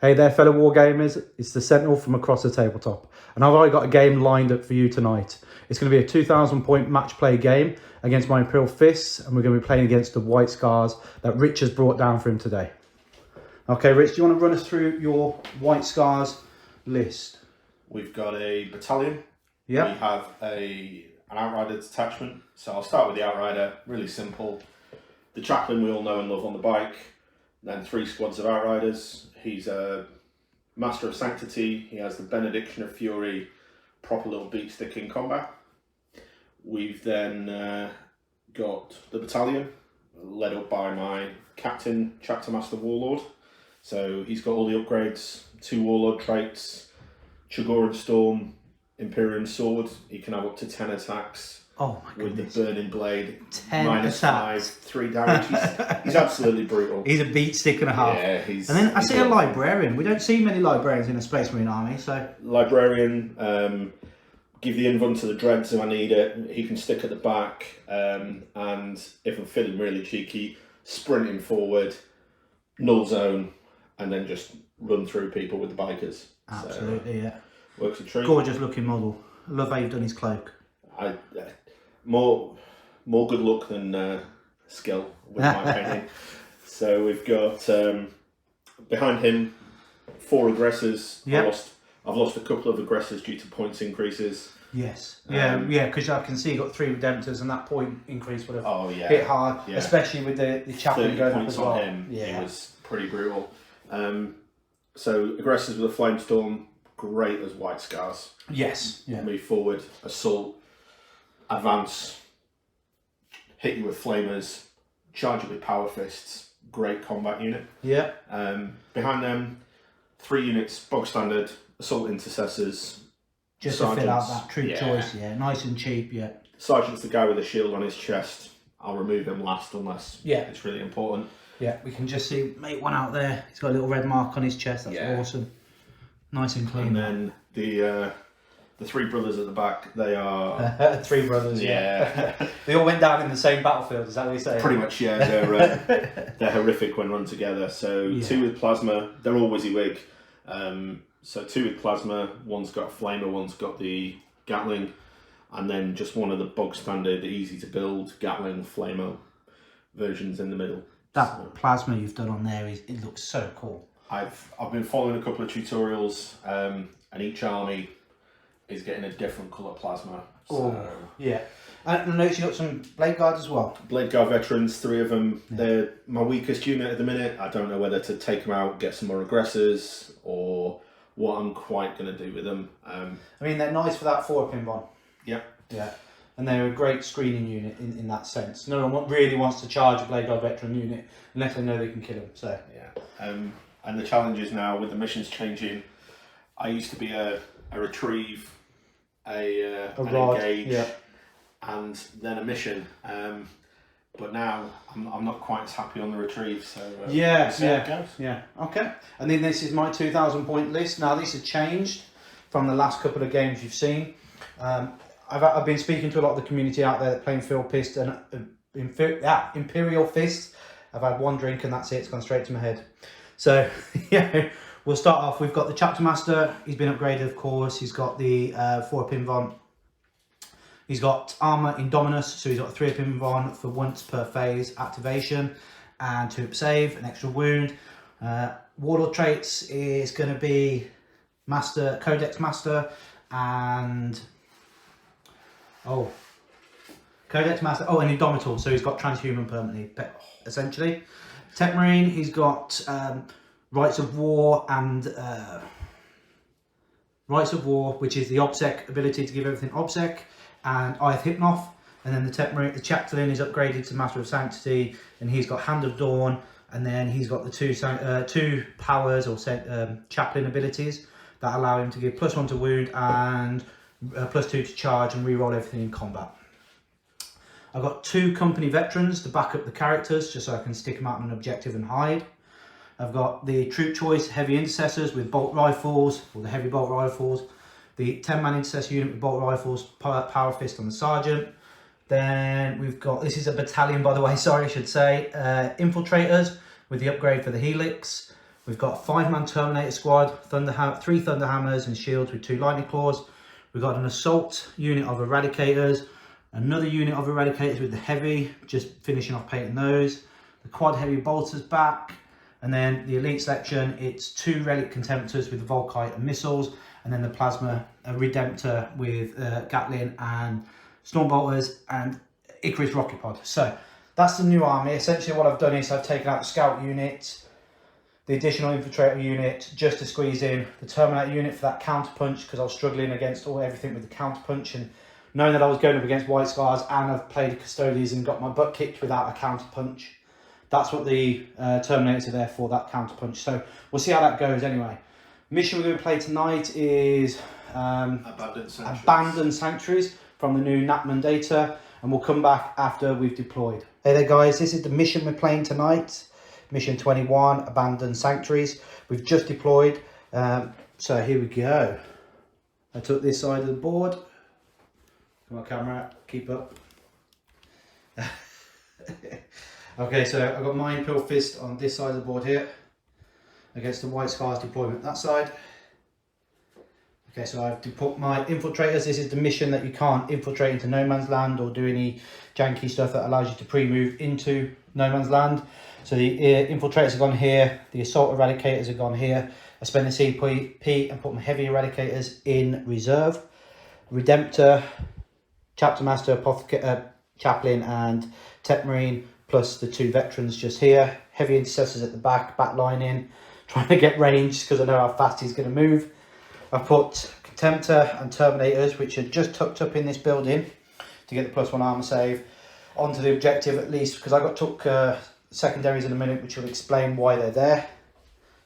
Hey there, fellow Wargamers. It's the Sentinel from across the tabletop. And I've already got a game lined up for you tonight. It's going to be a 2,000 point match play game against my Imperial Fists. And we're going to be playing against the White Scars that Rich has brought down for him today. Okay, Rich, do you want to run us through your White Scars list? We've got a battalion. Yeah. We have an Outrider detachment. So I'll start with the Outrider, really simple. The Chaplain we all know and love on the bike. Then 3 squads of Outriders. He's a Master of Sanctity. He has the Benediction of Fury, proper little beat stick in combat. We've then got the battalion, led up by my Captain, Chapter Master Warlord. So he's got all the upgrades, 2 Warlord traits, Chagoran Storm, Imperial Sword. He can have up to 10 attacks. Oh my goodness. With the Burning Blade, 10 minus attacks. 5, 3 damage. He's absolutely brutal. He's a beat stick and a half. Yeah, he's. And then I see a Librarian. We don't see many Librarians in a Space Marine army, so... Librarian, give the invuln to the Dreads if I need it. He can stick at the back, and if I'm feeling really cheeky, sprinting forward, null zone, and then just run through people with the bikers. Absolutely, So, yeah. Works a treat. Gorgeous looking model. I love how you've done his cloak. More good luck than skill with my painting. So we've got behind him 4 aggressors. Yep. I've lost a couple of aggressors due to points increases. Yes. Yeah, because I can see you got 3 Redemptors and that point increase would have hit hard, yeah. especially with the Chaplain going up as well. On him, yeah. It was pretty brutal. So aggressors with a Flamestorm, great as White Scars. Yes. Yeah. Move forward, assault, advance, hit you with flamers, charge you with power fists. Great combat unit. Yeah. Behind them, 3 units, bog standard, assault intercessors. Just to fill out that troop choice, yeah. Nice and cheap, yeah. Sergeant's the guy with the shield on his chest. I'll remove him last unless it's really important. Yeah, we can just see mate one out there. He's got a little red mark on his chest. That's awesome. Nice and clean. And then the 3 brothers at the back, they are... 3 brothers, yeah. They all went down in the same battlefield, is that what you say? Pretty much, yeah. They're horrific when run together. So 2 with plasma, they're all WYSIWYG. So 2 with plasma, one's got a flamer, one's got the Gatling, and then just one of the bog standard, easy to build Gatling flamer versions in the middle. That plasma you've done on there, it looks so cool. I've been following a couple of tutorials, and each army is getting a different colour plasma. So. Yeah. And I noticed you got some Blade Guards as well. Blade Guard veterans, 3 of them. Yeah. They're my weakest unit at the minute. I don't know whether to take them out, get some more aggressors, or what I'm quite going to do with them. I mean, they're nice for that 4-pin bomb. Yep. Yeah. And they're a great screening unit in that sense. No one really wants to charge a Blade Guard veteran unit unless they know they can kill him. So yeah. And the challenge is now with the missions changing. I used to be a retrieve, an engage, and then a mission. But now I'm not quite as happy on the retrieve. So yeah. Okay. And then this is my 2,000 point list. Now this has changed from the last couple of games you've seen. I've been speaking to a lot of the community out there that playing Field Fist and Imperial Fist. I've had 1 drink and that's it. It's gone straight to my head. So yeah, we'll start off. We've got the Chapter Master. He's been upgraded, of course. He's got the 4-pin Von. He's got armor Indominus, so he's got a 3-pin Von for once per phase activation and 2 save, an extra wound. Warlord traits is going to be Master, Codex Master, and Codex Master. And Indomitable, so he's got transhuman permanently, essentially. Tech Marine, he's got Rights of War and Rights of War, which is the OBSEC ability to give everything OBSEC, and Eye of Hypnoth. And then the Chaplain is upgraded to Master of Sanctity, and he's got Hand of Dawn, and then he's got the 2 powers or Chaplain abilities that allow him to give +1 to wound and +2 to charge and reroll everything in combat. I've got 2 company veterans to back up the characters, just so I can stick them out on an objective and hide. I've got the troop choice heavy intercessors with bolt rifles, or the heavy bolt rifles. The 10-man intercessor unit with bolt rifles, power fist on the sergeant. Then we've got, this is a battalion by the way, sorry I should say, infiltrators with the upgrade for the helix. We've got a 5-man Terminator squad, 3 Thunder Hammers and shields with 2 lightning claws. We've got an assault unit of Eradicators, another unit of Eradicators with the heavy, just finishing off painting those. The quad heavy bolters back, and then the elite section, it's 2 relic contemptors with the Volkite and missiles, and then the plasma redemptor with Gatling and Stormbolters and Icarus rocket pod. So that's the new army. Essentially what I've done is I've taken out the scout unit, the additional infiltrator unit, just to squeeze in the Terminator unit for that counter punch, because I was struggling against everything with the counter punch, and knowing that I was going up against White Scars and I've played Custodians and got my butt kicked without a counter punch. That's what the Terminators are there for, that counter punch. So we'll see how that goes anyway. Mission we're going to play tonight is Abandoned Sanctuaries from the new Nachmund data, and we'll come back after we've deployed. Hey there guys, this is the mission we're playing tonight. Mission 21, Abandoned Sanctuaries. We've just deployed, so here we go. I took this side of the board. Come on camera, keep up. Okay, so I've got my Imperial Fist on this side of the board here, against the White Scars deployment that side. Okay, so I've put my infiltrators. This is the mission that you can't infiltrate into no man's land or do any janky stuff that allows you to pre-move into no man's land. So the infiltrators have gone here, the assault eradicators have gone here. I spent the CP and put my heavy eradicators in reserve. Redemptor, Chapter Master, Chaplain and Tech Marine, plus the 2 veterans just here. Heavy intercessors at the back lining, trying to get range because I know how fast he's going to move. I've put Contemptor and Terminators, which are just tucked up in this building to get the +1 armor save, onto the objective at least, because I took secondaries in a minute, which will explain why they're there.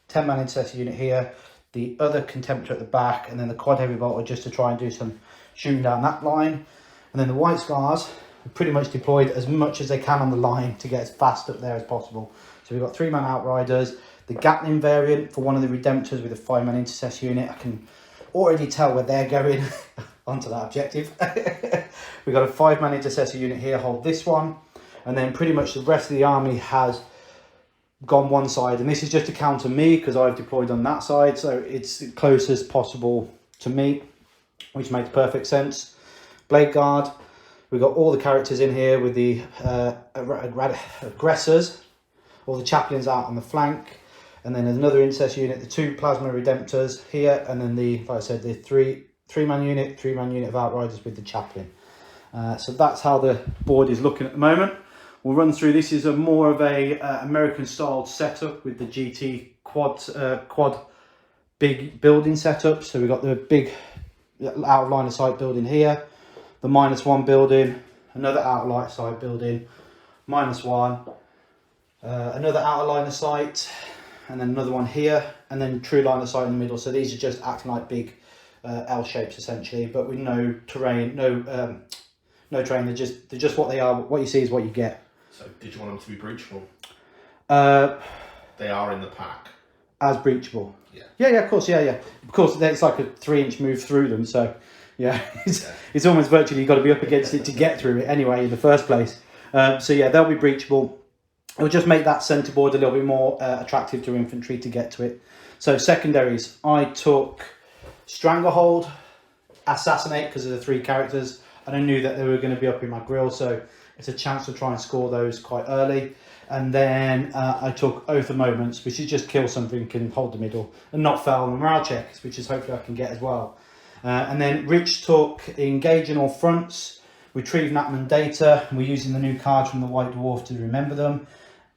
10-man intercessor unit here, the other Contemptor at the back, and then the quad heavy bolter just to try and do some shooting down that line. And then the White Scars are pretty much deployed as much as they can on the line to get as fast up there as possible. So we've got 3-man Outriders, the Gatling variant for one of the Redemptors with a 5-man intercessor unit. I can already tell where they're going onto that objective. We've got a 5-man intercessor unit here, hold this one. And then pretty much the rest of the army has gone one side. And this is just to counter me because I've deployed on that side. So it's the closest possible to me, which makes perfect sense. Blade Guard. We've got all the characters in here with the aggressors. All the chaplains out on the flank. And then there's another intercessor unit, the 2 plasma redemptors here. And then like I said, the 3-man unit of Outriders with the chaplain. So that's how the board is looking at the moment. We'll run through. This is more of a American style setup with the GT quad big building setup. So we've got the big out of line of sight building here, the -1 building, another out of line of sight building, -1, another out of line of sight, and then another one here, and then true line of sight in the middle. So these are just acting like big L shapes essentially, but with no terrain, no terrain. They're just what they are. What you see is what you get. So did you want them to be breachable? They are in the pack. As breachable. Yeah. Yeah, of course, yeah. Of course, it's like a 3-inch move through them. So yeah, it's almost virtually you've got to be up against it to get through it anyway in the first place. So yeah, they'll be breachable. It'll just make that centre board a little bit more attractive to infantry to get to it. So secondaries, I took Stranglehold, Assassinate because of the 3 characters, and I knew that they were going to be up in my grill, so it's a chance to try and score those quite early. And then I took Oath of Moments, which is just kill something and hold the middle and not fail on the morale checks, which is hopefully I can get as well. And then Rich took Engage in all fronts, Retrieve Nachmund data, and we're using the new cards from the White Dwarf to remember them.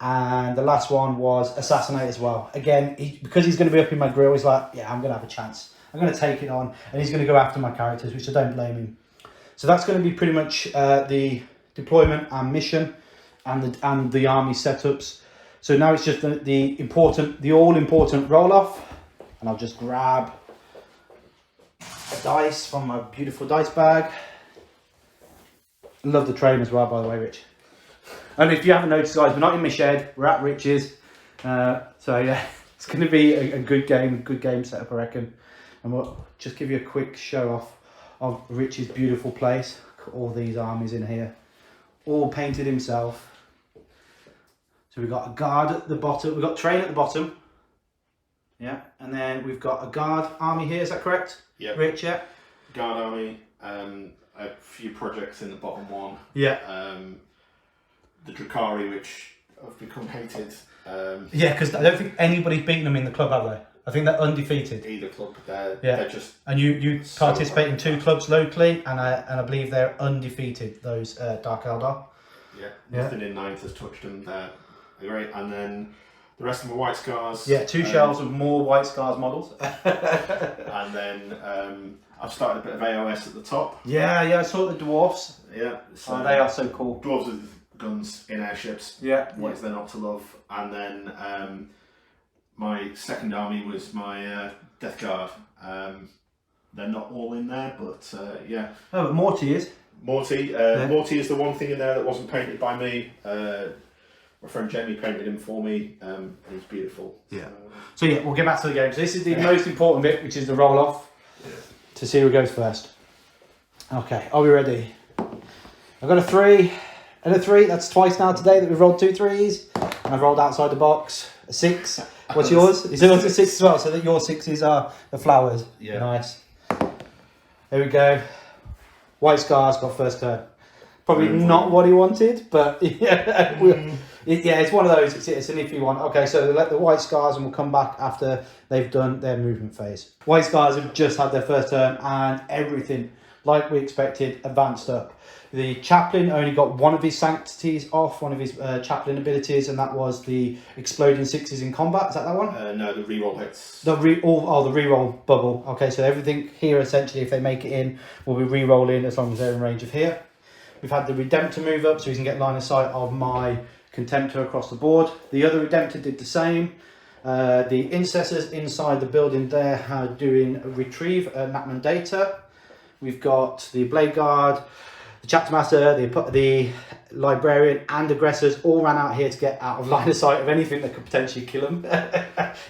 And the last one was Assassinate as well. Again, because he's going to be up in my grill, he's like, yeah, I'm going to have a chance. I'm going to take it on, and he's going to go after my characters, which I don't blame him. So that's going to be pretty much the deployment and mission and the army setups. So now it's just the all-important roll-off, and I'll just grab a dice from my beautiful dice bag. Love the train as well, by the way, Rich. And if you haven't noticed, guys, we're not in my shed, we're at Rich's. So yeah, it's going to be a good game setup, I reckon. And we'll just give you a quick show off of Rich's beautiful place. Look at all these armies in here, all painted himself. So we've got a guard at the bottom, we've got train at the bottom, Yeah, and then we've got a guard army here, is that correct? Yeah. Rich, yeah. Guard army, a few projects in the bottom one. Yeah. The Drakari, which have become hated. Yeah, because I don't think anybody's beaten them in the club, have they? I think they're undefeated. Either club, they're just... And you participate in 2 clubs locally, and I believe they're undefeated, those Dark Eldar. Yeah, nothing in 9th has touched them. They're great. And then the rest of them are White Scars. Yeah, 2 shelves of more White Scars models. And then I've started a bit of AOS at the top. Yeah, I saw the dwarfs. Yeah. So they are so cool. Dwarves with guns in airships. Yeah. What they're not to love. And then my second army was my Death Guard. They're not all in there, but yeah. Oh, but Morty is. Morty is the one thing in there that wasn't painted by me. My friend Jamie painted him for me. He's beautiful. Yeah. So yeah, we'll get back to the game. So this is the most important bit, which is the roll off. Yeah. To see who goes first. Okay, are we ready? I've got a 3 and a 3. That's twice now today that we've rolled 2 3s. And I've rolled outside the box. A 6. What's yours? Is yours a 6 as well? So that your 6s are the flowers. Yeah. Nice. There we go. White Scars got first turn. Probably not what he wanted, but yeah, it's one of those. It's an iffy one. Okay, so they let the White Scars, and we'll come back after they've done their movement phase. White Scars have just had their first turn, and everything, like we expected, advanced up. The Chaplain only got one of his sanctities off, one of his Chaplain abilities, and that was the exploding 6s in combat. Is that one? No, the reroll hits. The reroll bubble. Okay, so everything here, essentially, if they make it in, will be re-rolling as long as they're in range of here. We've had the Redemptor move up, so he can get line of sight of my Contemptor across the board. The other Redemptor did the same. The Intercessors inside the building there are doing a retrieve Nachmund data. We've got the Blade Guard, the Chapter Master, the Librarian, and Aggressors all ran out here to get out of line of sight of anything that could potentially kill them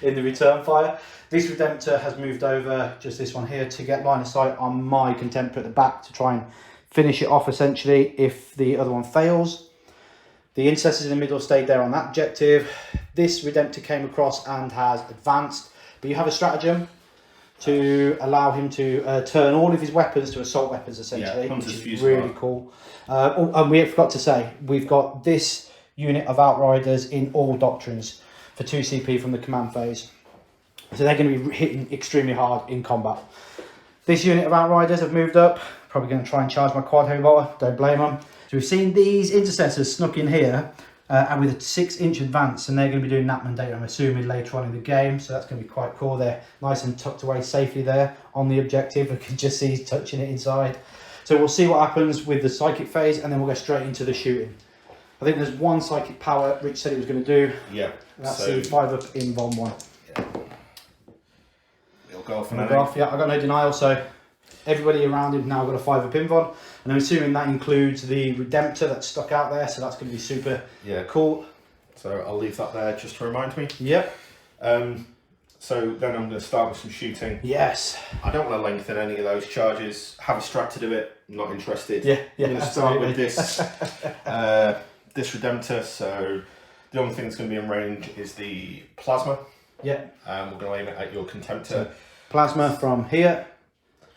in the return fire. This Redemptor has moved over, just this one here, to get line of sight on my Contemptor at the back to try and finish it off essentially if the other one fails. The Intercessors in the middle stayed there on that objective. This Redemptor came across and has advanced, but you have a stratagem to allow him to turn all of his weapons to assault weapons essentially, which is really cool. And we forgot to say, we've got this unit of Outriders in all doctrines for 2 CP from the command phase. So they're going to be hitting extremely hard in combat. This unit of Outriders have moved up. Probably going to try and charge my quad heavy bolter. Don't blame them. So we've seen these Intercessors snuck in here and with a 6-inch advance, and they're going to be doing Nachmund data, I'm assuming, later on in the game. So that's going to be quite cool. They're nice and tucked away safely there on the objective. I can just see he's touching it inside. So we'll see what happens with the psychic phase, and then we'll go straight into the shooting. I think there's 1 psychic power Rich said he was going to do. Yeah. That's the 5 up in Von 1. Yeah. It'll go off. Yeah, I got no denial, so everybody around him now got a 5 up invon, and I'm assuming that includes the Redemptor that's stuck out there, so that's going to be super cool. So I'll leave that there just to remind me. Yep. So then I'm going to start with some shooting. Yes. I don't want to lengthen any of those charges. Have a strat to do it. I'm not interested. Yeah. I'm going to start with this this Redemptor. So the only thing that's going to be in range is the Plasma. Yeah. We're going to aim it at your Contemptor. So, Plasma from here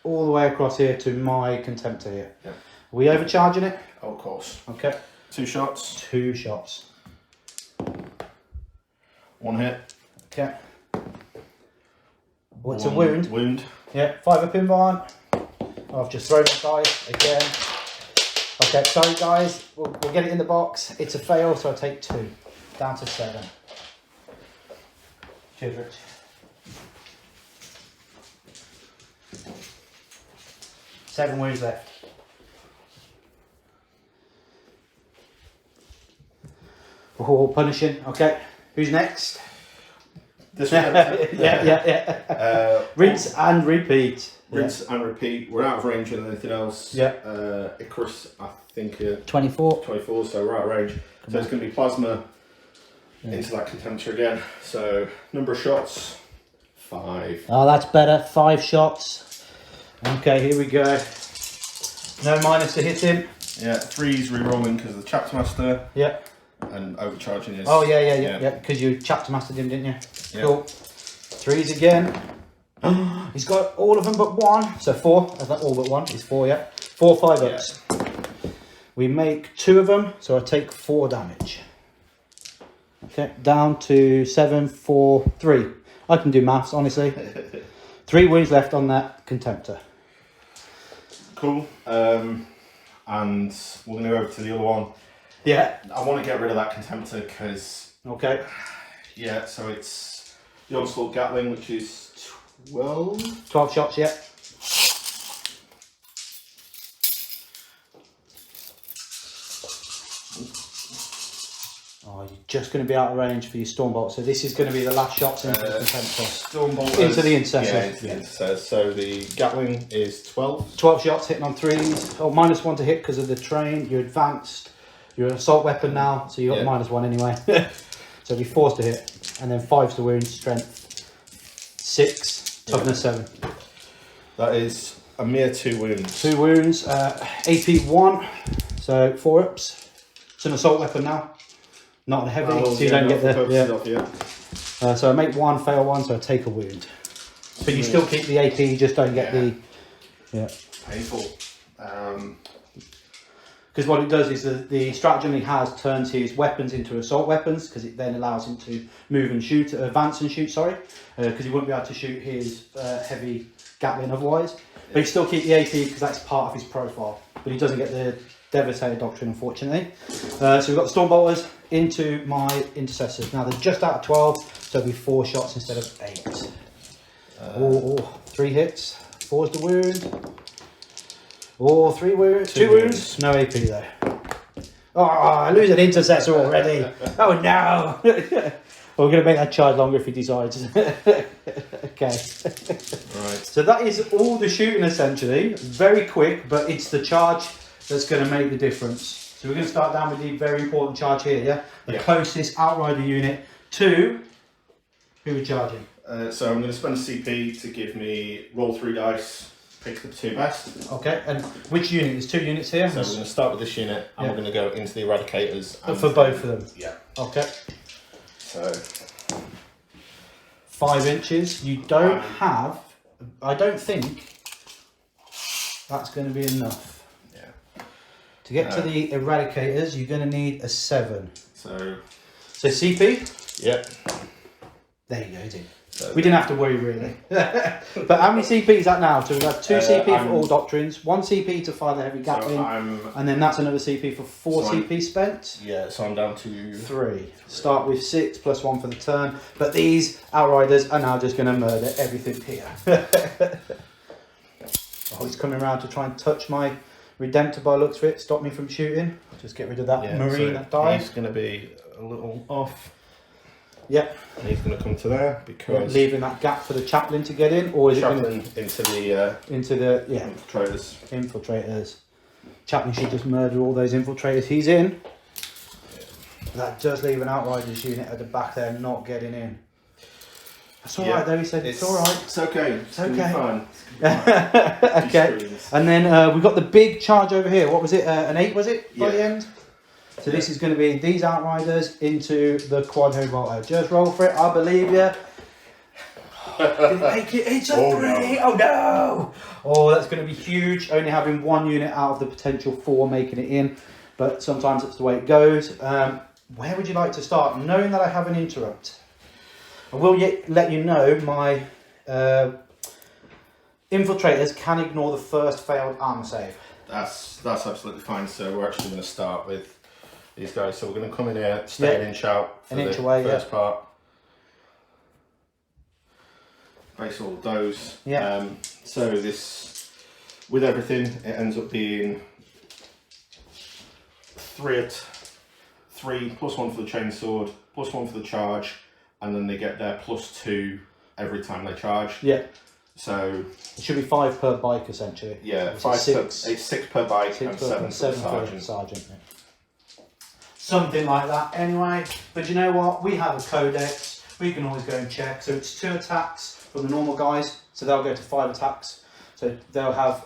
all the way across here to my Contemptor here. Yeah. Are we overcharging it? Oh, of course. Okay. 2 shots. 2 shots. 1 hit. Okay. Oh, it's a wound. Wound. Yeah. 5 up invon. I've just thrown my dice again. Okay, sorry guys. We'll get it in the box. It's a fail, so I take 2. Down to 7. Cheers, Rich. Seven wounds left. Oh, punishing. Okay, who's next? This one. yeah. Rinse and repeat. Rinse and repeat. We're out of range of anything else. Yeah. Icarus, I think. 24. 24, so we're out of range. So it's going to be Plasma into that Contemptor again. So number of shots, 5. Oh, that's better. 5 shots. Okay, here we go. No minus to hit him. Yeah, 3's re-rolling because of the Chapter Master. Yeah. And overcharging is... Oh, yeah. Because you Chapter Mastered him, didn't you? Yeah. Cool. 3s again. He's got all of them but 1. So 4. I think all but 1 is 4, yeah. 4 5-ups. Yeah. We make 2 of them, so I take 4 damage. Okay, down to 7, 4, 3. I can do maths, honestly. 3 wounds left on that Contemptor. Cool. And we're going to go over to the other one. Yeah. I want to get rid of that Contemptor because... Okay. Yeah, so it's the Onslaught Gatling, which is 12? 12 shots, yeah. Oh, you're just going to be out of range for your Stormbolt. So this is going to be the last shots into the Contemptor. Stormbolt into the Intercessors. Yeah, into the Intercessors. So the Gatling is 12. 12 shots hitting on 3s. Oh, -1 to hit because of the train. You're advanced. You're an assault weapon now, so you've got -1 anyway. So you'll be forced to hit. And then 5's the wound, strength 6, toughness 7. That is a mere 2 wounds. 2 wounds, AP 1, so 4 ups. It's an assault weapon now, not a heavy, so you don't get the. So I make 1, fail 1, so I take a wound. But you still keep the AP, you just don't get the. Yeah. Painful. Because what it does is the stratagem he has turns his weapons into assault weapons, because it then allows him to move and shoot, advance and shoot, sorry. Because he wouldn't be able to shoot his heavy Gatling otherwise. But he still keeps the AP because that's part of his profile. But he doesn't get the Devastator Doctrine, unfortunately. So we've got the Stormbolters into my Intercessors. Now they're just out of 12, so it'll be 4 shots instead of 8. 3 hits. 4's the wound. 3 wounds. 2 wounds. No AP though. Oh, I lose an Intercessor already. Oh no. We're going to make that charge longer if he decides. Okay. Right. So that is all the shooting essentially. Very quick, but it's the charge that's going to make the difference. So we're going to start down with the very important charge here, yeah? The closest Outrider unit to who we're charging. So I'm going to spend a CP to give me roll 3 dice, pick the 2 best. Okay, and which unit? There's 2 units here. So we're going to start with this unit and we're going to go into the Eradicators. And for both of them? Yeah. Okay. So 5 inches. You don't have, I don't think that's going to be enough. Yeah. To get to the Eradicators, you're going to need a 7. So CP? Yep. There you go, dude. So we didn't have to worry really. But how many CP is that now? So we've got 2 CP for all doctrines, 1 CP to fire the heavy Gatling, and then that's another CP for 4 CP spent. Yeah, so I'm down to 3. Start with 6 plus 1 for the turn. But these Outriders are now just going to murder everything here. Oh, he's coming around to try and touch my Redemptor by looks for it. Stop me from shooting. Just get rid of that Marine that died. He's going to be a little off. Yep. And he's going to come to there because leaving that gap for the chaplain to get in, or is it going to into the infiltrators? Chaplain should just murder all those infiltrators he's in. That does leave an Outriders unit at the back there not getting in. That's all right though. He said it's all right. It's okay. It's okay. Fine. Okay. And then we've got the big charge over here. What was it? An 8 was it by the end? So this is going to be these Outriders into the Quad Volto. Just roll for it. I believe you. Didn't make it. It's a 3. Oh no! Oh, that's going to be huge. Only having 1 unit out of the potential 4 making it in, but sometimes that's the way it goes. Where would you like to start? Knowing that I have an interrupt, I will let you know my infiltrators can ignore the first failed armor save. That's absolutely fine. So we're actually going to start with these guys. So we're going to come in here, stay an inch out for the first part. Base all those. Yeah. So this, with everything, it ends up being 3 plus 1 for the chainsword, plus 1 for the charge, and then they get their +2 every time they charge. Yeah. So it should be 5 per bike essentially. Yeah, 6 per bike and 7 for the sergeant. Yeah. Something like that anyway. But you know what? We have a codex. We can always go and check. So it's 2 attacks for the normal guys. So they'll go to 5 attacks. So they'll have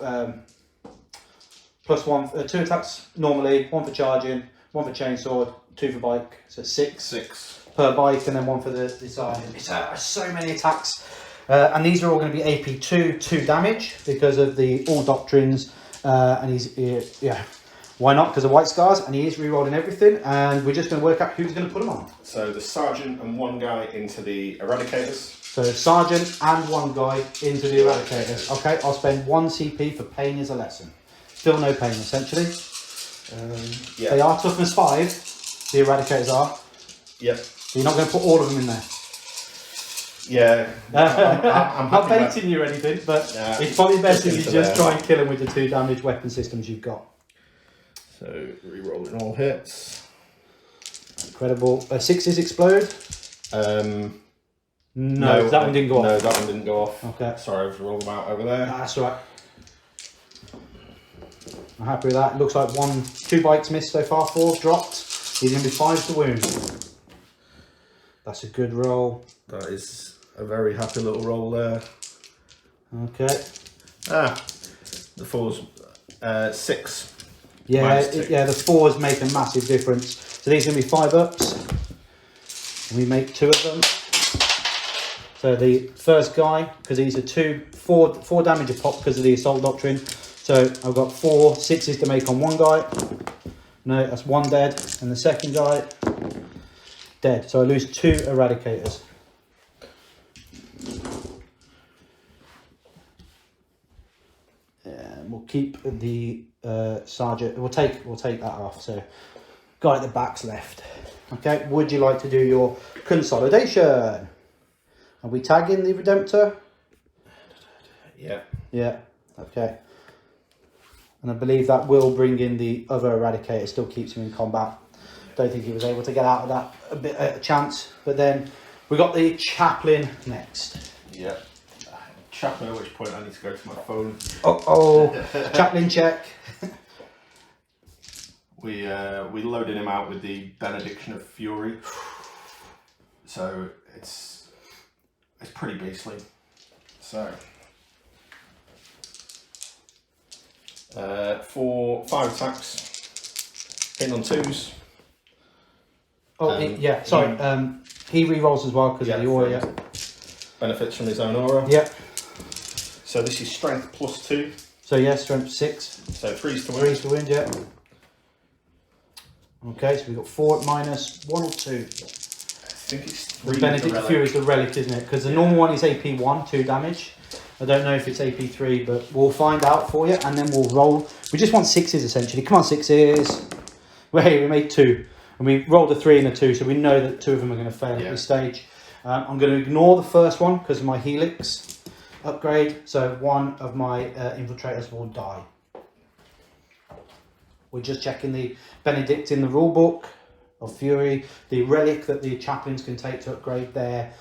plus 1, 2 attacks normally, 1 for charging, 1 for chainsword, 2 for bike. So 6. per bike, and then one for the sergeant. It's so many attacks. And these are all going to be AP2, 2 damage because of the all doctrines. And he's, yeah, why not? Because of white scars, and he is re-rolling everything. And we're just going to work out who's going to put them on. So the sergeant and one guy into the eradicators. So sergeant and one guy into the eradicators. Okay, I'll spend 1 CP for pain is a lesson. Still no pain, essentially. Yeah. They are toughness 5, the eradicators are. Yep. So you're not going to put all of them in there. Yeah, I'm not baiting you or anything, but it's probably best if you just try and kill them with the 2 damage weapon systems you've got. So re-rolling all hits. Incredible. 6s explode? No, that one didn't go off. No, that one didn't go off. Okay. Sorry, I've rolled them out over there. That's all right. I'm happy with that. It looks like 2 bikes missed so far, 4 dropped. He's going to be 5 to wound. That's a good roll. That is a very happy little roll there. Okay. The 4's 6. Yeah, yeah, the 4s make a massive difference. So these are going to be 5 ups. And we make 2 of them. So the first guy, because these are 4 damage a pop because of the assault doctrine. So I've got 4 6s to make on one guy. No, that's 1 dead. And the second guy, dead. So I lose 2 eradicators. And we'll keep the sergeant. We'll take that off. So guy at the back's left. Okay. Would you like to do your consolidation? Are we tagging the Redemptor? Yeah. Yeah. Okay. And I believe that will bring in the other Eradicator. Still keeps him in combat. Don't think he was able to get out of that a chance. But then we got the Chaplain next. Yeah. Chaplain, at which point I need to go to my phone. Chaplain check. We loaded him out with the Benediction of Fury. So it's pretty beastly. So for 5 attacks, hitting on 2s. Yeah, sorry. He re-rolls as well because of the aura. Yeah. Benefits from his own aura. Yep. So this is strength +2. So yeah, strength 6. So 3s to wound. 3s to wound, yeah. Okay, so we've got 4 minus 1 or 2. I think it's 3. The Benedict of Fury is the relic, isn't it? Because the normal one is AP 1, 2 damage. I don't know if it's AP 3, but we'll find out for you, and then we'll roll. We just want 6s essentially. Come on, 6s. Wait, we made 2, and we rolled a 3 and a 2, so we know that 2 of them are going to fail at this stage. I'm going to ignore the first one because of my Helix upgrade, so 1 of my infiltrators will die. We're just checking the Benedict in the rulebook of Fury, the relic that the chaplains can take to upgrade their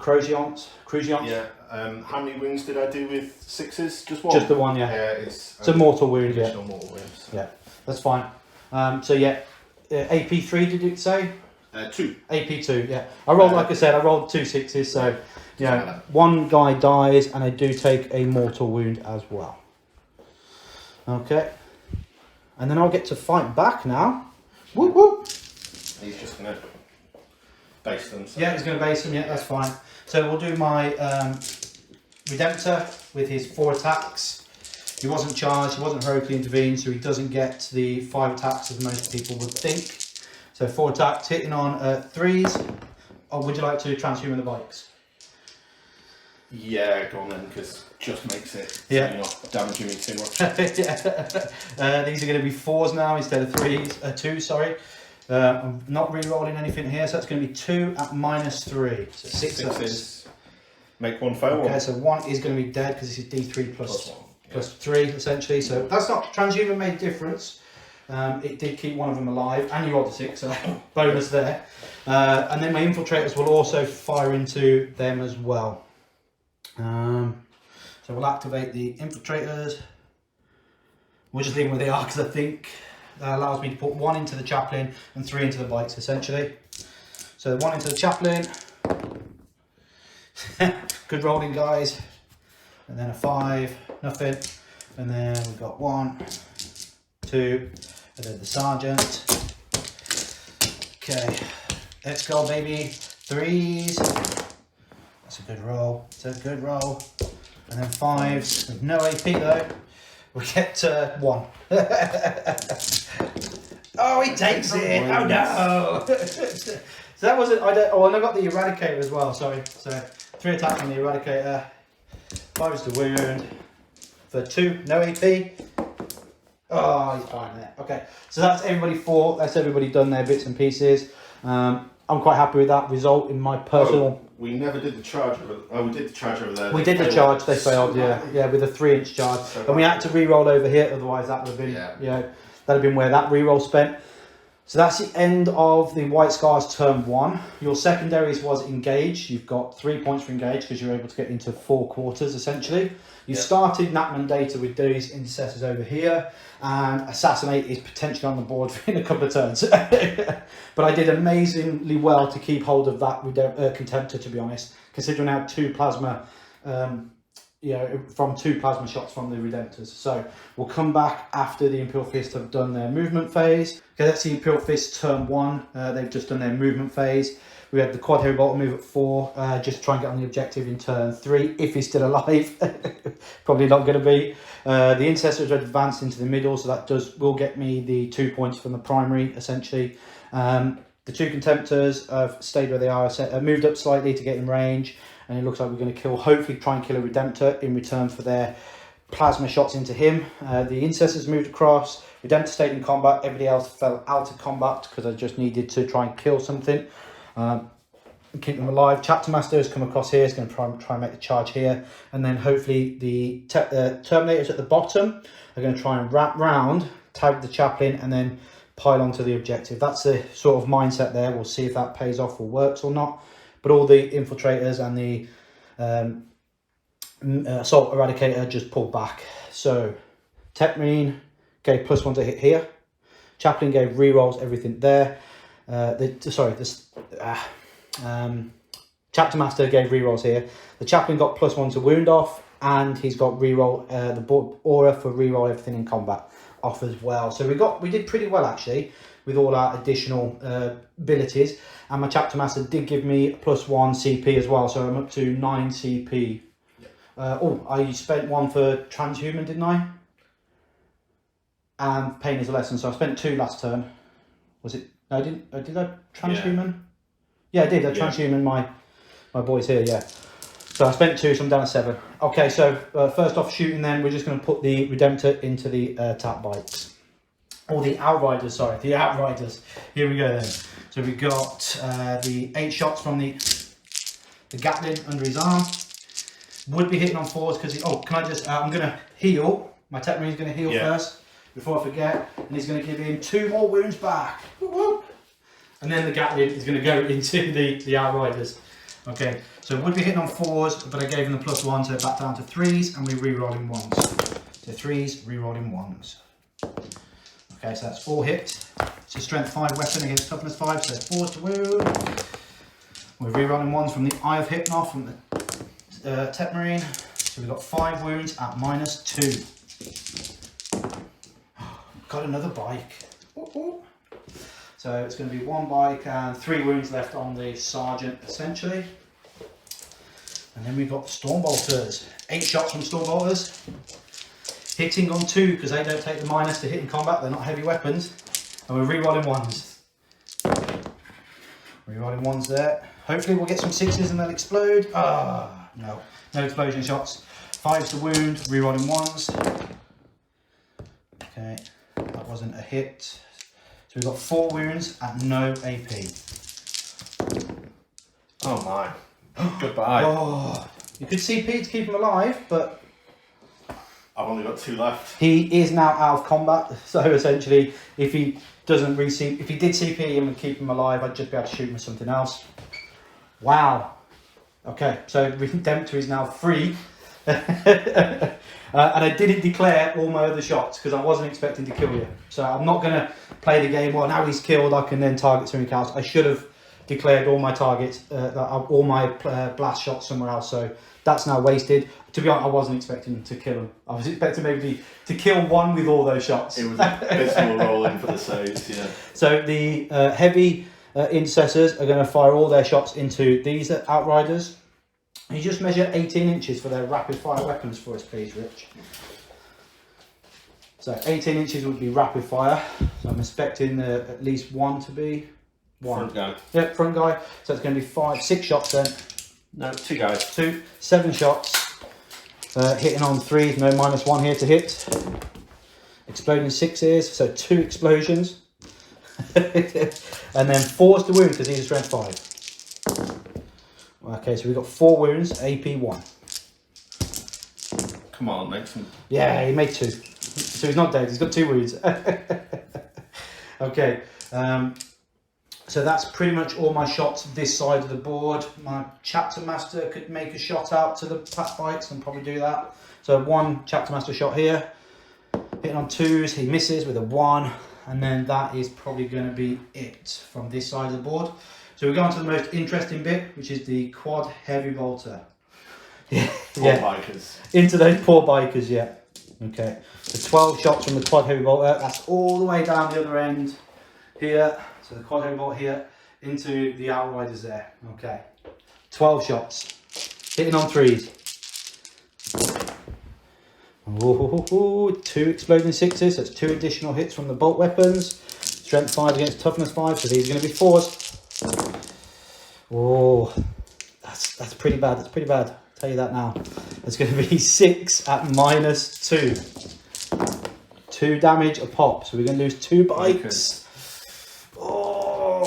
Crusions. Yeah. How many wounds did I do with 6s? Just 1? Just the 1, yeah. Yeah, it's a mortal wound, yeah. Mortal wounds. Yeah, that's fine. So yeah, AP 3 did it say? 2. AP 2, yeah. I rolled, like I said, I rolled 2 6s, so yeah, 1 guy dies, and I do take a mortal wound as well. Okay. And then I'll get to fight back now. Whoop whoop. He's just going to base them. So. Yeah, he's going to base them, yeah, that's fine. So we'll do my Redemptor with his 4 attacks. He wasn't charged, he wasn't heroically intervened, so he doesn't get the 5 attacks as most people would think. So 4 attacks, hitting on 3s. Or would you like to transhuman the bikes? Yeah, go on then, because just makes it so yeah. you're not damaging me too much. Yeah. These are going to be 4s now instead of 2s, sorry. I'm not re-rolling anything here, so it's going to be 2 at -3. So 6 6s. Make 1 fail. Okay, so 1 is going to be dead because this is D3 plus 1. Plus 3 essentially. So that's not transhuman made difference. It did keep 1 of them alive, and you rolled a 6, so bonus there. And then my infiltrators will also fire into them as well. So we'll activate the infiltrators. We'll just leave them where they are because I think that allows me to put 1 into the chaplain and 3 into the bikes essentially. So 1 into the chaplain. Good rolling, guys. And then a 5, nothing. And then we've got 1, 2, and then the sergeant. Okay, Let's go, baby. 3s. That's a good roll. It's a good roll. And then 5s. With no AP though. We get 1. Oh, he takes it. Oh no. So that wasn't. I don't. Oh, and I got the Eradicator as well. Sorry. So 3 attacks on the Eradicator. 5 is the wound. For 2, no AP. Oh, he's fine there. Okay, so that's everybody 4. That's everybody done their bits and pieces. I'm quite happy with that result in my personal. Oh, we never did the charge over. Oh, we did the charge over there. We did the charge. They failed. Yeah, with a 3-inch charge, and we had to re-roll over here. Otherwise, that would have been that'd have been where that re-roll spent. So that's the end of the White Scars turn 1. Your secondaries was engage. You've got 3 points for engage because you're able to get into 4 quarters essentially. You started Nachmund data with these intercessors over here, and assassinate is potentially on the board in a couple of turns. But I did amazingly well to keep hold of that contemptor, to be honest, considering I had 2 plasma. From 2 plasma shots from the Redemptors. So we'll come back after the Imperial Fist have done their movement phase. Okay, that's the Imperial Fist turn 1. They've just done their movement phase. We had the quad heavy bolt move at 4, just try and get on the objective in turn 3, if he's still alive. Probably not going to be. The Intercessors are advanced into the middle, so that will get me the 2 points from the primary, essentially. The 2 Contemptors have stayed where they are, moved up slightly to get in range. And it looks like we're going to hopefully try and kill a Redemptor in return for their plasma shots into him. The Intercessors moved across. Redemptor stayed in combat. Everybody else fell out of combat because I just needed to try and kill something. Keep them alive. Chapter Master has come across here. He's going to try and make the charge here. And then hopefully the Terminators at the bottom are going to try and wrap round, tag the Chaplain, and then pile onto the objective. That's the sort of mindset there. We'll see if that pays off or works or not. But all the Infiltrators and the Assault Eradicator just pulled back. So Tech Marine gave +1 to hit here. Chaplain gave rerolls everything there. Chapter Master gave rerolls here. The Chaplain got +1 to wound off, and he's got reroll the aura for reroll everything in combat off as well. So we did pretty well actually with all our additional abilities. And my Chapter Master did give me +1 CP as well, so I'm up to 9 CP. I spent 1 for Transhuman, didn't I? And Pain is a Lesson, so I spent 2 last turn. Was it? No, I didn't. Did I Transhuman? Yeah, I did. I Transhuman my boys here, yeah. So I spent 2, so I'm down to 7. Okay, so first off shooting then, we're just going to put the Redemptor into the tap bikes. Or the Outriders, sorry, the Outriders. Here we go then. So we got the 8 shots from the Gatling under his arm. Would be hitting on 4s because can I just? I'm gonna heal. My Tech Marine's gonna heal first before I forget, and he's gonna give him 2 more wounds back. Woo-woo. And then the Gatling is gonna go into the Outriders. Okay, so would be hitting on 4s, but I gave him the +1, so back down to 3s, and we re-rolling 1s. So 3s, re-rolling 1s. Okay, so that's 4 hits. It's a strength 5 weapon against toughness 5, so 4s to wound. We're re-rolling 1s from the Eye of Hypnoth from the Tech Marine. So we've got 5 wounds at -2. Got another bike. Ooh. So it's going to be 1 bike and 3 wounds left on the Sergeant essentially. And then we've got the Stormbolters. 8 shots from Stormbolters. Hitting on 2 because they don't take the minus to hit in combat, they're not heavy weapons. And we're re-rolling 1s. Re-rolling 1s there. Hopefully we'll get some 6s and they'll explode. No explosion shots. 5s to wound, re-rolling 1s. Okay, that wasn't a hit. So we've got 4 wounds at no AP. Oh my. Goodbye. You could CP to keep him alive, but I've only got 2 left. he is now out of combat, so essentially, if he doesn't if he did CP him and keep him alive, I'd just be able to shoot him with something else. Wow. Okay, so Redemptor is now free, and I didn't declare all my other shots because I wasn't expecting to kill you. So I'm not going to play the game. Well, now he's killed, I can then target something else. I should have declared all my targets, all my blast shots somewhere else. So that's now wasted. To be honest, I wasn't expecting to kill him. I was expecting maybe to kill 1 with all those shots. It was a abysmal rolling for the saves, yeah. So the heavy intercessors are going to fire all their shots into these outriders. You just measure 18 inches for their rapid fire weapons for us, please, Rich. So 18 inches would be rapid fire. So I'm expecting at least one to be one. Front guy. Yep, front guy. So it's going to be 6 shots then. No, 2 guys. 2, 7 shots. Hitting on 3, no -1 here to hit. Exploding 6s, so 2 explosions. And then 4's to wound because he's a strength 5. Okay, so we've got 4 wounds, AP 1. Come on, make some. Yeah, he made 2. So he's not dead, he's got 2 wounds. Okay, so that's pretty much all my shots this side of the board. My chapter master could make a shot out to the pack bikes and probably do that. So 1 chapter master shot here, hitting on 2s, he misses with a 1, and then that is probably going to be it from this side of the board. So we go on to the most interesting bit, which is the quad heavy bolter. Poor bikers. Into those poor bikers, yeah. Okay, so 12 shots from the quad heavy bolter. That's all the way down the other end here. So the quad heavy bolter here into the outriders there. Okay, 12 shots, hitting on 3s. Ooh, 2 exploding 6s. That's 2 additional hits from the bolt weapons. Strength 5 against toughness 5. So these are going to be 4s. Oh, that's pretty bad. That's pretty bad. I'll tell you that now. It's going to be 6 at -2. 2 damage a pop. So we're going to lose 2 bikes. Oh,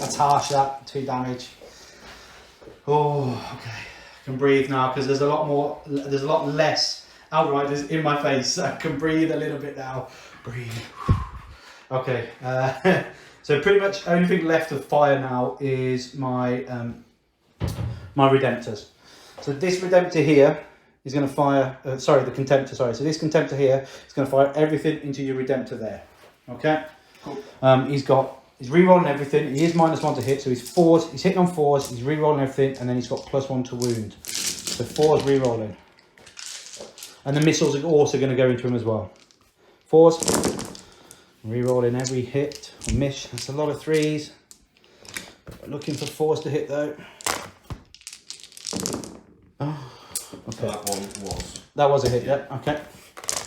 that's harsh. That 2 damage. Oh, okay. I can breathe now because there's a lot less outriders in my face. I can breathe a little bit now. Breathe. Okay. So pretty much only thing left of fire now is my my Redemptors. So this Redemptor here is going to fire, sorry, the Contemptor, sorry. So this Contemptor here is going to fire everything into your Redemptor there. Okay? Cool. He's re-rolling everything. He is -1 to hit, so he's 4s. He's hitting on 4s, he's re-rolling everything, and then he's got +1 to wound. So 4s re-rolling. And the missiles are also going to go into him as well. 4s. Re-rolling every hit or miss. That's a lot of 3s. We're looking for 4s to hit though. Oh, okay. So that one was. That was a hit, yeah. Okay.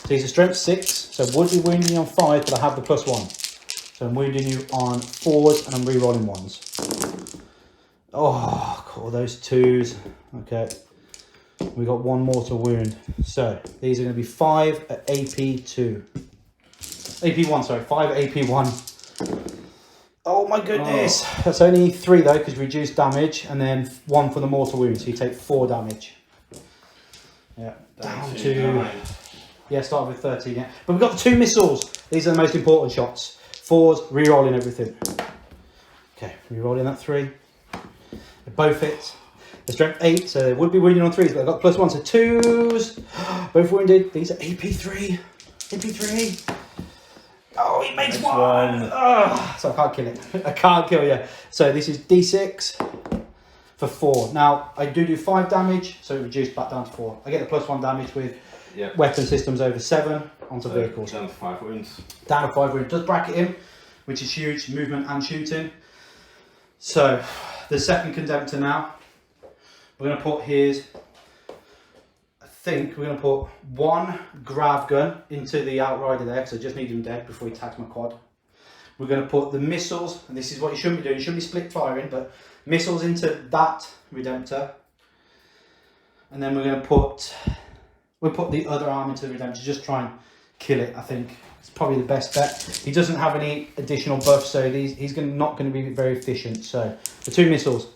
So he's a strength 6, so would be wounding you on 5, but I have the +1. So I'm wounding you on 4s and I'm re-rolling 1s. Oh, cool, those 2s. Okay. We got 1 more to wound. So these are going to be 5 at AP2. AP1, sorry, 5 AP1. Oh my goodness. Oh. That's only 3 though, because reduced damage, and then 1 for the mortal wound, so you take 4 damage. Yeah, down to... Yeah, start with 13, yeah. But we've got the 2 missiles. These are the most important shots. 4s, re-rolling everything. Okay, re-rolling that 3. They both hit. The strength 8, so they would be wounded on 3s, but I've got +1, so 2s. Both wounded. These are AP3. AP3. Oh, he makes 1. Oh, so I can't kill it. I can't kill you. So this is D6 for 4. Now, I do 5 damage, so it reduced back down to 4. I get the +1 damage with weapon systems over 7 onto vehicles. Down to 5 wounds. Down to 5 wounds. Does bracket him, which is huge, movement and shooting. So, the second Contemptor now. We're going to put his... I think we're going to put 1 grav gun into the outrider there, because I just need him dead before he attacks my quad. We're going to put the missiles, and this is what you shouldn't be doing, you shouldn't be split firing, but missiles into that Redemptor. And then we're going to put, we'll put the other arm into the Redemptor, just try and kill it, I think. It's probably the best bet. He doesn't have any additional buffs, so he's not going to be very efficient. So, the 2 missiles.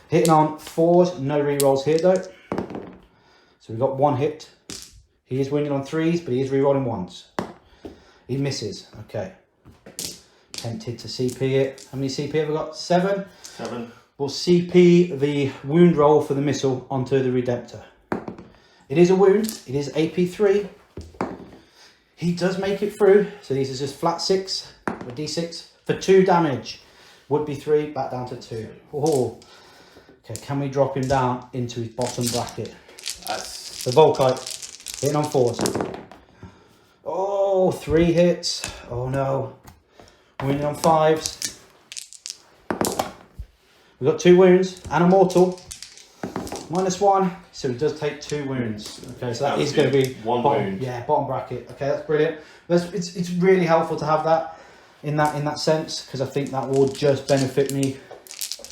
Hitting on 4s, no re-rolls here though. So we've got 1 hit. He is wounded on 3s, but he is re-rolling 1s. He misses. Okay. Tempted to CP it. How many CP have we got? 7? 7. We'll CP the wound roll for the missile onto the Redemptor. It is a wound. It is AP3. He does make it through. So these are just flat 6 with D6 for 2 damage. Would be 3, back down to 2. Oh. Okay, can we drop him down into his bottom bracket? That's... The Volkite, hitting on 4s. Oh, 3 hits. Oh no. Wounding on 5s. We've got 2 wounds and a mortal. -1, so he does take 2 wounds. Okay, so that is going to be one bottom, wound. yeah, bottom bracket. Okay, that's brilliant. It's really helpful to have that in that sense, because I think that will just benefit me.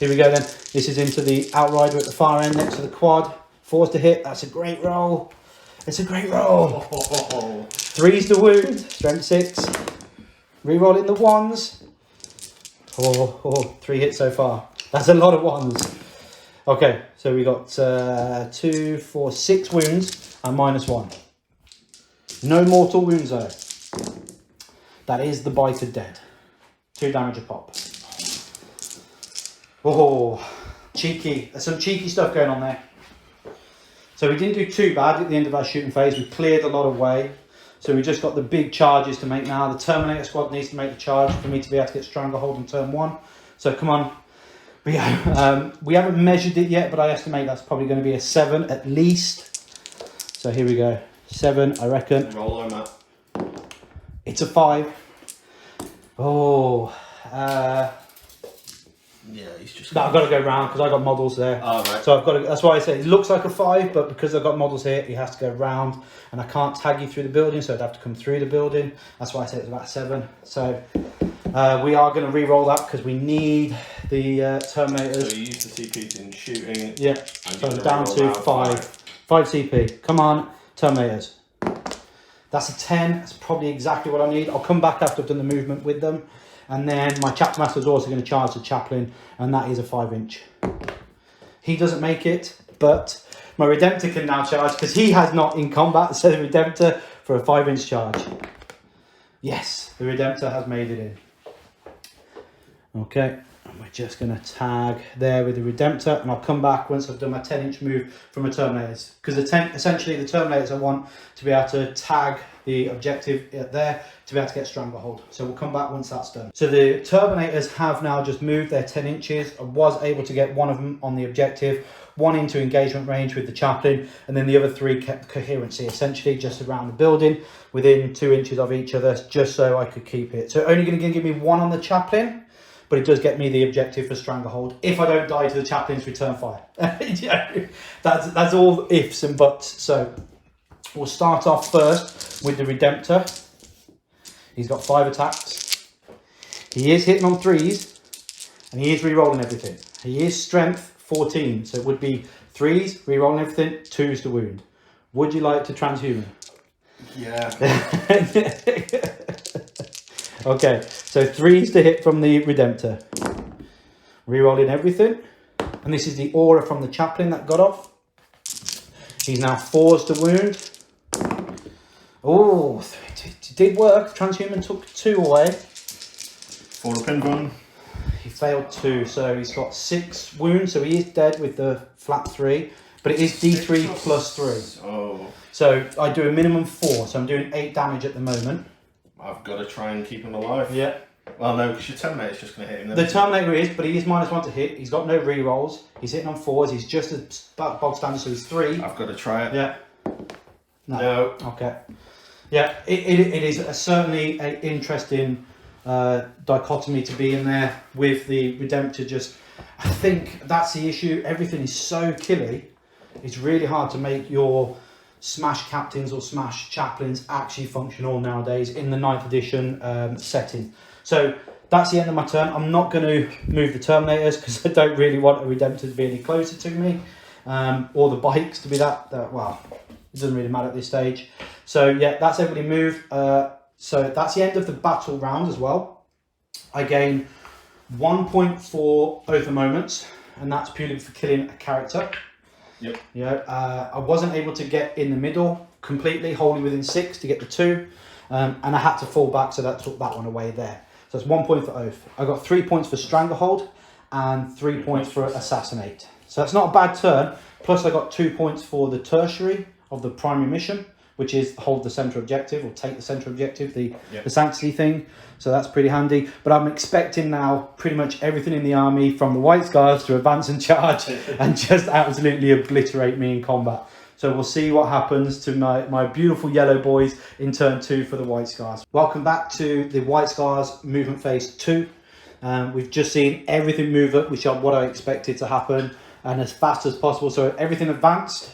Here we go then. This is into the outrider at the far end next to the quad. 4's to hit. That's a great roll. It's a great roll. 3's the wound. Strength 6. Rerolling the 1s. 3 hits so far. That's a lot of 1s. Okay, so we got 2, 4, 6 wounds and -1. No mortal wounds though. That is the biter dead. 2 damage a pop. Oh, cheeky. There's some cheeky stuff going on there. So we didn't do too bad at the end of our shooting phase. We cleared a lot away. So we just got the big charges to make now. The Terminator squad needs to make the charge for me to be able to get Stranglehold on turn 1. So come on. We haven't measured it yet, but I estimate that's probably going to be a 7 at least. So here we go. 7, I reckon. Roll on that. It's a 5. Oh, yeah, he's just. no, I've got to go round because I got models there. Oh, right. So I've got to. That's why I say it looks like a 5, but because I've got models here, he has to go round, and I can't tag you through the building, so I'd have to come through the building. That's why I say it's about 7. So we are going to re-roll that because we need the Terminators. So you use the CPs in shooting. Yeah. So I'm down to 5. 5 CP. Come on, Terminators. That's a 10. That's probably exactly what I need. I'll come back after I've done the movement with them. And then my Chapter Master is also going to charge the Chaplain, and that is a 5-inch. He doesn't make it, but my Redemptor can now charge because he has not in combat. So the Redemptor for a 5-inch charge. Yes, the Redemptor has made it in. Okay, and we're just going to tag there with the Redemptor, and I'll come back once I've done my 10-inch move from the Terminators. Because essentially the Terminators I want to be able to tag the objective there to be able to get Stranglehold. So we'll come back once that's done. So the Terminators have now just moved their 10 inches. I was able to get one of them on the objective, 1 into engagement range with the Chaplain, and then the other 3 kept coherency, essentially just around the building, within 2 inches of each other, just so I could keep it. So only going to give me 1 on the Chaplain, but it does get me the objective for Stranglehold if I don't die to the Chaplain's return fire. Yeah, that's all ifs and buts. So we'll start off first with the Redemptor. He's got 5 attacks. He is hitting on 3s, and he is re-rolling everything. He is strength 14, so it would be 3s, re-rolling everything, 2s to wound. Would you like to transhuman? Yeah. Okay, so 3s to hit from the Redemptor. Re-rolling everything. And this is the aura from the Chaplain that got off. He's now 4s to wound. Oh, it did work. Transhuman took 2 away. 4 to pin gun. He failed 2, so he's got 6 wounds, so he is dead with the flat 3. But it is D3 plus 3. Oh. So I do a minimum 4, so I'm doing 8 damage at the moment. I've got to try and keep him alive. Yeah. Well, no, because your Terminator's just going to hit him. The Terminator is, but he is -1 to hit. He's got no re-rolls. He's hitting on 4s. He's just a bog standard, so he's 3. I've got to try it. Yeah. No. Okay. Yeah, it is certainly an interesting dichotomy to be in there with the Redemptor. Just, I think that's the issue. Everything is so killy. It's really hard to make your Smash Captains or Smash Chaplains actually functional nowadays in the 9th edition setting. So that's the end of my turn. I'm not going to move the Terminators because I don't really want a Redemptor to be any closer to me, or the bikes to be that well, it doesn't really matter at this stage. So yeah, that's everybody moved. So that's the end of the battle round as well. I gain 1 point for Oath of Moments, and that's purely for killing a character. Yep. Yeah, I wasn't able to get in the middle completely, wholly within 6 to get the 2, and I had to fall back, so that took that one away there. So it's 1 point for Oath. I got 3 points for Stranglehold and 3 points for Assassinate. So that's not a bad turn. Plus I got 2 points for the tertiary of the primary mission, which is hold the centre objective or take the centre objective, the sanctity thing. So that's pretty handy. But I'm expecting now pretty much everything in the army from the White Scars to advance and charge and just absolutely obliterate me in combat. So we'll see what happens to my beautiful yellow boys in turn 2 for the White Scars. Welcome back to the White Scars movement phase 2. We've just seen everything move up, which is what I expected to happen, and as fast as possible. So everything advanced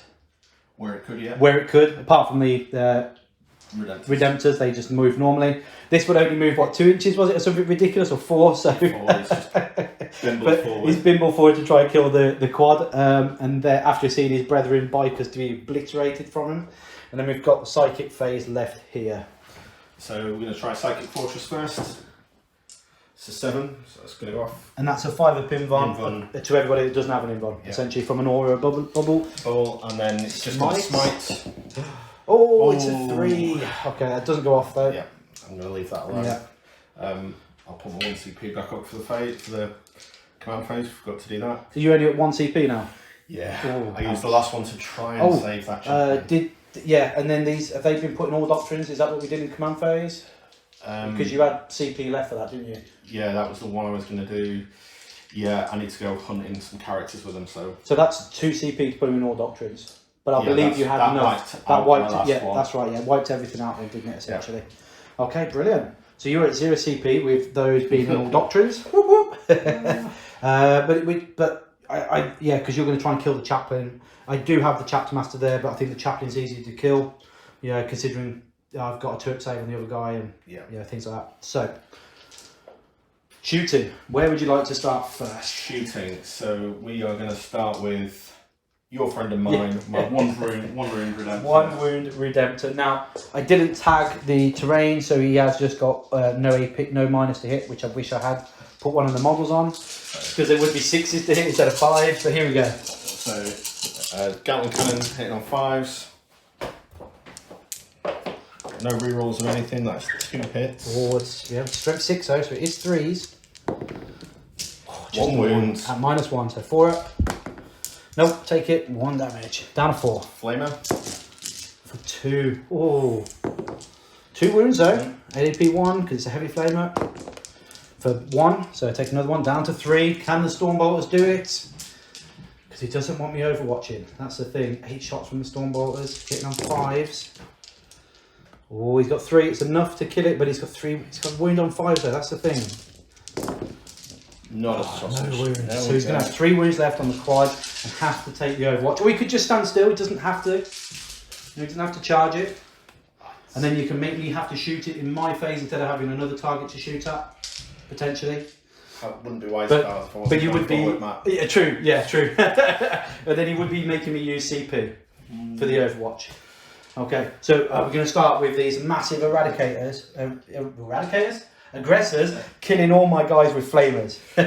where it could, yeah. Where it could, apart from the Redemptors, they just move normally. This would only move, what, 2 inches, was it, or something ridiculous, or 4? So He's just bimbled forward. He's bimbled forward to try and kill the quad, and after seeing his brethren bikers to be obliterated from him. And then we've got the psychic phase left here. So we're going to try Psychic Fortress first. It's a 7, so that's going to go off. And that's a 5 Invon to everybody that doesn't have an Invon, essentially from an aura bubble. And then it's just going to smite. Oh, it's a 3. Okay, that doesn't go off though. Yeah, I'm going to leave that alone. Yeah. I'll put my 1 CP back up for the command phase. Forgot to do that. Are you only at 1 CP now? Yeah. I used the last one to try and save that champion. And then these, have they been putting all doctrines? Is that what we did in command phase? Because you had CP left for that, didn't you? Yeah, that was the one I was going to do. Yeah, I need to go hunting some characters with them. So that's 2 CP to put them in all doctrines. But I believe you had enough. That wiped that's right. Yeah, wiped everything out then, didn't it? Essentially. Yeah. Okay, brilliant. So you're at 0 CP with those being in all doctrines. Whoop, whoop. But because you're going to try and kill the chaplain. I do have the chapter master there, but I think the chaplain's easier to kill. Yeah, considering I've got a turret save on the other guy and things like that. So shooting. Where would you like to start first? Shooting. So we are going to start with your friend of mine, my one wound Redemptor. 1 wound Redemptor. Now, I didn't tag the terrain, so he has just got no AP, no minus to hit, which I wish I had put one of the models on, because there would be 6s to hit instead of 5. So here we go. So Gatling cannon hitting on 5s. No rerolls or anything. That's 2 hits. Oh, it's strength 6 though, so it is 3s. Oh, 1 wound at -1, so 4 up. Nope, take it. 1 damage. Down to 4. Flamer. For 2. Oh. 2 wounds though. ADP 1, because it's a heavy flamer. For 1, so take another 1. Down to 3. Can the Stormbolters do it? Because he doesn't want me overwatching. That's the thing. 8 shots from the Stormbolters. Hitting on 5s. Oh, he's got 3. It's enough to kill it, but he's got 3. He's got a wound on 5 though. That's the thing. Not a sausage. No wounds. So he's going to have 3 wounds left on the quad and have to take the overwatch. Or he could just stand still. He doesn't have to. He doesn't have to charge it. And then you can make me have to shoot it in my phase instead of having another target to shoot at, potentially. That wouldn't be wise. But you would be. Yeah, true. Yeah, true. But then he would be making me use CP for the overwatch. Okay, so we're going to start with these massive aggressors, killing all my guys with flamers. So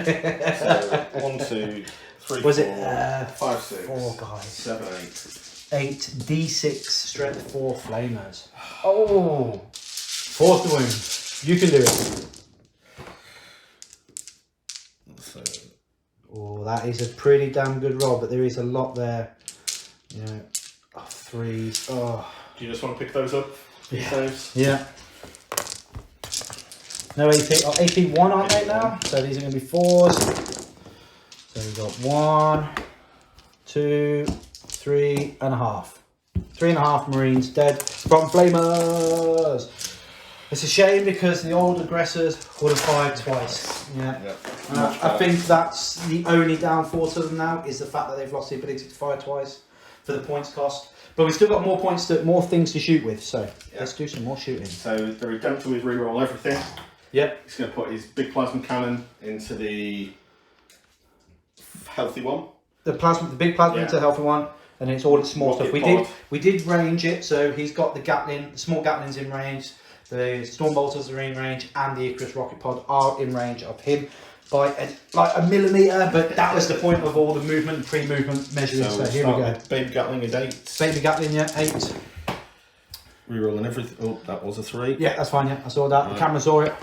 1, 2, 3, Was 4, it 5, 6, 4 guys? 7, 8. 8 D6 strength 4 flamers. Oh, 4th wound. You can do it. So, oh, that is a pretty damn good roll, but there is a lot there. You know, 3s. Oh. do you just want to pick those up? Yeah. No AP. Oh, AP 1 aren't they now? So these are going to be 4s. So we've got 1, 2, 3.5. 3.5 Marines dead from flamers. It's a shame because the old aggressors would have fired twice. Yeah. I think that's the only downfall to them now, is the fact that they've lost the ability to fire twice for the points cost. But we've still got more things to shoot with, so let's do some more shooting. So the Redemptor with reroll everything. Yep. He's going to put his big plasma cannon into the healthy one. The big plasma into the healthy one, and it's all its small stuff. We did range it, so he's got the Gatling, the small Gatlings in range, the Stormbolters are in range, and the Icarus rocket pod are in range of him by like a millimetre. But that was the point of all the movement and pre-movement measuring. So here we go. Baby Gatling at 8. Baby Gatling, 8. Rerolling everything. Oh, that was a 3. Yeah, that's fine. Yeah, I saw that. Right. The camera saw it.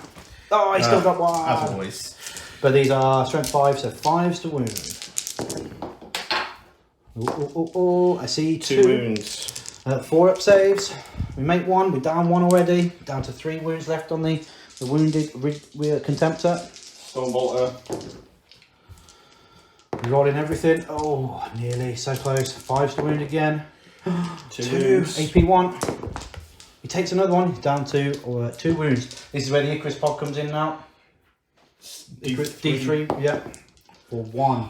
Oh, he still got 1. As always. But these are strength 5, so 5s to wound. Oh, I see 2 wounds. 4 up saves. We make 1. We're down 1 already. Down to 3 wounds left on the wounded Contemptor. Stormbolter. Rolling everything. Oh, nearly. So close. 5s to wound again. 2 AP 1. He takes another one. He's down to 2 wounds. This is where the Icarus pod comes in now. D3, yeah. For 1.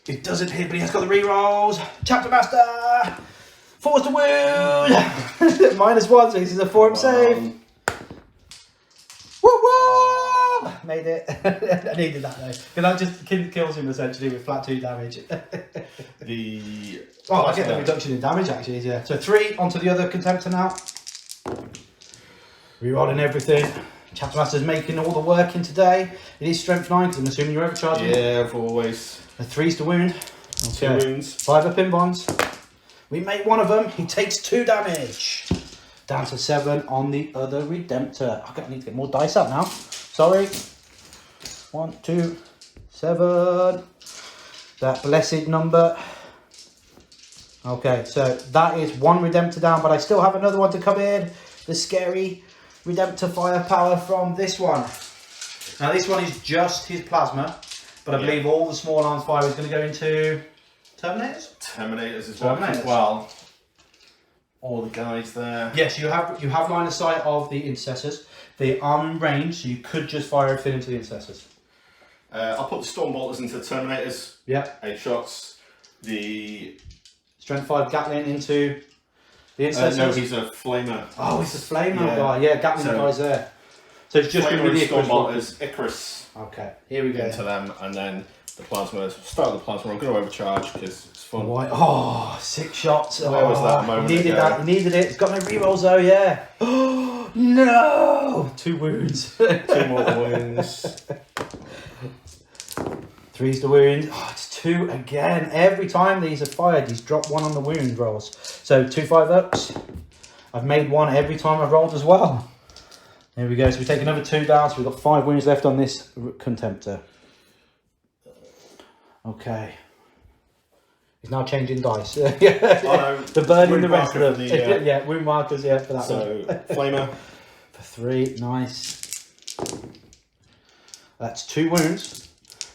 It doesn't hit, but he has got the rerolls. Chapter Master! Force the wound! -1, so this is a 4-up save. Woo woo! Made it. I needed that though. Because that just kills him essentially with flat 2 damage. I get the reduction in damage actually, yeah. So 3 onto the other Contemptor now. Rerolling everything. Chapter Master's making all the work in today. It is strength 9 because I'm assuming you're overcharging. Yeah, I've always. A 3's to wound. Okay. 2 wounds. 5 up in bonds. We make one of them. He takes 2 damage. Down to 7 on the other Redemptor. I need to get more dice out now. Sorry. 1, 2, 7. That blessed number. Okay, so that is 1 Redemptor down, but I still have another one to come in. The scary Redemptor firepower from this one. Now this one is just his plasma, but I believe all the small arms fire is going to go into Terminators? Terminators as well. All the guys there. Yes, you have line of sight of the intercessors. They are in range, so you could just fire everything into the intercessors. I'll put the Stormbolters into the Terminators. Yeah. 8 shots. The Strength 5 Gatling into the intercessors. No, he's a flamer. Oh, he's a flamer guy. Yeah, Gatling guy's there. So it's just going to be the Stormbolters, Icarus. Okay, here we go. Into them, and then the plasma. Start with the plasma. I'm going to overcharge because it's fun. White. Oh, 6 shots. Where was that moment You needed ago? that. You needed it. It's got no rerolls though. Yeah. Oh no! 2 wounds. 2 more wounds. 3's the wound. Oh, it's 2 again. Every time these are fired, he's dropped 1 on the wound rolls. So 2 5-ups. I've made 1 every time I've rolled as well. There we go. So we take another 2 down. So we've got 5 wounds left on this Contemptor. Okay. He's now changing dice. Oh, no. The burning the rest marker of them. for the, yeah, wound markers, yeah, for that so, one. flamer. For 3, nice. That's 2 wounds.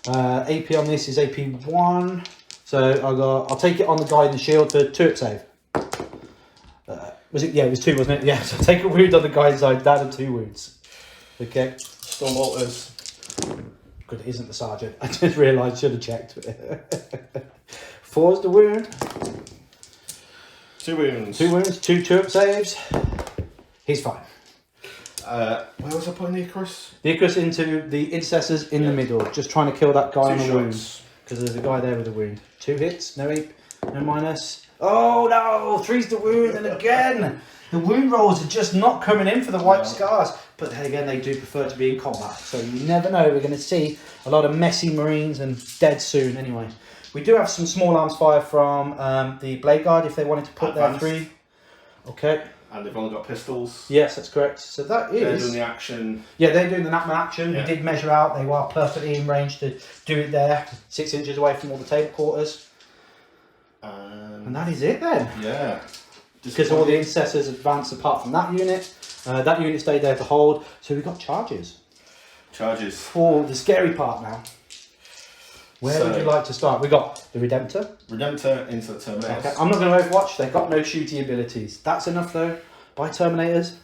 AP on this is AP 1. So I'll take it on the guy in the shield for 2-up save. Was it? Yeah, it was 2, wasn't it? Yeah, so take a wound on the guy inside, down to 2 wounds. Okay. Stormbolters. Good, it isn't the sergeant. I just realised, should have checked. 4's the wound. 2 wounds. 2 wounds, 2 2-up saves. He's fine. Where was I putting the Icarus? The Icarus into the intercessors in the middle, just trying to kill that guy on a wound. Because there's a guy there with a wound. 2 hits, no AP, no minus. Oh no, 3's the wound, and again, the wound rolls are just not coming in for the white scars. But then again, they do prefer to be in combat. So you never know, we're going to see a lot of messy Marines and dead soon anyway. We do have some small arms fire from the Blade Guard if they wanted to put their 3. Okay. And they've only got pistols. Yes, that's correct. So that is... They're doing the action. Yeah, they're doing the Nachmund action. Yeah. We did measure out. They were perfectly in range to do it there. 6 inches away from all the table quarters. And that is it then. Yeah. Because all the intercessors advanced apart from that unit. That unit stayed there to hold. So we've got charges. Charges. For the scary part now. Where would you like to start? We got the Redemptor. Redemptor into the Terminators. Okay. I'm not going to Overwatch. They've got no shooty abilities. That's enough though. By Terminators.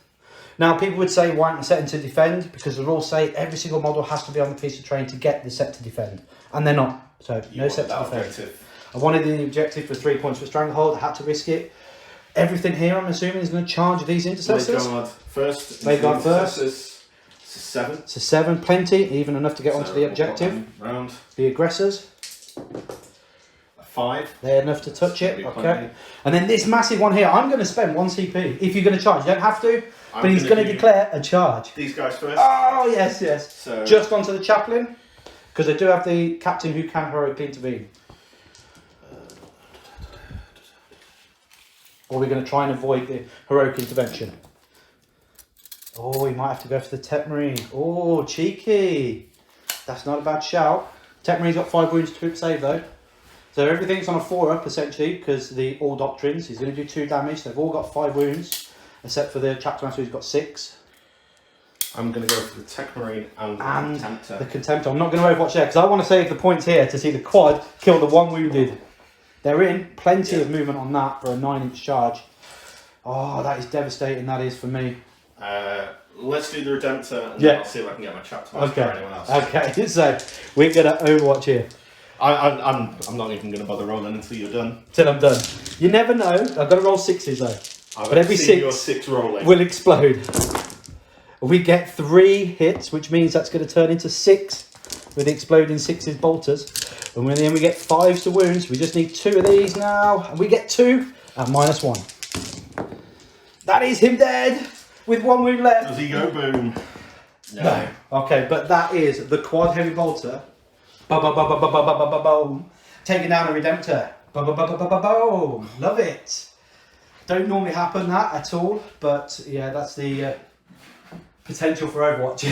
Now people would say why aren't they setting to defend? Because the rules say every single model has to be on the piece of terrain to get the set to defend. And they're not. So no set to defend. Objective. I wanted the objective for 3 points for Stranglehold. I had to risk it. Everything here I'm assuming is going to charge these intercessors. Blade Guard first. Blade Guard first. It's a 7. It's a 7, plenty, even enough to get onto the objective. Round. The aggressors. A 5. They're enough to touch it. Be Okay. plenty. And then this massive one here, I'm going to spend 1 CP. If you're going to charge, you don't have to, but he's going to declare a charge. These guys first. Oh, yes, yes. So Just onto the chaplain, because they do have the captain who can heroically intervene. Or we're going to try and avoid the heroic intervention. Oh, we might have to go for the Tech Marine. Oh, cheeky. That's not a bad shout. Tech Marine's got 5 wounds, 2 save though. So everything's on a 4-up essentially, because the all doctrines. He's going to do 2 damage. They've all got 5 wounds, except for the Chapter Master who's got 6. I'm going to go for the Tech Marine and the Contemptor. The Contemptor. I'm not going to Overwatch there, because I want to save the points here to see the quad kill the 1 wounded. They're in. Plenty of movement on that for a 9-inch charge. Oh, that is devastating, that is for me. let's do the Redemptor, and then I'll see if I can get my chapter master or anyone else. Okay, so we're gonna Overwatch here. I'm not even going to bother rolling until you're done. Till I'm done. You never know. I've got to roll 6s though. But every six, your 6 rolling will explode. We get 3 hits, which means that's going to turn into 6 with the exploding 6s bolters. And then we get 5s to wounds. We just need 2 of these now. And we get 2 at -1. That is him dead with 1 wound left. Does he go boom? No. Okay, but that is the quad heavy bolter. Boom. Taking down a Redemptor. Boom. Love it. Don't normally happen that at all, but yeah, that's the potential for Overwatch.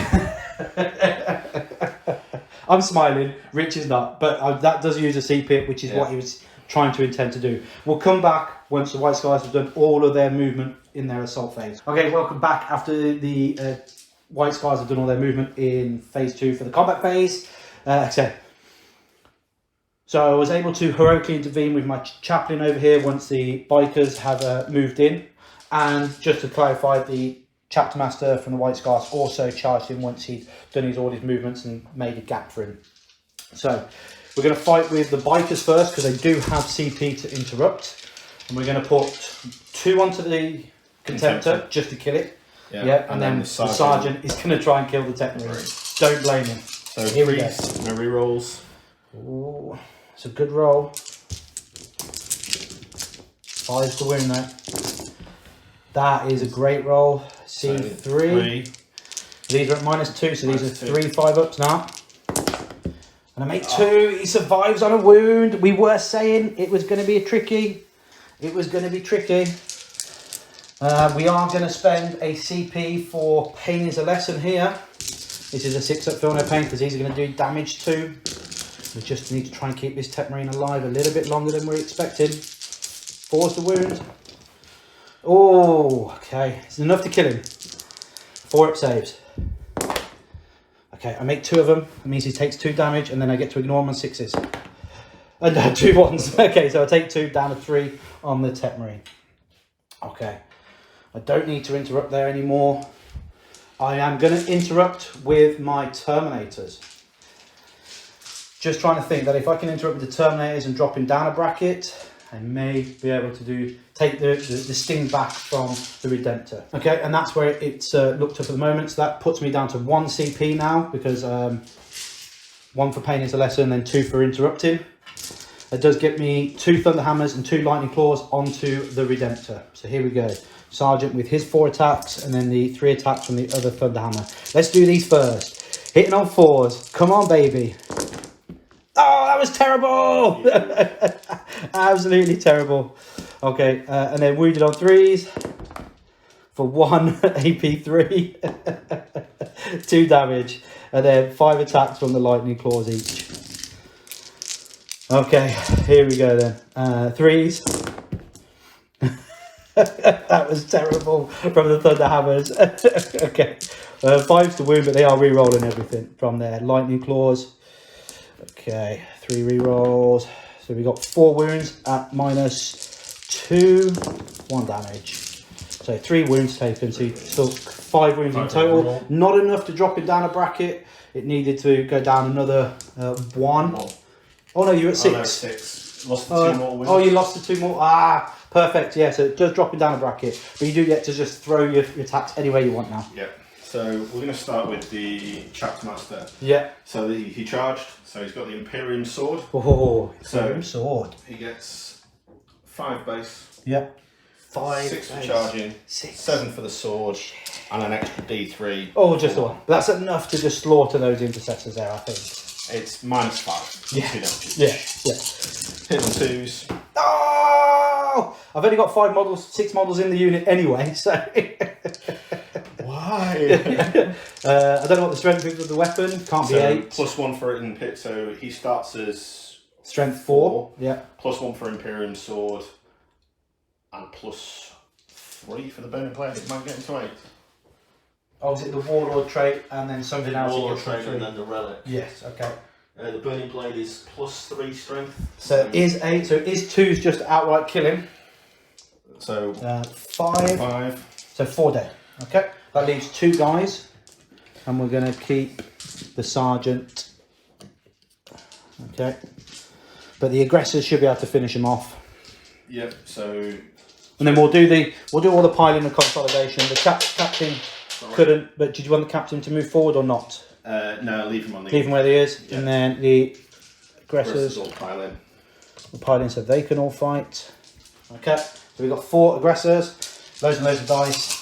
I'm smiling, Rich is not, but that does use a CP, which is what he was trying to intend to do. We'll come back once the White Skies have done all of their movement in their assault phase. Okay, welcome back after the White Skies have done all their movement in phase 2 for the combat phase. So I was able to heroically intervene with my chaplain over here once the bikers have moved in. And just to clarify, the chapter master from the White Scars also charged him once he'd done all his movements and made a gap for him. So we're going to fight with the bikers first because they do have CP to interrupt. And we're going to put 2 onto the Contemptor just to kill it. Yeah, and then the sergeant is going to try and kill the Techmarine. Don't blame him. So here we go. No rerolls. Ooh. It's a good roll. 5 to win that. That is a great roll. C3. These are at -2, so these are 3 5-ups now. And I make 2. He survives on a wound. We were saying it was going to be tricky. It was going to be tricky. We are going to spend a CP for Pain is a Lesson here. This is a 6-up Feel No Pain because these are going to do damage too. We just need to try and keep this Techmarine alive a little bit longer than we're expecting. 4's the wound. Oh, okay. It's enough to kill him. 4-up saves. Okay, I make 2 of them. That means he takes 2 damage and then I get to ignore him on 6s. 2 ones. Okay, so I take 2 down to 3 on the Techmarine. Okay. I don't need to interrupt there anymore. I am going to interrupt with my Terminators. Just trying to think that if I can interrupt with the Terminators and drop him down a bracket, I may be able to take the sting back from the Redemptor. Okay, and that's where it's looked up at the moment. So that puts me down to 1 CP now because 1 for Pain is a Lesson, then 2 for interrupting. It does get me 2 Thunderhammers and 2 Lightning Claws onto the Redemptor. So here we go. Sergeant with his 4 attacks and then the 3 attacks from the other Thunderhammer. Let's do these first. Hitting on 4s. Come on, baby. Oh, that was terrible! Yeah. Absolutely terrible. Okay, and then wounded on 3s for 1 AP3. 2 damage. And then 5 attacks from the Lightning Claws each. Okay, here we go then. 3s. That was terrible from the Thunderhammers. Okay, 5's to wound, but they are re-rolling everything from their Lightning Claws. Okay, 3 re-rolls. So we got 4 wounds at -2, 1 damage. So 3 wounds taken, so he took 5 wounds in total. Not enough to drop him down a bracket. It needed to go down another 1. Oh no, you're at 6. Oh, no, 6. Lost the 2 more wounds. Oh, you lost the 2 more. Ah, perfect. Yeah, so it does drop him down a bracket. But you do get to just throw your attacks anywhere you want now. Yeah. So we're going to start with the Chapter Master. Yeah. So he charged. So he's got the Imperial sword. Oh, Imperial sword. He gets 5 base. Yeah. 5. 6 for charging. 6. 7 for the sword. And an extra D3. Oh, just the 1. That's enough to just slaughter those intercessors there, I think. It's -5. Yeah. 2 damage. Yeah. Hit on 2s. Oh! I've only got 6 models in the unit anyway, so. Why? I don't know what the strength is of the weapon. Can't be 8. +1 for it in pit, so he starts as strength 4. Yeah. +1 for Imperial sword, and +3 for the burning blade. It might get into 8. Oh, is it the warlord trait and then something else? Warlord trait and then the relic. Yes. Okay. The burning blade is +3 strength. So is 8. So is 2's just outright killing. So 5. So 4 dead. Okay. That leaves 2 guys, and we're going to keep the sergeant. Okay, but the aggressors should be able to finish him off. Yep. So, and then we'll do all the piling and consolidation. The captain couldn't, but did you want the captain to move forward or not? No, leave him on the. Leave him where he is, and then the aggressors all pile in. Will pile in so they can all fight. Okay, so we've got 4 aggressors, loads and loads of dice.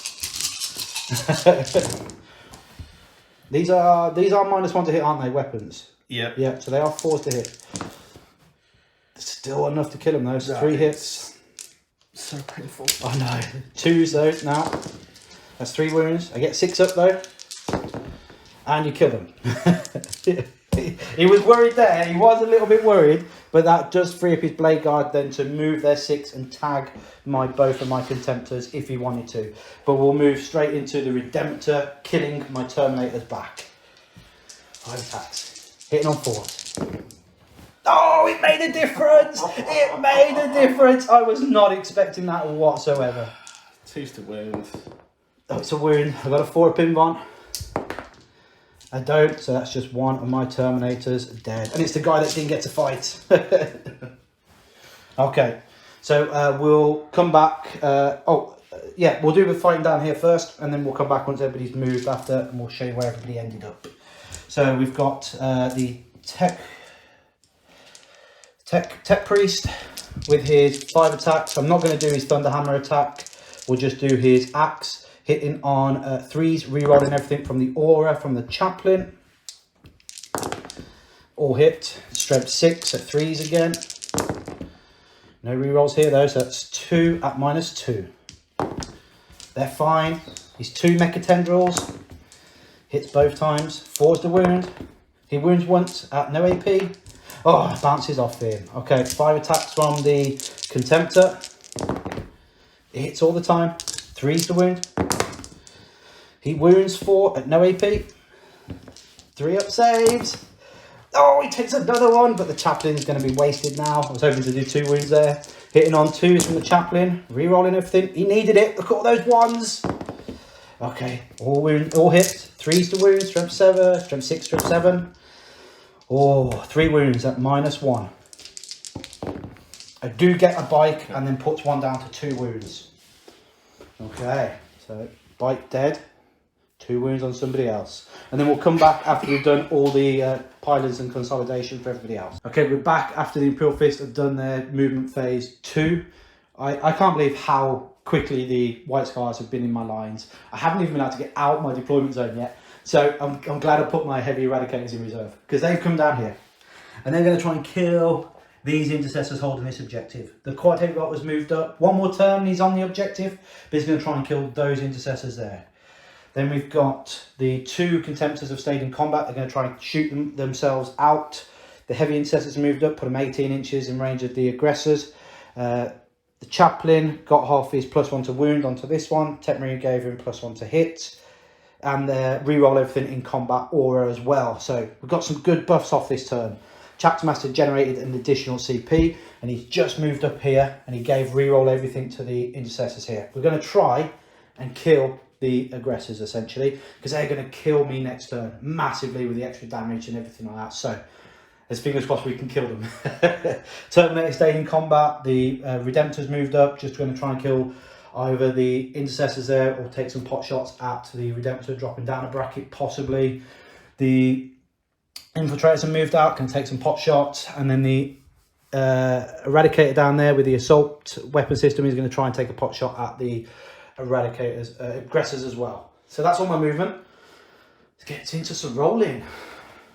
These are -1 to hit, aren't they? Weapons. Yeah. Yeah, so they are 4 to hit. Still enough to kill them though. So 3 hits. So painful. Oh no. 2s though now. That's 3 wounds. I get 6 up though. And you kill them. He was worried there. He was a little bit worried, but that does free up his blade guard then to move their 6 and tag both of my contemptors if he wanted to. But we'll move straight into the Redemptor, killing my Terminators back. 5 attacks, hitting on 4s. Oh, it made a difference! It made a difference. I was not expecting that whatsoever. 2's to wound. Oh, it's a wound. I've got a 4 pin on. I don't, so that's just 1 of my Terminators dead. And it's the guy that didn't get to fight. Okay, so we'll come back. Yeah, we'll do the fighting down here first, and then we'll come back once everybody's moved after, and we'll show you where everybody ended up. So we've got the Tech Priest with his 5 attacks. I'm not going to do his Thunderhammer attack. We'll just do his axe. Hitting on 3s, rerolling everything from the aura, from the chaplain. All hit. Strength 6 at 3s again. No rerolls here though, so that's 2 at -2. They're fine. His 2 Mecha Tendrils. Hits both times. 4's the wound. He wounds once at no AP. Oh, bounces off him. Okay, 5 attacks from the Contemptor. It hits all the time. 3's the wound. He wounds 4 at no AP. 3 up saves. Oh, he takes another one, but the chaplain's going to be wasted now. I was hoping to do 2 wounds there. Hitting on 2s from the chaplain. Rerolling everything. He needed it. Look at all those 1s. Okay, all hits. 3's to wound. Strength 7. Strength 6, strength 7. Oh, 3 wounds at -1. I do get a bike and then puts 1 down to 2 wounds. Okay, so bike dead. 2 wounds on somebody else. And then we'll come back after we've done all the pilings and consolidation for everybody else. Okay, we're back after the Imperial Fist have done their movement phase 2. I can't believe how quickly the White Scars have been in my lines. I haven't even been able to get out my deployment zone yet. So I'm glad I put my heavy eradicators in reserve, because they've come down here. And they're going to try and kill these intercessors holding this objective. The quad heavy bot was moved up. 1 more turn, he's on the objective, but he's going to try and kill those intercessors there. Then we've got the 2 contemptors have stayed in combat. They're going to try and shoot themselves out. The heavy intercessors moved up, put them 18 inches in range of the aggressors. The chaplain got half his +1 to wound onto this one. Tech Marine gave him +1 to hit. And reroll everything in combat aura as well. So we've got some good buffs off this turn. Chapter Master generated an additional CP, and he's just moved up here, and he gave reroll everything to the intercessors here. We're going to try and kill the aggressors essentially, because they're going to kill me next turn massively with the extra damage and everything like that. So there's fingers crossed we can kill them. Terminator stayed in combat. The Redemptors moved up, just going to try and kill either the intercessors there or take some pot shots at the Redemptor, dropping down a bracket possibly. The Infiltrators have moved out, can take some pot shots, and then the Eradicator down there with the assault weapon system is going to try and take a pot shot at the Eradicators, aggressors as well. So that's all my movement. Let's get into some rolling.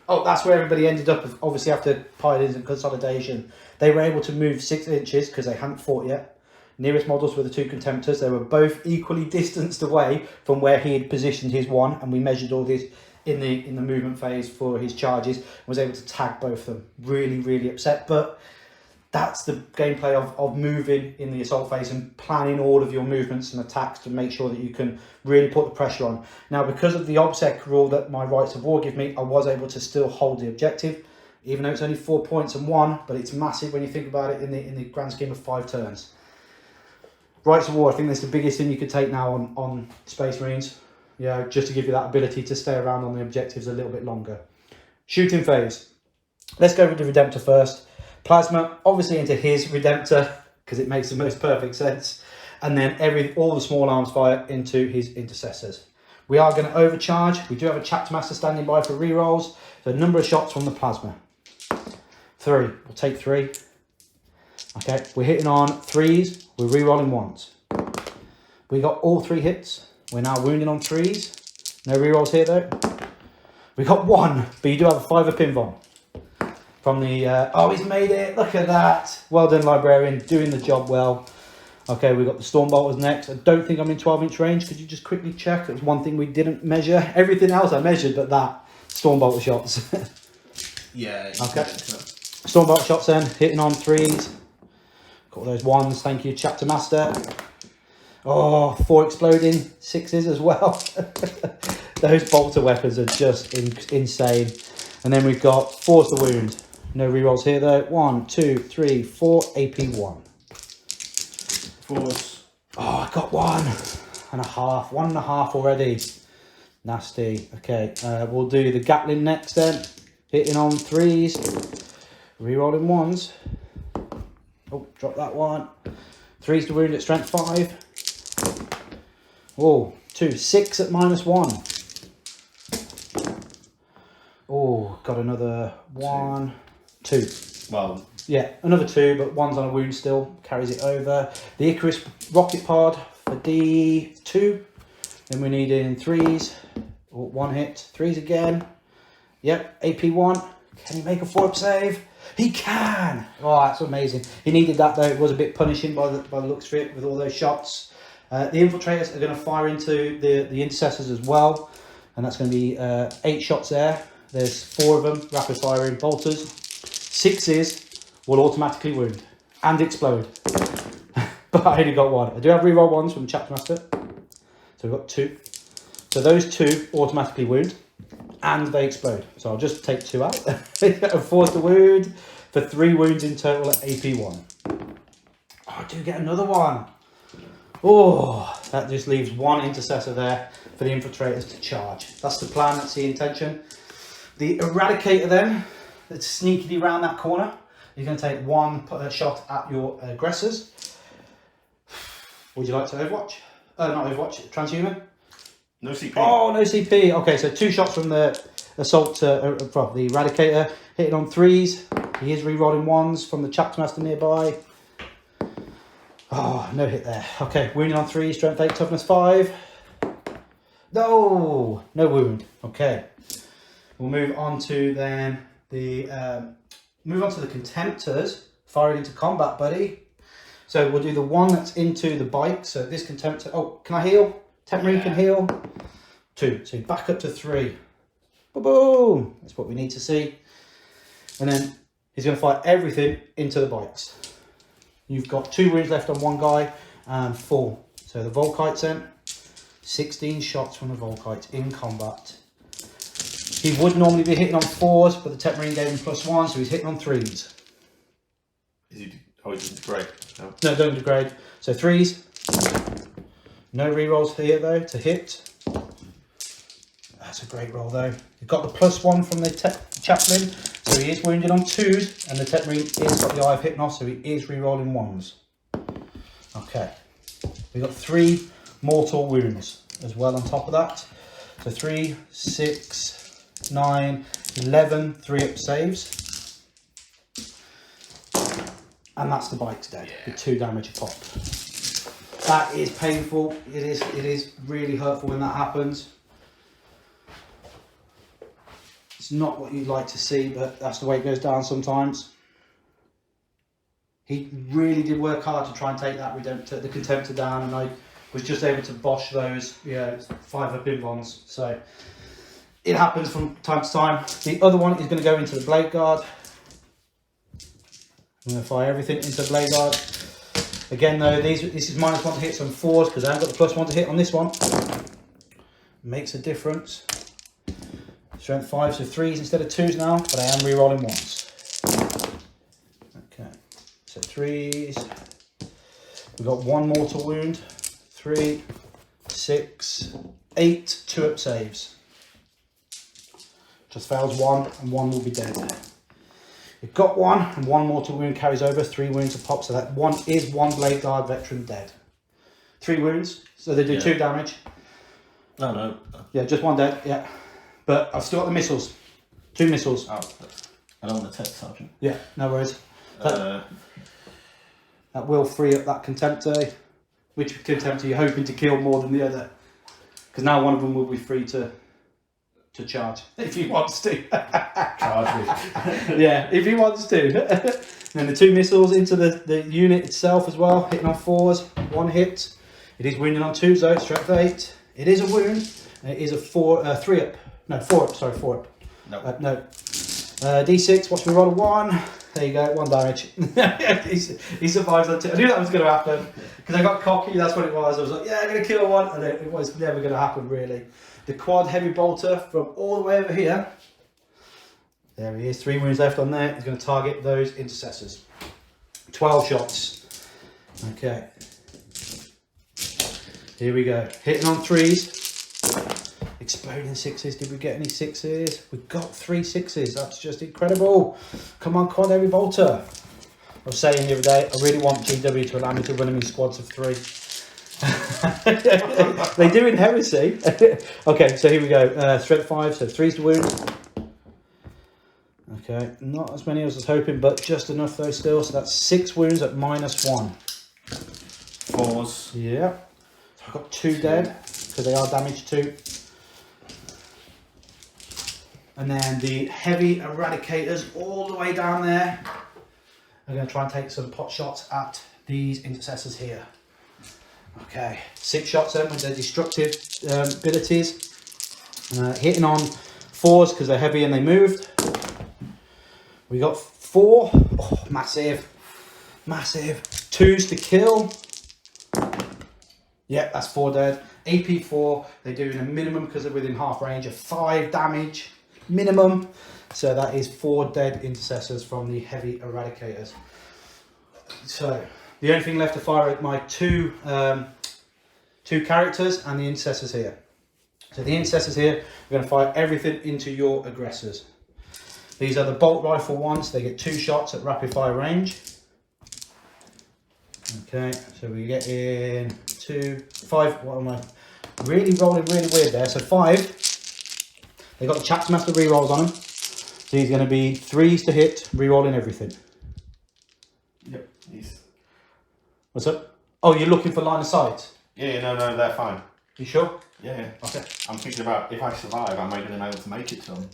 Oh, that's where everybody ended up, obviously after pilings and consolidation. They were able to move 6 inches because they hadn't fought yet. Nearest models were the 2 Contemptors. They were both equally distanced away from where he had positioned his one, and we measured all this in the movement phase for his charges, and was able to tag both of them. Really, really upset, but that's the gameplay of moving in the assault phase and planning all of your movements and attacks to make sure that you can really put the pressure on. Now, because of the OBSEC rule that my Rights of War give me, I was able to still hold the objective, even though it's only 4 points and 1, but it's massive when you think about it in the grand scheme of 5 turns. Rights of War, I think that's the biggest thing you could take now on Space Marines. just to give you that ability to stay around on the objectives a little bit longer. Shooting phase. Let's go with the Redemptor first. Plasma, obviously into his Redemptor, because it makes the most perfect sense. And then all the small arms fire into his Intercessors. We are going to overcharge. We do have a Chapter Master standing by for rerolls. So a number of shots from the Plasma. 3. We'll take 3. Okay, we're hitting on 3s. We're rerolling 1s. We got all 3 hits. We're now wounding on 3s. No rerolls here though. We got 1, but you do have a 5 pin bomb. From the, oh, he's made it. Look at that. Well done, Librarian. Doing the job well. Okay, we've got the Stormbolters next. I don't think I'm in 12-inch range. Could you just quickly check? It was one thing we didn't measure. Everything else I measured, but that. Stormbolter shots. Yeah. Okay. Stormbolt shots then. Hitting on 3s. Got all those 1s. Thank you, Chapter Master. Oh, 4 exploding. 6s as well. Those bolter weapons are just insane. And then we've got Force the Wound. No rerolls here though. 1, 2, 3, 4. AP 1. Force. Oh, I got 1.5. 1.5 already. Nasty. Okay, we'll do the Gatling next then. Hitting on 3s. Rerolling 1s. Oh, drop that one. 3s to wound at strength 5. Oh, 2. 6 at -1. Oh, got another 1, 2. Well, yeah, another 2, but 1's on a wound still. Carries it over. The Icarus rocket pod for D2. Then we need in 3s. Oh, 1 hit. 3s again. Yep, AP 1. Can he make a 4-up save? He can! Oh, that's amazing. He needed that though. It was a bit punishing by the looks of it with all those shots. The Infiltrators are going to fire into the Intercessors as well. And that's going to be 8 shots there. There's 4 of them, rapid firing bolters. 6s will automatically wound and explode. But I only got 1. I do have reroll 1s from the Chapter Master. So we've got 2. So those 2 automatically wound and they explode. So I'll just take 2 out. And force the wound for 3 wounds in total at AP 1. Oh, I do get another 1. Oh, that just leaves 1 Intercessor there for the Infiltrators to charge. That's the plan, that's the intention. The Eradicator then, that's sneakily around that corner. You're going to take 1 shot at your aggressors. Would you like to Overwatch? Not Overwatch, Transhuman? no CP. Oh, no CP. Okay, so 2 shots from the Assault, from the Eradicator. Hitting on 3s. He is rerolling 1s from the Chapter Master nearby. Oh, no hit there. Okay, wounding on 3, strength 8, toughness 5. No wound. Okay. We'll move on to then the Contemptors firing into combat, buddy. So we'll do the one that's into the bike. So this Contemptor. Oh, can I heal? Temp Marine can heal. 2. So back up to 3. Boom. That's what we need to see. And then he's going to fire everything into the bikes. You've got 2 wounds left on 1 guy and 4. So the Volkites then. 16 shots from the Volkites in combat. He would normally be hitting on 4s, but the Tech Marine gave him +1, so he's hitting on 3s. Is he? Oh, he doesn't degrade. No, don't degrade. So 3s. No rerolls here though to hit. That's a great roll though. You've got the +1 from the Chaplain, so he is wounded on 2s, and the Tech Marine is got the Eye of Hypnos, so he is rerolling 1s. Okay. We've got 3 mortal wounds as well on top of that. So 3, 6, 9, 11 3-up saves. And that's the bike's dead with 2 damage a pop. That is painful. It is really hurtful when that happens. It's not what you'd like to see, but that's the way it goes down sometimes. He really did work hard to try and take that the Contemptor down, and I was just able to bosh those 5 bin bonds. So it happens from time to time. The other one is going to go into the Blade Guard. I'm going to fire everything into the Blade Guard. Again though, this is -1 to hit some 4s because I haven't got the +1 to hit on this one. Makes a difference. Strength 5, so 3s instead of 2s now, but I am re-rolling 1s. Okay, so 3s. We've got 1 mortal wound. 3, 6, 8 2-up saves. Just fails 1, and 1 will be dead. You've got 1, and 1 mortal wound carries over, 3 wounds a pop, so that 1 is 1 Blade Guard veteran dead. 3 wounds, so they do 2 damage. No, no. Yeah, just 1 dead, yeah. But I've still got the missiles. 2 missiles. Oh, I don't want to take Sergeant. Yeah, no worries. That will free up that Contemptor. Which Contemptor you're hoping to kill more than the other? Because now one of them will be free to charge if he wants to. Charge me. Yeah, if he wants to. Then the 2 missiles into the unit itself as well, hitting on 4s, 1 hit. It is wounding on 2s though, strength 8. It is a wound, and it is a 3-up. No, 4-up, sorry, 4-up. No. No. D6, watch me roll a 1. There you go, 1 damage. he survives on 2. I knew that was going to happen because I got cocky. That's what it was. I was like, yeah, I'm going to kill 1, and it was never going to happen really. The quad heavy bolter from all the way over here. There he is. 3 wounds left on there. He's going to target those intercessors. 12 shots. Okay. Here we go. Hitting on 3s. Exploding 6s. Did we get any 6s? We got 3 6s. That's just incredible. Come on, quad heavy bolter. I was saying the other day, I really want GW to allow me to run them in squads of 3. They do in Heresy. Okay, so here we go. Strength 5, so 3's to wound. Okay, not as many as I was hoping, but just enough though still. So that's 6 wounds at -1. 4s. Yeah. So I've got 2 dead because they are damaged 2. And then the heavy eradicators all the way down there. I'm going to try and take some pot shots at these intercessors here. Okay, 6 shots then with their destructive abilities. Hitting on 4s because they're heavy and they moved. We got 4. Oh, massive. Massive. 2s to kill. Yeah, that's 4 dead. AP 4, they're doing a minimum because they're within half range of 5 damage. Minimum. So that is 4 dead intercessors from the heavy eradicators. So the only thing left to fire are my 2 characters and the intercessors here. So the intercessors here, we're going to fire everything into your aggressors. These are the bolt rifle ones. They get 2 shots at rapid fire range. Okay, so we get in 2, 5. What am I really rolling really weird there? So 5. They got the Chapter Master rerolls on them. So he's going to be 3s to hit, rerolling everything. Yep. What's up? Oh, you're looking for line of sight? Yeah, no, they're fine. You sure? Yeah. Okay. I'm thinking about if I survive, am I going to be able to make it to them?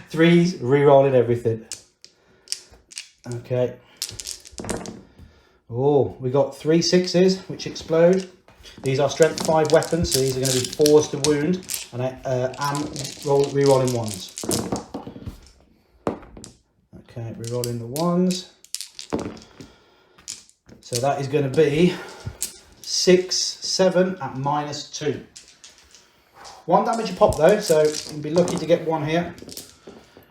3s, rerolling everything. Okay. Oh, we got 3 6s which explode. These are strength 5 weapons, so these are going to be 4s to wound, and I am rerolling 1s. Okay, rerolling the 1s. So that is going to be 6, 7 at -2. 1 damage a pop though, so you'll be lucky to get 1 here.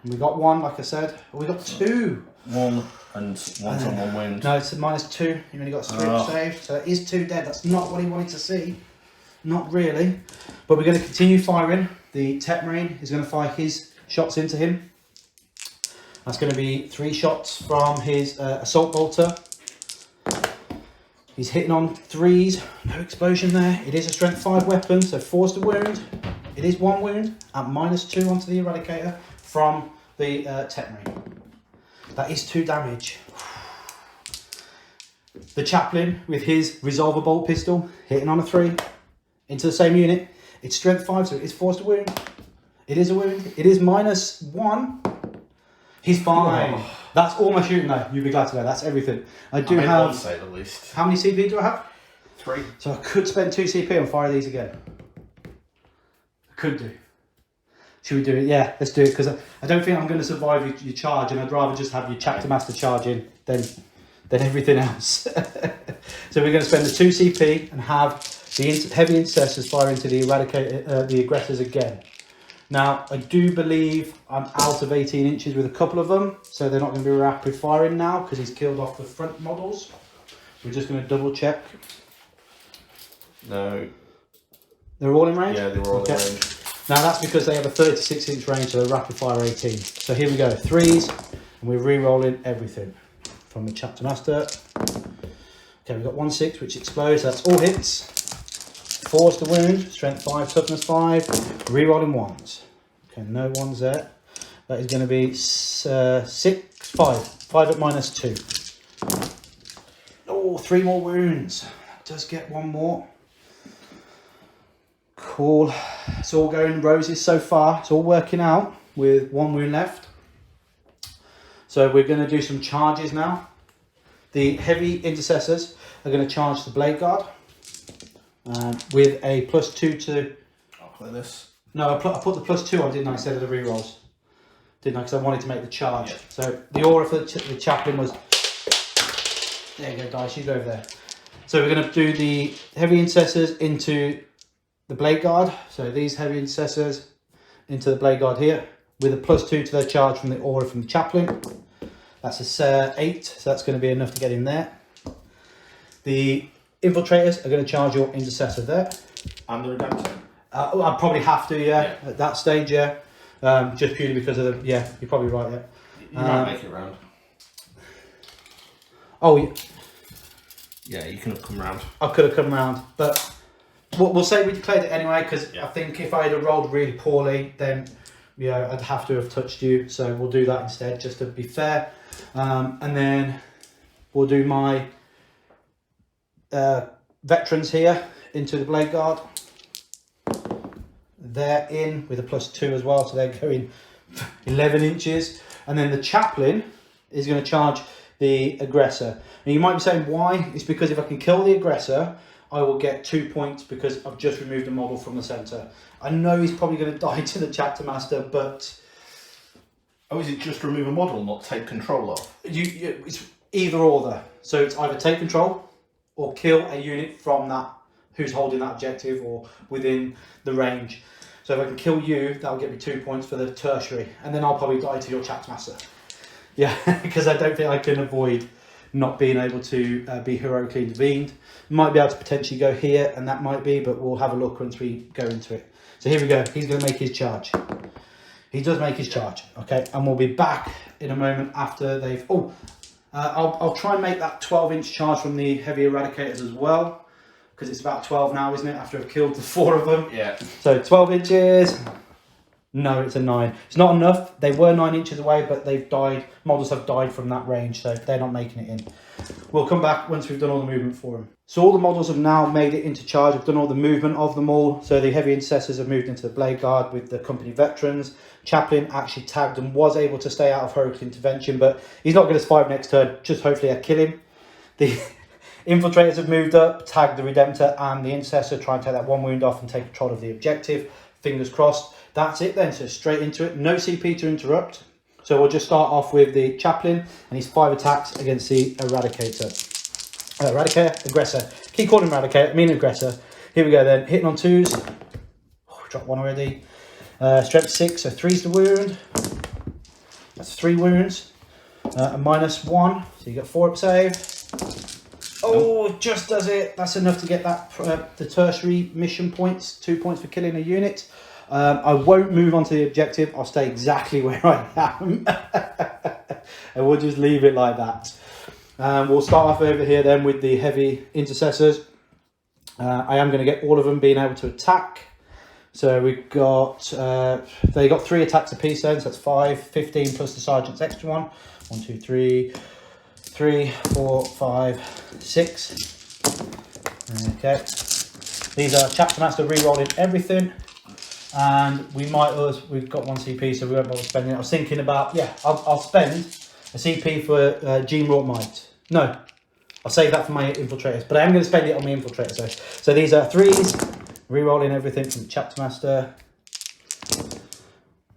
And we got 1, like I said. Oh, we got 2. 1 and 1's on 1 wound. No, it's a -2. You only got 3 saved, so it is 2 dead. That's not what he wanted to see. Not really. But we're going to continue firing. The Tech Marine is going to fire his shots into him. That's going to be 3 shots from his Assault Bolter. He's hitting on 3s. No explosion there. It is a strength 5 weapon, so 4s to wound. It is 1 wound at -2 onto the Eradicator from the Tech Marine. That is 2 damage. The Chaplain with his Resolver Bolt Pistol hitting on a 3 into the same unit. It's strength 5, so it is 4s to wound. It is a wound. It is -1. He's fine. Oh. That's all my shooting though. You'll be glad to know. That's everything. I do have 1 save at least. How many CP do I have? 3. So I could spend 2 CP and fire these again. I could do. Should we do it? Yeah, let's do it, because I don't think I'm going to survive your charge, and I'd rather just have your Chapter Master charge in than everything else. So we're going to spend the 2 CP and have the heavy intercessors fire into the the aggressors again. Now, I do believe I'm out of 18 inches with a couple of them, so they're not going to be rapid firing now because he's killed off the front models. We're just going to double check. No. They're all in range? Yeah, they were all in range. Now that's because they have a 36-inch range, so they're rapid fire 18. So here we go, 3s, and we're re-rolling everything from the Chapter Master. Okay, we've got 1/6, which explodes, that's all hits. 4's the wound, strength 5, toughness 5, re-rolling 1s. Okay, no 1s there. That is going to be 6, 5. 5 at -2. Oh, 3 more wounds. That does get 1 more. Cool. It's all going roses so far. It's all working out with 1 wound left. So we're going to do some charges now. The heavy intercessors are going to charge the blade guard with a +2 to... I'll play this. No, I put the +2 on, didn't I, instead of the rerolls? Didn't I? Because I wanted to make the charge. Yeah. So the aura for the chaplain was... There you go, Dice, you go over there. So we're going to do the heavy intercessors into the blade guard. So these heavy intercessors into the blade guard here with a +2 to their charge from the aura from the chaplain. That's a 8, so that's going to be enough to get in there. The infiltrators are going to charge your intercessor there. And the Redemptor. I'd probably have to, yeah, at that stage, yeah. Just purely because of the, yeah, you're probably right, yeah. You might make it round. Oh, yeah. Yeah, you can have come round. I could have come round, but we'll say we declared it anyway, because Yeah. I think if I had rolled really poorly, then yeah, I'd have to have touched you. So we'll do that instead, just to be fair. And then we'll do my veterans here into the blade guard. They're in with a +2 as well, so they're going 11 inches. And then the chaplain is going to charge the aggressor. Now you might be saying why? It's because if I can kill the aggressor, I will get 2 points because I've just removed a model from the centre. I know he's probably going to die to the Chapter Master, but... Oh, is it just remove a model, not take control of? It's either or there. So it's either take control or kill a unit from that who's holding that objective or within the range. So if I can kill you, that'll get me 2 points for the tertiary, and then I'll probably die to your Chapter Master. Yeah, because I don't think I can avoid not being able to be heroically intervened. Might be able to potentially go here, and that might be, but we'll have a look once we go into it. So here we go. He's going to make his charge. He does make his charge, okay? And we'll be back in a moment after they've... Oh, I'll try and make that 12-inch charge from the heavy eradicators as well, because it's about 12 now, isn't it? After I've killed the 4 of them. Yeah. So 12 inches. No, it's a 9. It's not enough. They were 9 inches away, but they've died. Models have died from that range, so they're not making it in. We'll come back once we've done all the movement for them. So all the models have now made it into charge. I've done all the movement of them all. So the heavy intercessors have moved into the blade guard with the company veterans. Chaplain actually tagged and was able to stay out of heroic intervention, but he's not going to survive next turn. Just hopefully I kill him. The infiltrators have moved up, tagged the Redemptor and the intercessor, try and take that 1 wound off and take control of the objective. Fingers crossed. That's it then, so straight into it. No CP to interrupt. So we'll just start off with the chaplain and his 5 attacks against the eradicator. Aggressor. Keep calling him eradicator, I mean aggressor. Here we go then, hitting on 2s. Oh, dropped 1 already. Strength 6, so 3's the wound. That's 3 wounds. A -1, so you get 4 up save. Oh, it just does it. That's enough to get that the tertiary mission points. 2 points for killing a unit. I won't move on to the objective. I'll stay exactly where I am. And we'll just leave it like that. We'll start off over here then with the heavy intercessors. I am going to get all of them being able to attack. So we've got, they got 3 attacks apiece then, so that's 5, 15 plus the sergeant's extra one. 1, 2, 3, 3, 4, 5, 6. Okay. These are Chapter Master re-rolling everything. And we might, we've got 1 CP, so we won't bother spending it. I was thinking about, yeah, I'll spend a CP for Gene Wrought Might. No, I'll save that for my infiltrators, but I am going to spend it on my infiltrators. So these are 3s, re-rolling everything from the Chapter Master.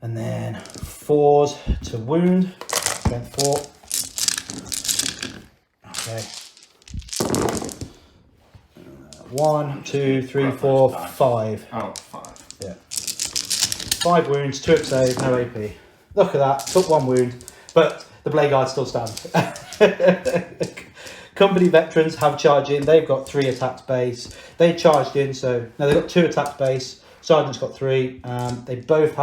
And then 4s to wound, strength 4. Okay. 1, 2, 3, 4, 5. Oh, 5. Yeah. 5 wounds, 2 up save, no AP. Look at that, took 1 wound, but the blade guard still stands. Company veterans have charged in. They've got 3 attacks base. They charged in, so no, they've got 2 attacks base. Sergeant's got 3. They're both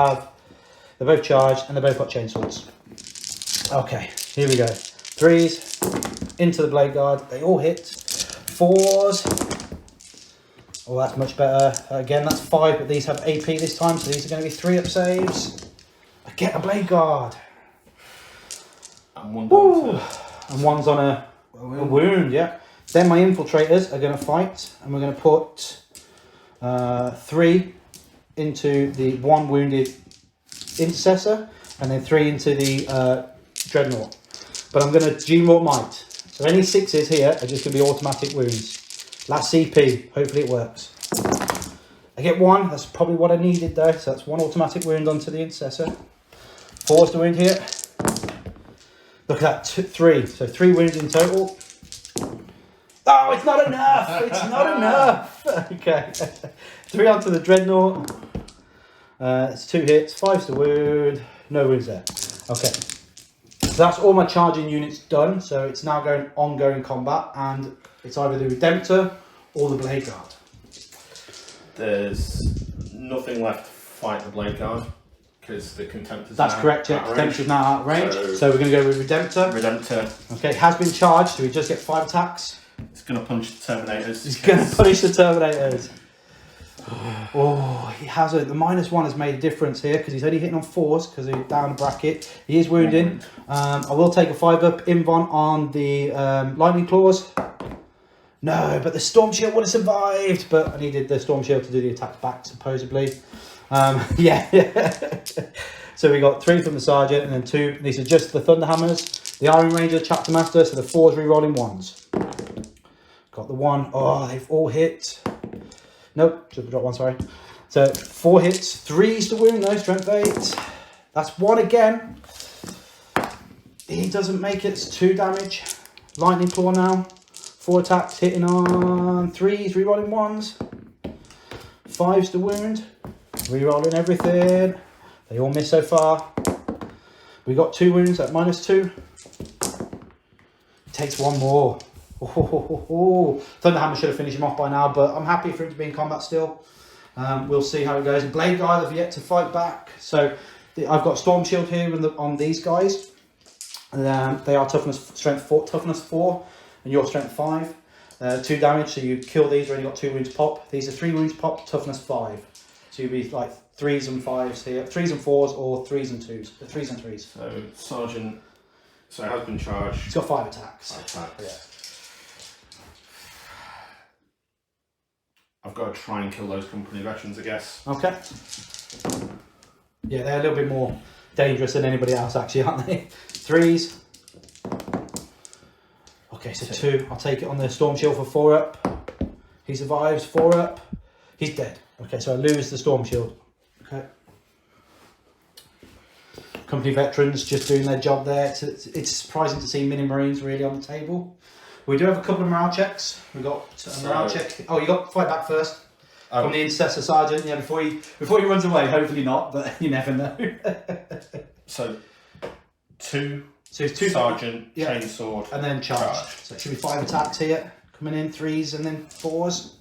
charged, and they both got chainswords. Okay, here we go. 3s into the blade guard. They all hit. 4s. Oh, that's much better. Again, that's 5, but these have AP this time, so these are going to be 3-up saves. I get a blade guard. And one down to... And one's on a wound, yeah. Then my infiltrators are going to fight, and we're going to put 3 into the 1 wounded intercessor, and then 3 into the dreadnought. But I'm going to G-Mort Might. So any 6s here are just going to be automatic wounds. Last CP, hopefully it works. I get 1, that's probably what I needed though, so that's 1 automatic wound onto the intercessor. 4's the wound here. Look at that, 3, so 3 wounds in total. Oh, it's not enough, it's not enough. Okay, 3 onto the dreadnought. It's 2 hits, 5's the wound, no wounds there. Okay, so that's all my charging units done, so it's now going ongoing combat, and it's either the Redemptor or the Blade Guard. There's nothing left to fight the Blade Guard because the Contemptor's That's now correct, yeah. out of range. Contemptor's now out of range. So we're going to go with Redemptor. Redemptor. Okay, has been charged, so we just get 5 attacks. It's going to punch the Terminators. He's going to punish the Terminators. Oh, he has the -1 has made a difference here because he's only hitting on 4s because he's down a bracket. He is wounding. I will take a 5-up invon on the lightning claws. No, but the Storm Shield would have survived. But I needed the Storm Shield to do the attack back, supposedly. Yeah. So we got 3 from the Sergeant and then 2. These are just the Thunderhammers. The Iron Ranger, Chapter Master, so the 4s re-rolling 1s. Got the 1. Oh, they've all hit. Nope, just dropped 1, sorry. So 4 hits, 3's to wound, no, strength 8. That's 1 again. He doesn't make it, it's 2 damage. Lightning Claw now. 4 attacks, hitting on 3s, re-rolling 1s. 5's to wound. Re-rolling everything. They all miss so far. We got 2 wounds at -2. Takes 1 more. Thunderhammer should have finished him off by now, but I'm happy for him to be in combat still. We'll see how it goes. Blade Guard have yet to fight back. So I've got Storm Shield here on these guys. They are strength 4, and your strength 5. 2 damage, so you kill these, already got 2 wounds pop. These are 3 wounds pop, toughness 5. So you'll be like 3s and 5s here, 3s and 4s, or 3s and 2s, 3s and 3s. So Sergeant, so it has been charged. He's got 5 attacks. 5 attacks. Yeah. I've got to try and kill those company veterans, I guess. Okay. Yeah, they're a little bit more dangerous than anybody else, actually, aren't they? 3s. Okay, so 2. I'll take it on the Storm Shield for 4-up. He survives, 4-up. He's dead. Okay, so I lose the Storm Shield. Okay. Company veterans just doing their job there. It's surprising to see mini Marines really on the table. We do have a couple of morale checks. We got a morale check. Oh, you got fight back first from the Intercessor Sergeant. Yeah, before he runs away. Hopefully not, but you never know. So 2 2 Sergeant, Chainsword, and then charge. So it should be 5 attacks here. Coming in 3s and then 4s.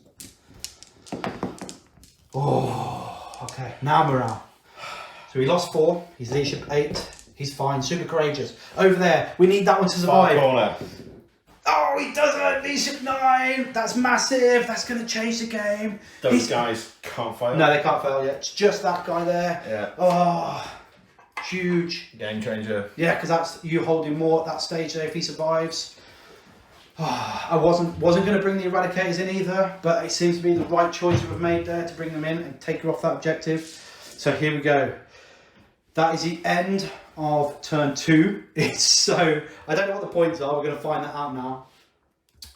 Oh, okay. Now morale. So he lost 4. He's leadership 8. He's fine. Super courageous. Over there. We need that one to survive. Corner. Oh, he doesn't! Leadership 9! That's massive! That's going to change the game. Those guys can't fail. No, they can't fail yet. It's just that guy there. Yeah. Oh, huge. Game changer. Yeah, because that's you holding more at that stage there if he survives. Oh, I wasn't going to bring the Eradicators in either, but it seems to be the right choice we've made there to bring them in and take her off that objective. So here we go. That is the end of turn 2. It's so I don't know what the points are. We're going to find that out now.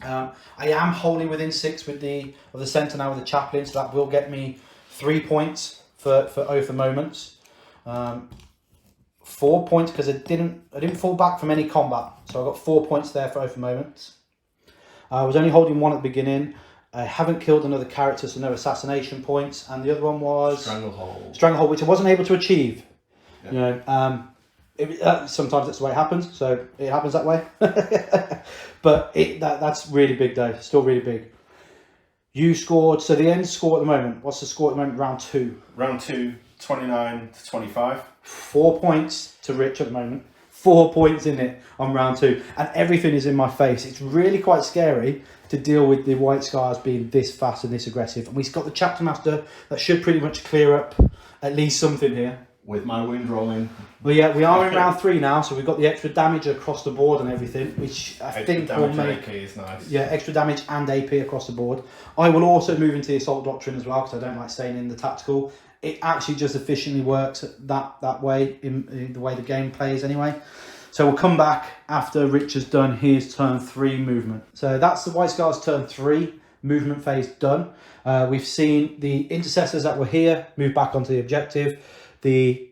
I am holding within 6 with the Sentinel with the Chaplain, so that will get me 3 points for Oath of Moments. 4 points because I didn't fall back from any combat, so I got 4 points there for Oath of Moments. I was only holding 1 at the beginning. I haven't killed another character, so no assassination points, and the other one was Stranglehold, which I wasn't able to achieve. Yeah. You know, Sometimes that's the way it happens, so it happens that way. But that's really big though, still really big. You scored, so the end score at the moment, what's the score at the moment, round 2? Round 2, 29 to 25. 4 points to Rich at the moment. 4 points in it on round 2. And everything is in my face. It's really quite scary to deal with the White Scars being this fast and this aggressive. And we've got the Chapter Master that should pretty much clear up at least something here. With my wound rolling. Well, yeah, we are in round 3 now, so we've got the extra damage across the board and everything, which I think will make... AP is nice. Yeah, extra damage and AP across the board. I will also move into the Assault Doctrine as well, because I don't like staying in the tactical. It actually just efficiently works that way, in the way the game plays anyway. So we'll come back after Rich has done his turn 3 movement. So that's the White Scars turn 3 movement phase done. We've seen the Intercessors that were here move back onto the objective. The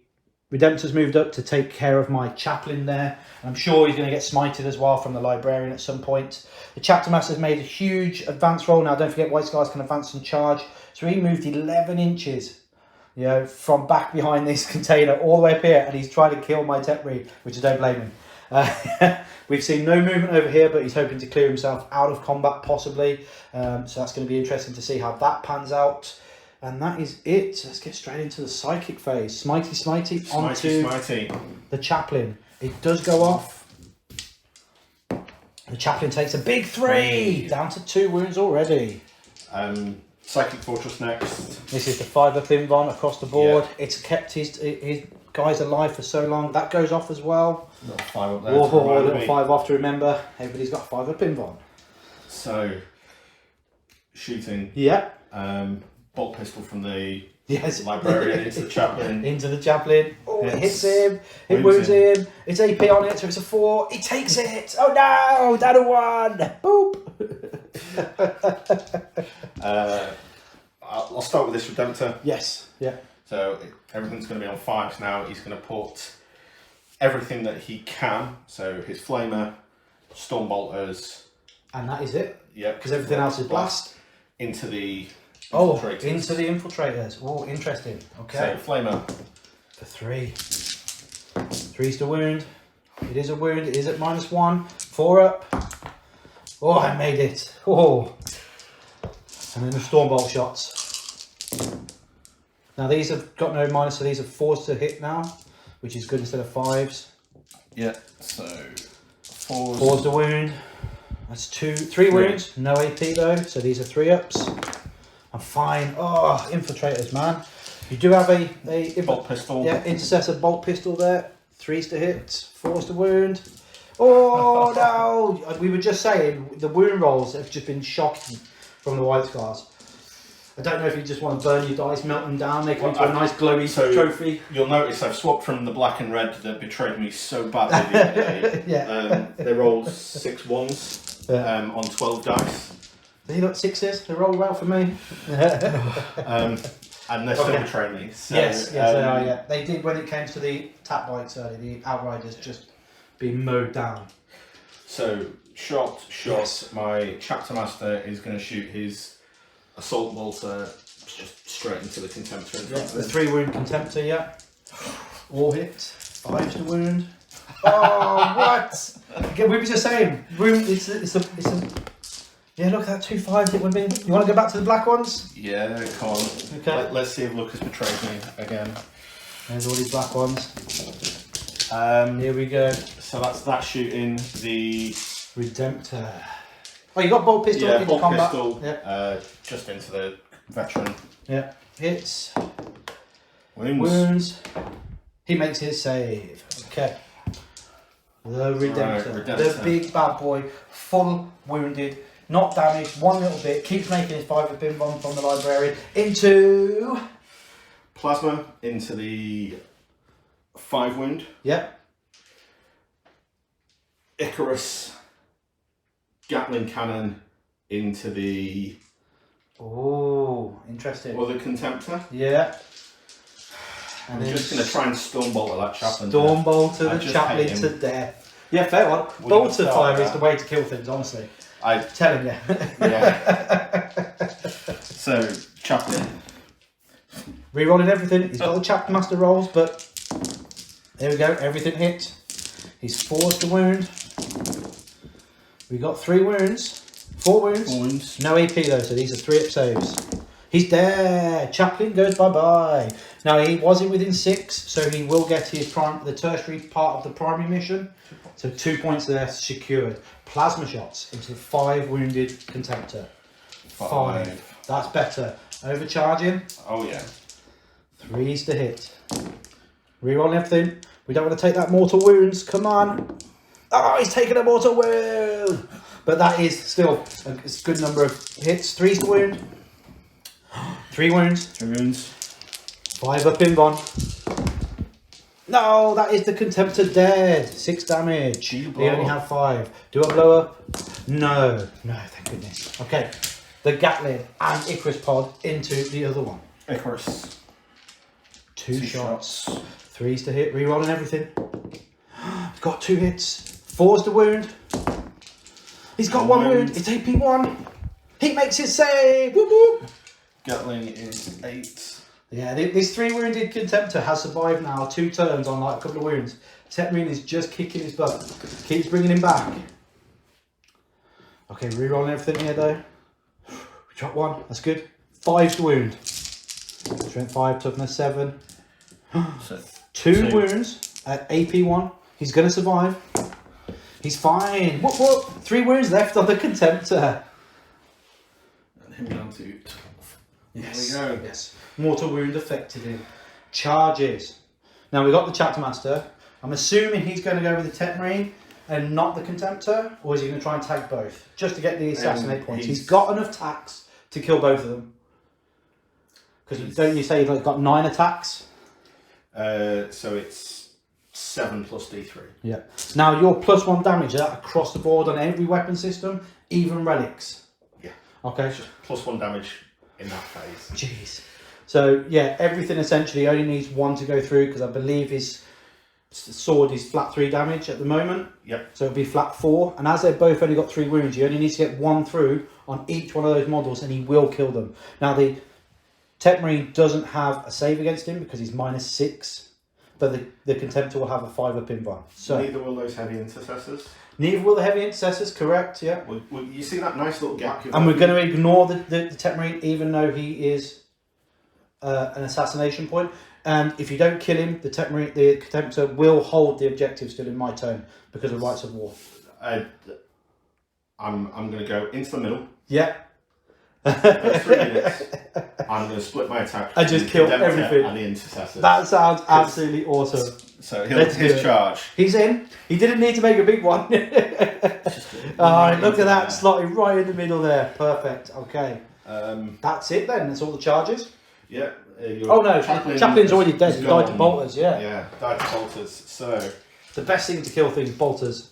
Redemptor's moved up to take care of my Chaplain there. I'm sure he's going to get smited as well from the Librarian at some point. The Chapter Master's made a huge advance roll. Now don't forget White Scars can advance and charge. So he moved 11 inches, you know, from back behind this container all the way up here, and he's trying to kill my Tepri, which I don't blame him. We've seen no movement over here, but he's hoping to clear himself out of combat possibly. So that's going to be interesting to see how that pans out. And that is it. Let's get straight into the Psychic phase. Smitey onto the Chaplain. It does go off. The Chaplain takes a big 3, down to 2 wounds already. Psychic Fortress next. This is the 5 up Invon across the board. Yeah. It's kept his guys alive for so long. That goes off as well. Little 5 up there. A little 5 off to remember. Everybody's got 5 up Invon. So, shooting. Yeah. Bolt pistol from the Yes. Librarian into the Chaplain. Into the Chaplain. Oh, it hits him. It wounds him. It's AP on it, so it's a 4. It takes it. Oh no! Down to 1. Boop. I'll start with this Redemptor. Yes. Yeah. So everything's going to be on 5s now. He's going to put everything that he can. So his Flamer, Storm Bolters. And that is it. Yep. Because everything else is blast. Into the Infiltrators. Into the Infiltrators. Oh, interesting. Okay. So Flamer. For 3. 3's to wound. It is a wound. It is at -1. 4 up. Oh, I made it. Oh. And then the Stormbolt shots. Now these have got no minus, so these are 4s to hit now, which is good instead of 5s. Yeah. So 4s. 4s to wound. That's 3 wounds. No AP though, so these are 3 ups. I'm fine. Oh, Infiltrators, man. You do have a bolt pistol. Yeah, Intercessor bolt pistol there. 3s to hit, 4s to wound. Oh no! We were just saying the wound rolls have just been shocking from the White Scars. I don't know if you just want to burn your dice, melt them down, make them into a nice glowy trophy. You'll notice I've swapped from the black and red that betrayed me so badly the other day. Yeah. They rolled 6 1s on 12 dice. They got 6s. They roll well for me. And they're still betraying me. So, yes, they are. Yeah, they did when it came to the tap bites earlier. The Outriders just being mowed down. So shot. Yes. My Chapter Master is going to shoot his Assault Bolter just straight into the Contemptor. The 3 wound Contemptor. Yeah. All hit. 5s to wound. Oh, what? Again, we were just saying. It's a. Yeah, look at that 2 5s it would be. You want to go back to the black ones? Yeah, come on. Okay. Let's see if Lucas betrays me again. There's all these black ones. Here we go. So that's that shooting the Redemptor. Oh, you got bolt pistol into bolt combat. pistol. Yeah. Just into the veteran. Yeah. Hits. Wounds. He makes his save. Okay. The Redemptor. Right, The big bad boy, full wounded. Not damaged, 1 little bit, keeps making his 5 up in bomb from the Librarian into Plasma into the 5 wound. Yep. Icarus Gatling cannon into the interesting. other Contemptor. Yeah. And I'm just going to try and Stormbolt that Chaplain. Stormbolt to the Chaplain to death. Yeah, fair one. Bolter fire is the way to kill things, honestly. I'm telling you. Yeah. So, Chaplain. Rerolling everything. He's got the Chapter Master rolls, but There we go, everything hit. He's forced to wound. We got 3 wounds. 4 wounds. 4 wounds. No AP though, so these are 3 up saves. He's dead. Chaplain goes bye-bye. Now he wasn't within 6, so he will get his the tertiary part of the primary mission. So 2 points there secured. Plasma shots into the 5 wounded Contemptor. 5. That's better. Overcharging. Oh yeah. 3s to hit. Reroll everything. We don't want to take that mortal wounds. Come on. Oh, he's taken a mortal wound. But that is still a good number of hits. 3s to wound. 3 wounds. 3 wounds. 5 up in Von. No, that is the Contemptor dead. 6 damage. They only have 5. Do I blow up? No. No, thank goodness. Okay. The Gatling and Icarus pod into the other one. Icarus. 2 shots. 3s to hit. Rerolling everything. He's got 2 hits. 4s to wound. He's got 1 wound. It's AP 1. He makes his save. Whoop whoop. Gatling is 8. Yeah, this 3 wounded Contemptor has survived now 2 turns on like a couple of wounds. Tetmarine is just kicking his butt. Keeps bringing him back. Okay, rerolling everything here though. We drop 1. That's good. 5 to wound. Strength 5, toughness 7. So 2 wounds at AP 1. He's going to survive. He's fine. Whoop whoop. 3 wounds left on the Contemptor. And him down to 12. Yes. There we go. Yes. Mortal wound affected him. Charges. Now we got the Chapter Master. I'm assuming he's going to go with the Tetmarine and not the Contemptor, or is he going to try and tag both just to get the assassinate points? He's got enough attacks to kill both of them. Because don't you say he's got 9 attacks? So it's 7 plus D3. Yeah. Now your +1 damage is that across the board on every weapon system, even relics. Yeah. Okay. It's just +1 damage in that phase. Jeez. So yeah, everything essentially only needs 1 to go through because I believe his sword is flat 3 damage at the moment. Yep. So it'll be flat 4, and as they've both only got 3 wounds, you only need to get 1 through on each one of those models, and he will kill them. Now the Tetmarine doesn't have a save against him because he's -6, but the Contemptor will have a 5 up in one. So neither will those heavy intercessors. Neither will the heavy intercessors, correct? Yeah. Well, you see that nice little gap? And we're going to ignore the Tetmarine, even though he is an assassination point. And if you don't kill him, the Contemptor will hold the objective still in my turn because of rights of war. I'm going to go into the middle. Yeah. 3 minutes. I'm going to split my attack. I just killed everything. And the intercessors. That sounds absolutely awesome. So his charge. He's in. He didn't need to make a big one. Oh, look at that, slotted right in the middle there. Perfect. Okay. That's it then. That's all the charges. Yeah. Oh no, Chaplin's already dead. He died to bolters. Yeah. Yeah, died to bolters. So the best thing to kill things, bolters.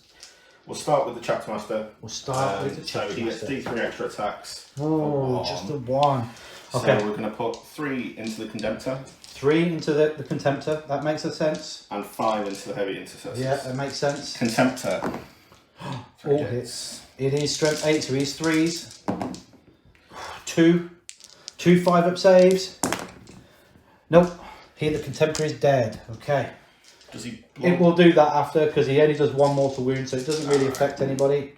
We'll start with the Chapter Master. We'll start with the Chapter So he gets Master. D3 extra attacks. Oh, just the 1. Okay. So we're going to put 3 into the Contemptor. 3 into the Contemptor. That makes sense. And 5 into the heavy intercessors. Yeah, that makes sense. Contemptor. All hits. It is strength 8, so he's 3s. 2 5-up saves. Nope. Here the Contemptor is dead. Okay. Does he It will do that after because he only does 1 mortal wound, so it doesn't really affect anybody.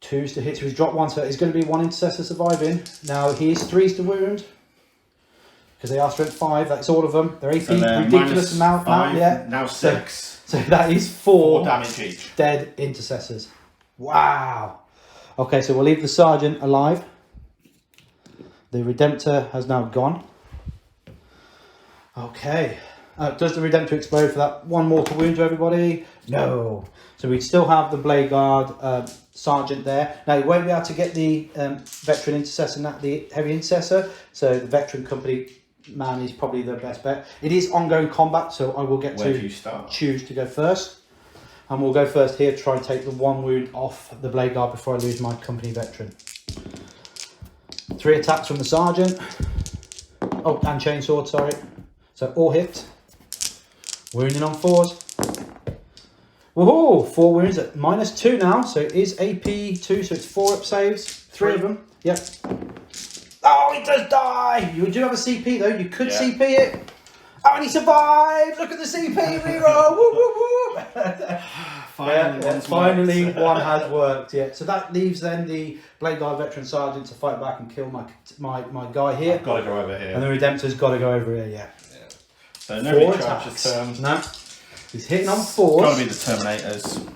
2s to hit, so he's dropped 1, so he's going to be 1 intercessor surviving. Now he is 3s to wound because they are strength 5. That's all of them. They're AP, ridiculous amount. Yeah. Now 6. So that is 4 damage each. Dead intercessors. Wow. Okay, so we'll leave the sergeant alive. The Redemptor has now gone. Okay. Does the Redemptor explode for that 1 mortal wound to everybody? No. So we still have the Blade Guard Sergeant there. Now you won't be able to get the Veteran Intercessor, not the Heavy Intercessor. So the Veteran Company man is probably the best bet. It is ongoing combat, so I will get to choose to go first. And we'll go first here, try and take the 1 wound off the Blade Guard before I lose my Company Veteran. 3 attacks from the Sergeant. Oh, and Chainsword, sorry. So all hit. Wounding on 4s. Woohoo! 4 wounds at -2 now. So it is AP 2, so it's 4-up saves. 3 of them. Yep. Oh, he does die! You do have a CP though. You could CP it. Oh, and he survived! Look at the CP reroll! Woo, woo, woo! Finally one has worked, yeah. So that leaves then the Blade Guard Veteran Sergeant to fight back and kill my guy here. I've got to go over here. And the Redemptor's got to go over here, yeah. So no recharges turn. No. He's hitting on 4s. Got to be the Terminators.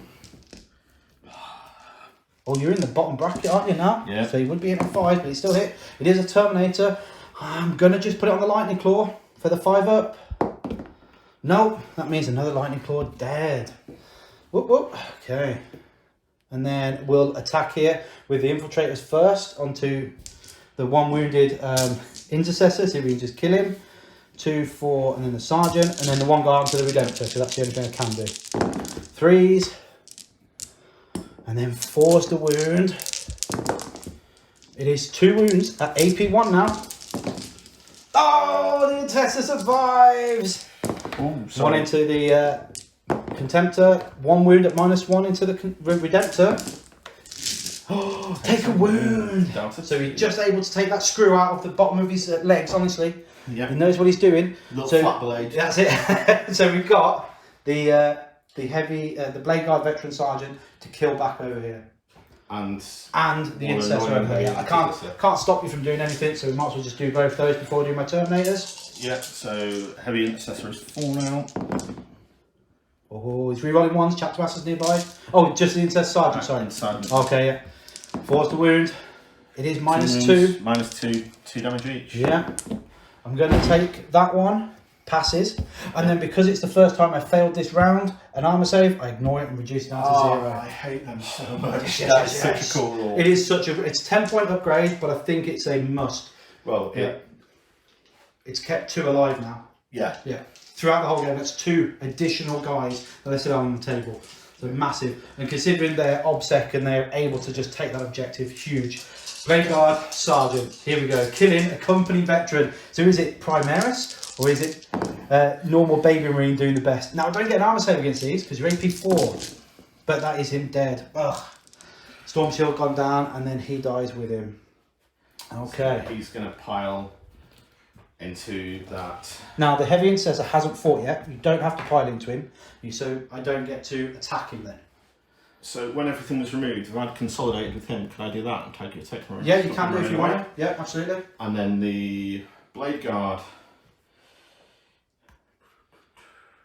Oh, you're in the bottom bracket, aren't you now? Yeah. So he would be hitting on 5s, but he's still hit. It is a Terminator. I'm going to just put it on the Lightning Claw for the 5-up. No, that means another Lightning Claw dead. Whoop, whoop. Okay. And then we'll attack here with the Infiltrators first onto the 1 wounded Intercessor, so we can just kill him. 2, 4, and then the Sergeant, and then the 1 guy onto the Redemptor, so that's the only thing I can do. 3s. And then 4's to wound. It is 2 wounds at AP 1 now. Oh, the Intercessor survives! Ooh, 1 into the Contemptor, 1 wound at -1 into the Redemptor. Oh, take a wound! So he's just able to take that screw out of the bottom of his legs, honestly. Yeah. He knows what he's doing. Little flat blade. That's it. So we've got the Blade Guard Veteran Sergeant to kill back over here. And the Intercessor over here. I can't stop you from doing anything, so we might as well just do both those before doing my Terminators. Yeah, so Heavy Intercessor is 4 now. Oh, he's rerolling 1s, Chapter Master's nearby. Oh, just the Intercessor Sergeant, sorry. Okay, yeah. 4's the wound. It is -2. -2, 2 damage each. Yeah. I'm going to take that one. Passes. And then because it's the first time I failed this round, an armor save, I ignore it and reduce it down to 0. I hate them so much. Yes. Such a cool rule. It is it's 10-point upgrade, but I think it's a must. Well, yeah. It's kept 2 alive now. Yeah. Yeah. Throughout the whole game, that's 2 additional guys that are still on the table. So massive. And considering they're OBSEC and they're able to just take that objective, huge. Blade Guard Sergeant. Here we go. Killing a company veteran. So is it Primaris? Or is it normal Baby Marine doing the best? Now, I don't get an armor save against these because you're AP 4. But that is him dead. Ugh. Storm Shield gone down and then he dies with him. Okay. So he's going to pile into that. Now, the Heavy Intercessor hasn't fought yet. You don't have to pile into him. So I don't get to attack him then. So when everything was removed, if I'd consolidated with him, could I do that and take it take him? Yeah, you can do if you want. Yeah, absolutely. And then the Blade Guard.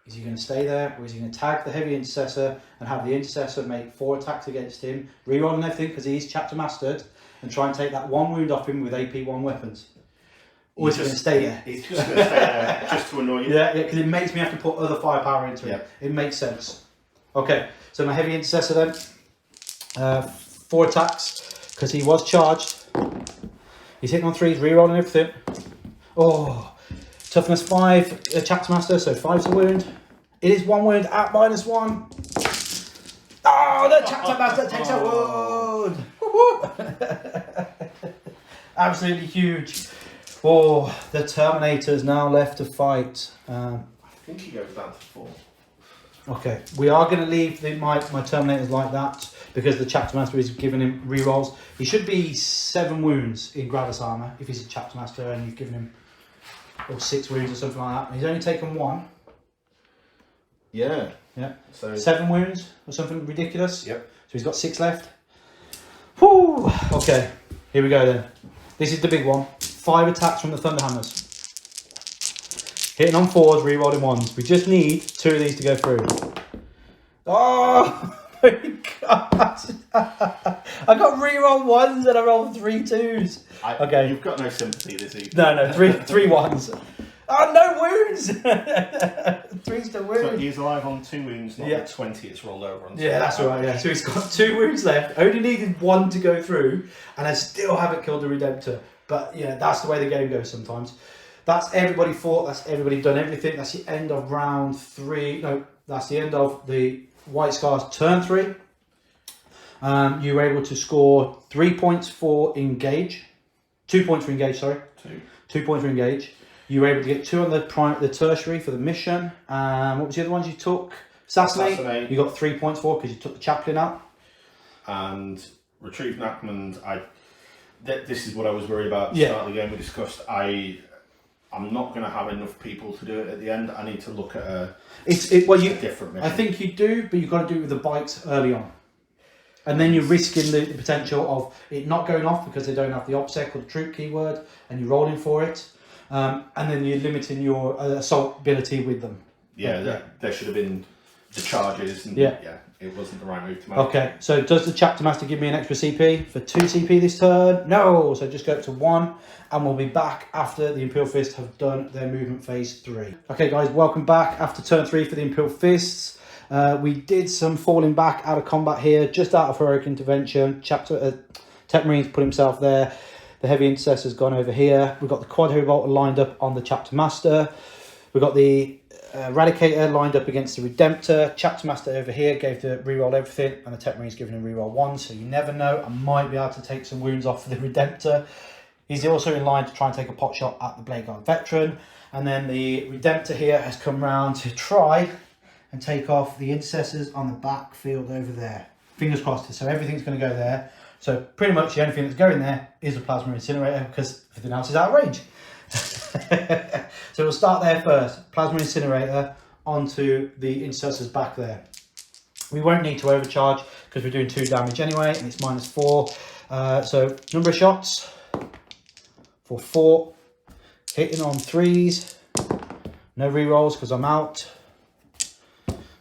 Is he going to stay there, or is he going to tag the Heavy Intercessor and have the Intercessor make 4 attacks against him, rerolling everything because he's Chapter Mastered, and try and take that 1 wound off him with AP 1 weapons? Or is he going to stay there? He's just going to stay there, just to annoy you. Yeah, because it makes me have to put other firepower into it. It makes sense. Okay, so my Heavy Intercessor then, 4 attacks, because he was charged. He's hitting on 3s, rerolling everything. Oh, toughness 5, Chapter Master, so 5's a wound. It is 1 wound at -1. Oh, the Chapter Master takes a wound. Absolutely huge. Oh, the Terminator's now left to fight. I think he goes down to 4. Okay, we are going to leave my Terminators like that because the Chapter Master is giving him rerolls. He should be 7 wounds in Gravis armor if he's a Chapter Master and you've given him 6 wounds or something like that. And he's only taken 1. Yeah. Yeah. So 7 wounds or something ridiculous. Yep. So he's got 6 left. Whoo! Okay, here we go then. This is the big one. 5 attacks from the Thunderhammers. Hitting on 4s, rerolling 1s. We just need 2 of these to go through. Oh my god! I got reroll 1s and I rolled 3 2s. Okay. You've got no sympathy this evening. No, 3 1s. Oh, no wounds! 3's to wound. So he's alive on 2 wounds, not the 20 it's rolled over on. Yeah, that's right, yeah. So he's got 2 wounds left. Only needed 1 to go through, and I still haven't killed the Redemptor. But yeah, that's the way the game goes sometimes. That's everybody fought, that's everybody done everything. That's the end of round 3. No, that's the end of the White Scars turn 3. You were able to score 3 points for engage. 2 points for engage, sorry. 2 points for engage. You were able to get 2 on the tertiary for the mission. What was the other ones you took? Assassinate. You got 3 points for because you took the chaplain out. And retrieve Nachmund. This is what I was worried about at the start of the game. We discussed. I'm not going to have enough people to do it at the end. I need to look at a different mission. I think you do, but you've got to do it with the bikes early on. And then you're risking the potential of it not going off because they don't have the OPSEC or the troop keyword, and you're rolling for it. And then you're limiting your assault ability with them. Yeah, there should have been the charges. And it wasn't the right move to make. Okay, so does the Chapter Master give me an extra CP for 2 CP this turn? No, so just go up to 1, and we'll be back after the Imperial Fists have done their movement phase 3. Okay guys, welcome back after turn 3 for the Imperial Fists. We did some falling back out of combat here, just out of heroic intervention. Tech Marine's put himself there. The Heavy Intercessor's gone over here. We've got the Quad Heavy Bolter lined up on the Chapter Master. We've got the Eradicator lined up against the Redemptor. Chapter Master over here gave the reroll everything, and the Tech Marine's given him reroll 1, so you never know. I might be able to take some wounds off for the Redemptor. He's also in line to try and take a pot shot at the Blade Guard Veteran. And then the Redemptor here has come round to try and take off the Intercessors on the backfield over there. Fingers crossed, so everything's going to go there. So pretty much the only thing that's going there is a Plasma Incinerator, because everything else is out of range. So we'll start there first. Plasma Incinerator onto the Intercessors back there. We won't need to overcharge because we're doing 2 damage anyway, and it's -4. So number of shots for 4. Hitting on 3s. No rerolls because I'm out.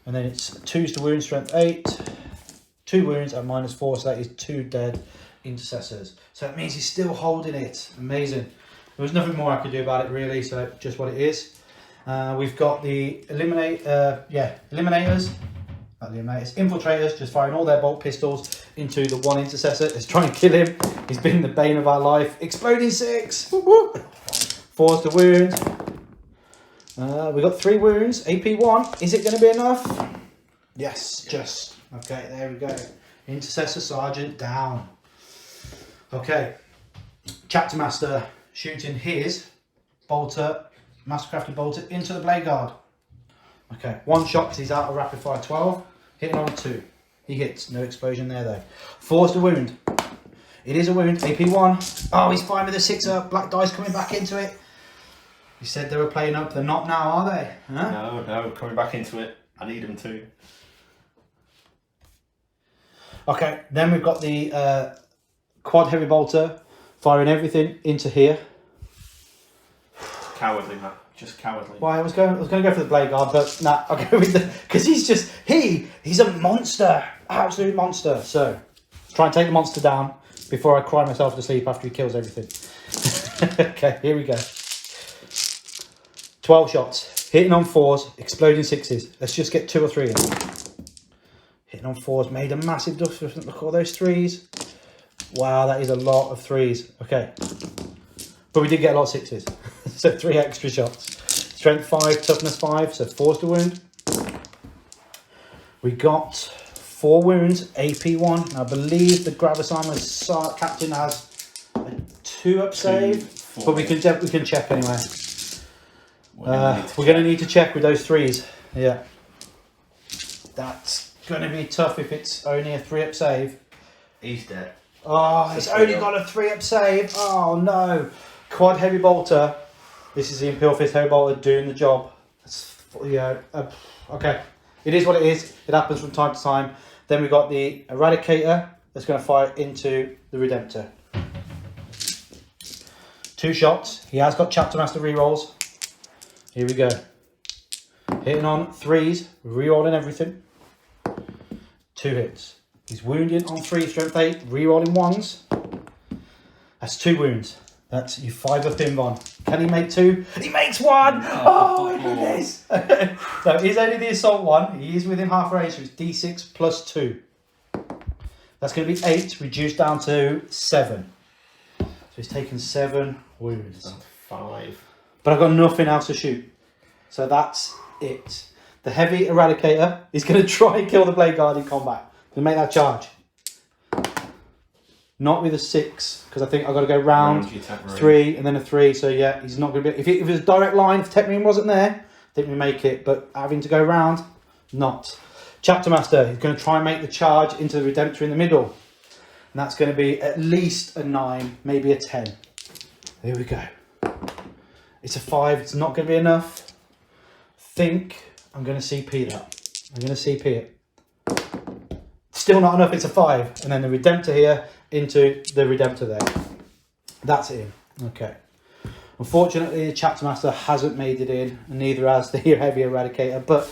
And then it's 2s to wound, strength 8. 2 wounds at -4, so that is 2 dead Intercessors. So that means he's still holding it. Amazing. There was nothing more I could do about it really, so just what it is. We've got the Eliminators. Not Eliminators, Infiltrators, just firing all their bolt pistols into the 1 Intercessor. Let's try and kill him. He's been the bane of our life. Exploding 6. Whoop, whoop. 4s to wound. We've got 3 wounds, AP 1. Is it going to be enough? Yes, just. Okay, there we go. Intercessor Sergeant down. Okay. Chapter Master shooting his bolter, Mastercrafted bolter, into the Blade Guard. Okay, 1 shot because he's out of rapid fire 12. Hitting on 2. He hits, no explosion there though. 4's to wound. It is a wound, AP 1. Oh, he's fine with a 6-up. Black dice coming back into it. You said they were playing up. They're not now, are they? Huh? No, coming back into it. I need them to. Okay, then we've got the Quad Heavy Bolter firing everything into here. Cowardly, man. Just cowardly. Well, I was going to go for the Blade Guard, but nah, I'll go with the, because he's a monster, absolute monster. So try and take the monster down before I cry myself to sleep after he kills everything. Okay, here we go. 12 shots, hitting on 4s, exploding 6s. Let's just get 2 or 3 in. Hitting on 4s, made a massive difference. Look at all those 3s. Wow, that is a lot of 3s. Okay, but we did get a lot of 6s. So 3 extra shots. Strength 5, toughness 5, so 4s to wound. We got 4 wounds, AP 1. I believe the Gravis Armor Captain has a 2-up save, but we can check anyway. We're going to need to check with those 3s. Yeah. That's going to be tough if it's only a 3-up save. He's dead. Oh, it's only got a 3-up save. Oh, no. Quad Heavy Bolter. This is the Imperial Fist Heavy Bolter doing the job. Okay. It is what it is. It happens from time to time. Then we've got the Eradicator that's going to fire into the Redemptor. 2 shots. He has got Chapter Master rerolls. Here we go. Hitting on 3s, rerolling everything. 2 hits. He's wounding on 3, strength 8, rerolling 1s. That's 2 wounds. That's you 5-up invuln. Can he make 2? He makes 1! Oh my goodness! So he's only the assault 1. He is within half range, so it's D6 plus 2. That's going to be 8, reduced down to 7. So he's taken 7 wounds. That's 5. But I've got nothing else to shoot. So that's it. The Heavy Eradicator is going to try and kill the Blade Guard in combat. Going to make that charge. Not with a 6, because I think I've got to go round 3 and then a 3. So yeah, he's not going to be... If it was a direct line, if Tech Marine wasn't there, I think we make it. But having to go round, not. Chapter Master is going to try and make the charge into the Redemptor in the middle. And that's going to be at least a 9, maybe a 10. Here we go. It's a 5. It's not going to be enough. Think I'm going to CP that. I'm going to CP it. Still not enough. It's a 5. And then the Redemptor here into the Redemptor there. That's it in. Okay. Unfortunately, the Chapter Master hasn't made it in, and neither has the Heavy Eradicator. But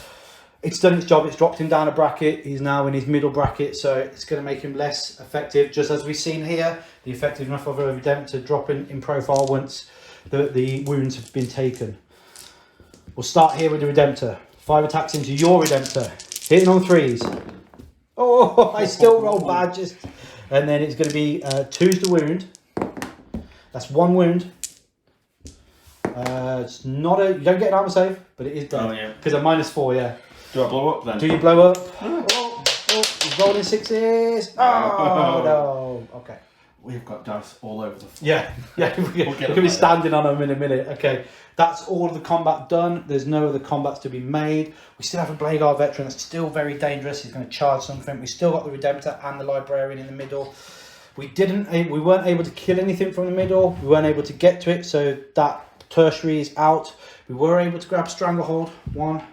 it's done its job. It's dropped him down a bracket. He's now in his middle bracket, so it's going to make him less effective. Just as we've seen here, the effectiveness of a Redemptor dropping in profile once the wounds have been taken. We'll start here with the Redemptor. 5 attacks into your Redemptor. Hitting on 3s. Oh, I still roll bad. And then it's going to be 2's the wound. That's 1 wound. It's not a... You don't get an armor save, but it is dead. Oh, yeah. Because I'm -4, yeah. Do I blow up then? Do you blow up? Oh, he's rolling 6s. Oh, no. Okay. We've got dice all over the floor. Yeah, we're going to be standing on them in a minute. Okay, that's all of the combat done. There's no other combats to be made. We still have a Blade Guard veteran that's still very dangerous. He's going to charge something. We still got the Redemptor and the Librarian in the middle. We weren't able to kill anything from the middle. We weren't able to get to it, so that tertiary is out. We were able to grab Stranglehold. 1,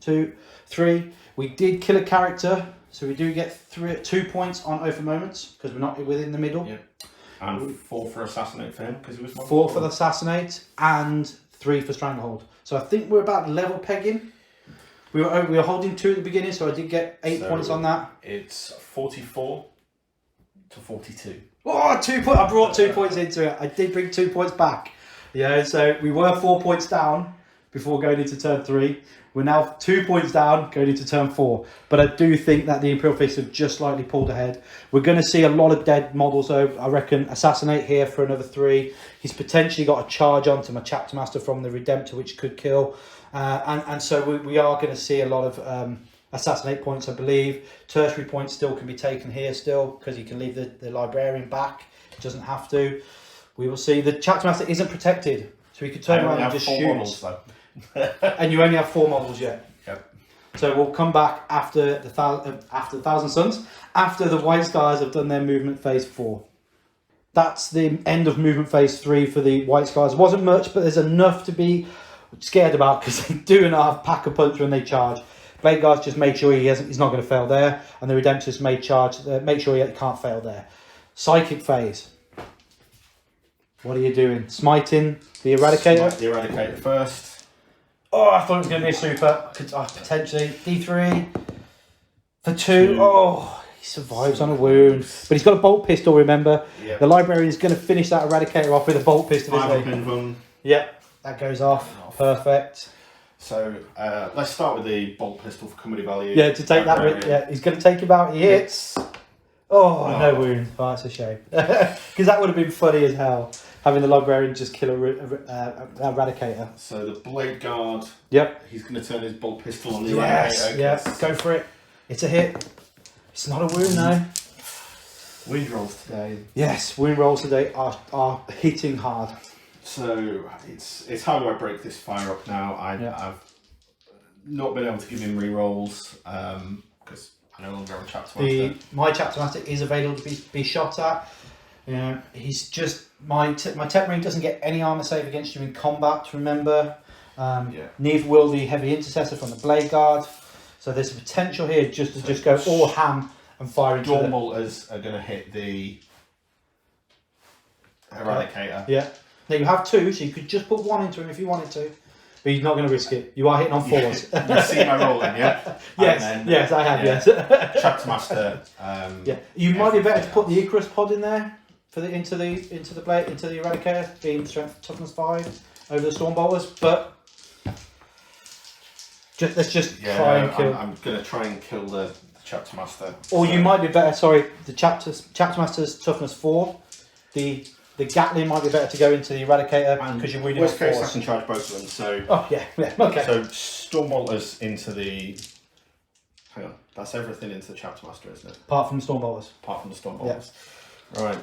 2, 3. We did kill a character, so we do get 2 points on Oath of Moments because we're not within the middle. Yeah. And 4 for Assassinate for him because he was 4 for the Assassinate and 3 for Stranglehold. So I think we're about level pegging. We were holding 2 at the beginning, so I did get 8 points on that. It's 44 to 42. Oh, 2 points! I brought 2 points into it. I did bring 2 points back. Yeah, so we were 4 points down before going into turn 3. We're now 2 points down going into turn 4. But I do think that the Imperial Fists have just slightly pulled ahead. We're going to see a lot of dead models though. I reckon Assassinate here for another 3. He's potentially got a charge onto my Chapter Master from the Redemptor, which could kill. And so we are going to see a lot of Assassinate points, I believe. Tertiary points still can be taken here still, because you can leave the Librarian back. It doesn't have to. We will see. The Chapter Master isn't protected, so we could turn around and just shoot. Models, though. And you only have 4 models yet. Yep. So we'll come back after the Thousand Suns, after the White Scars have done their movement phase 4. That's the end of movement phase 3 for the White Scars. Wasn't much, but there's enough to be scared about because they do enough pack a punch when they charge. Blade Guards just made sure he's not going to fail there, and the Redemptorist made charge, make sure he can't fail there. Psychic phase. What are you doing? Smiting the Eradicator? Smite the Eradicator first. Oh, I thought it was going to be a super. Potentially. D3 for 2. Oh, he survives on a wound. But he's got a bolt pistol, remember? Yep. The Librarian is going to finish that Eradicator off with a bolt pistol, isn't he? Yep, that goes off. Perfect. So let's start with the bolt pistol for comedy value. Yeah, to take that. Yeah, he's going to take him out. He hits. Oh, no wound. Oh, that's a shame. Because that would have been funny as hell. Having the Librarian just kill a Eradicator. So the Blade Guard. Yep. He's going to turn his bolt pistol on the Eradicator. Yes, go for it. It's a hit. It's not a wound though. Wound rolls today. Yes, wound rolls today are hitting hard. So it's how do I break this fire up now? I've not been able to give him rerolls because I no longer have a Chapter Master. My Chapter Master is available to be shot at. He's just my Tech Marine doesn't get any armor save against you in combat. Remember, neither will the Heavy Intercessor from the Blade Guard. So there's a potential here just to go all ham and fire into Dawn Bolters are going to hit the Eradicator. Yeah. Now you have 2, so you could just put 1 into him if you wanted to. But you're not going to risk it. You are hitting on 4s. You see my rolling, yeah? Yes, I have, yes. Chapter Master. You might be better to put the Icarus pod in there for into the Eradicator, being strength toughness 5 over the Storm Bolters, but let's just try and kill. I'm going to try and kill the Chapter Master. Or you might be better. Sorry, the Chapter Master's toughness 4. The Gatling might be better to go into the Eradicator because you're reading. Worst case, I can charge both of them. So. Oh yeah, okay. So Storm Bolters into the. Hang on, that's everything into the Chapter Master, isn't it? Apart from the Storm Bolters. Apart from the Storm Bolters. Yeah. Right.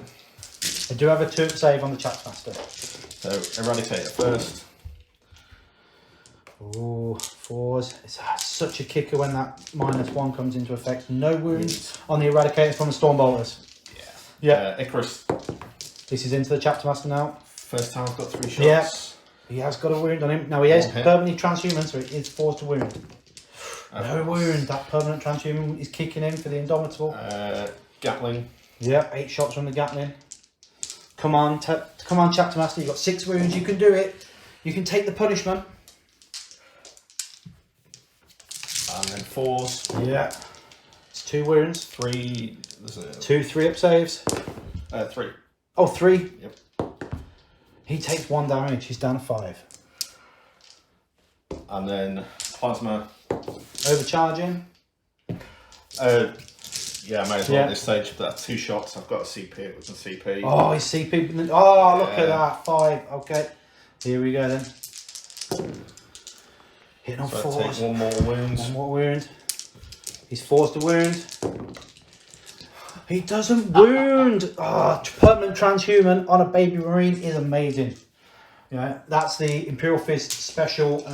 I do have a 2 save on the Chapter Master. So Eradicator first. Oh, 4s. It's such a kicker when that -1 comes into effect. No wounds on the Eradicator from the Storm Bolters. Yeah. Icarus. This is into the Chapter Master now. First time I've got 3 shots. Yeah. He has got a wound on him. Now he is Okay. permanently transhuman, so he is forced to wound. No wound. That permanent transhuman is kicking in for the Indomitable. Gatling. Yeah, 8 shots from the Gatling. Come on, come on, Chapter Master. You've got 6 wounds. You can do it. You can take the punishment. And then 4s. Yeah. It's 2 wounds. 3. 2 3-up saves. 3. Oh, 3. Yep. He takes 1 damage. He's down to 5. And then Plasma. Overcharging. Yeah, I may as well at this stage. But that's 2 shots. I've got a CP. It was a CP. Oh, he's CP. Oh, look at that. 5. Okay. Here we go then. Hitting on 4. Take 1 more wound. 1 more wound. He's forced to wound. He doesn't wound. Oh, permanent transhuman on a baby marine is amazing. Yeah, that's the Imperial Fist special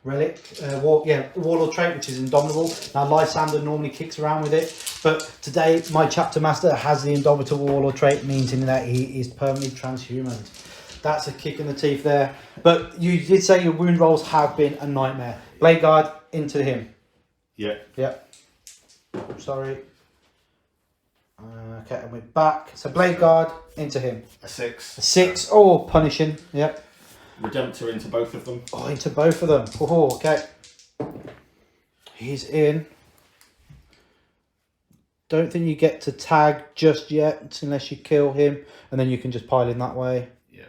relic. Warlord trait, which is Indomitable. Now, Lysander normally kicks around with it, but today my Chapter Master has the Indomitable Warlord trait, meaning that he is permanently transhuman. That's a kick in the teeth there. But you did say your wound rolls have been a nightmare. Blade Guard into him. Yeah. Yep. Sorry. Okay, and we're back. So Blade Guard into him. A 6. A 6. Oh, punishing. Yep. Redemptor into both of them. Oh, into both of them. Oh, okay. He's in. Don't think you get to tag just yet unless you kill him, and then you can just pile in that way. Yeah.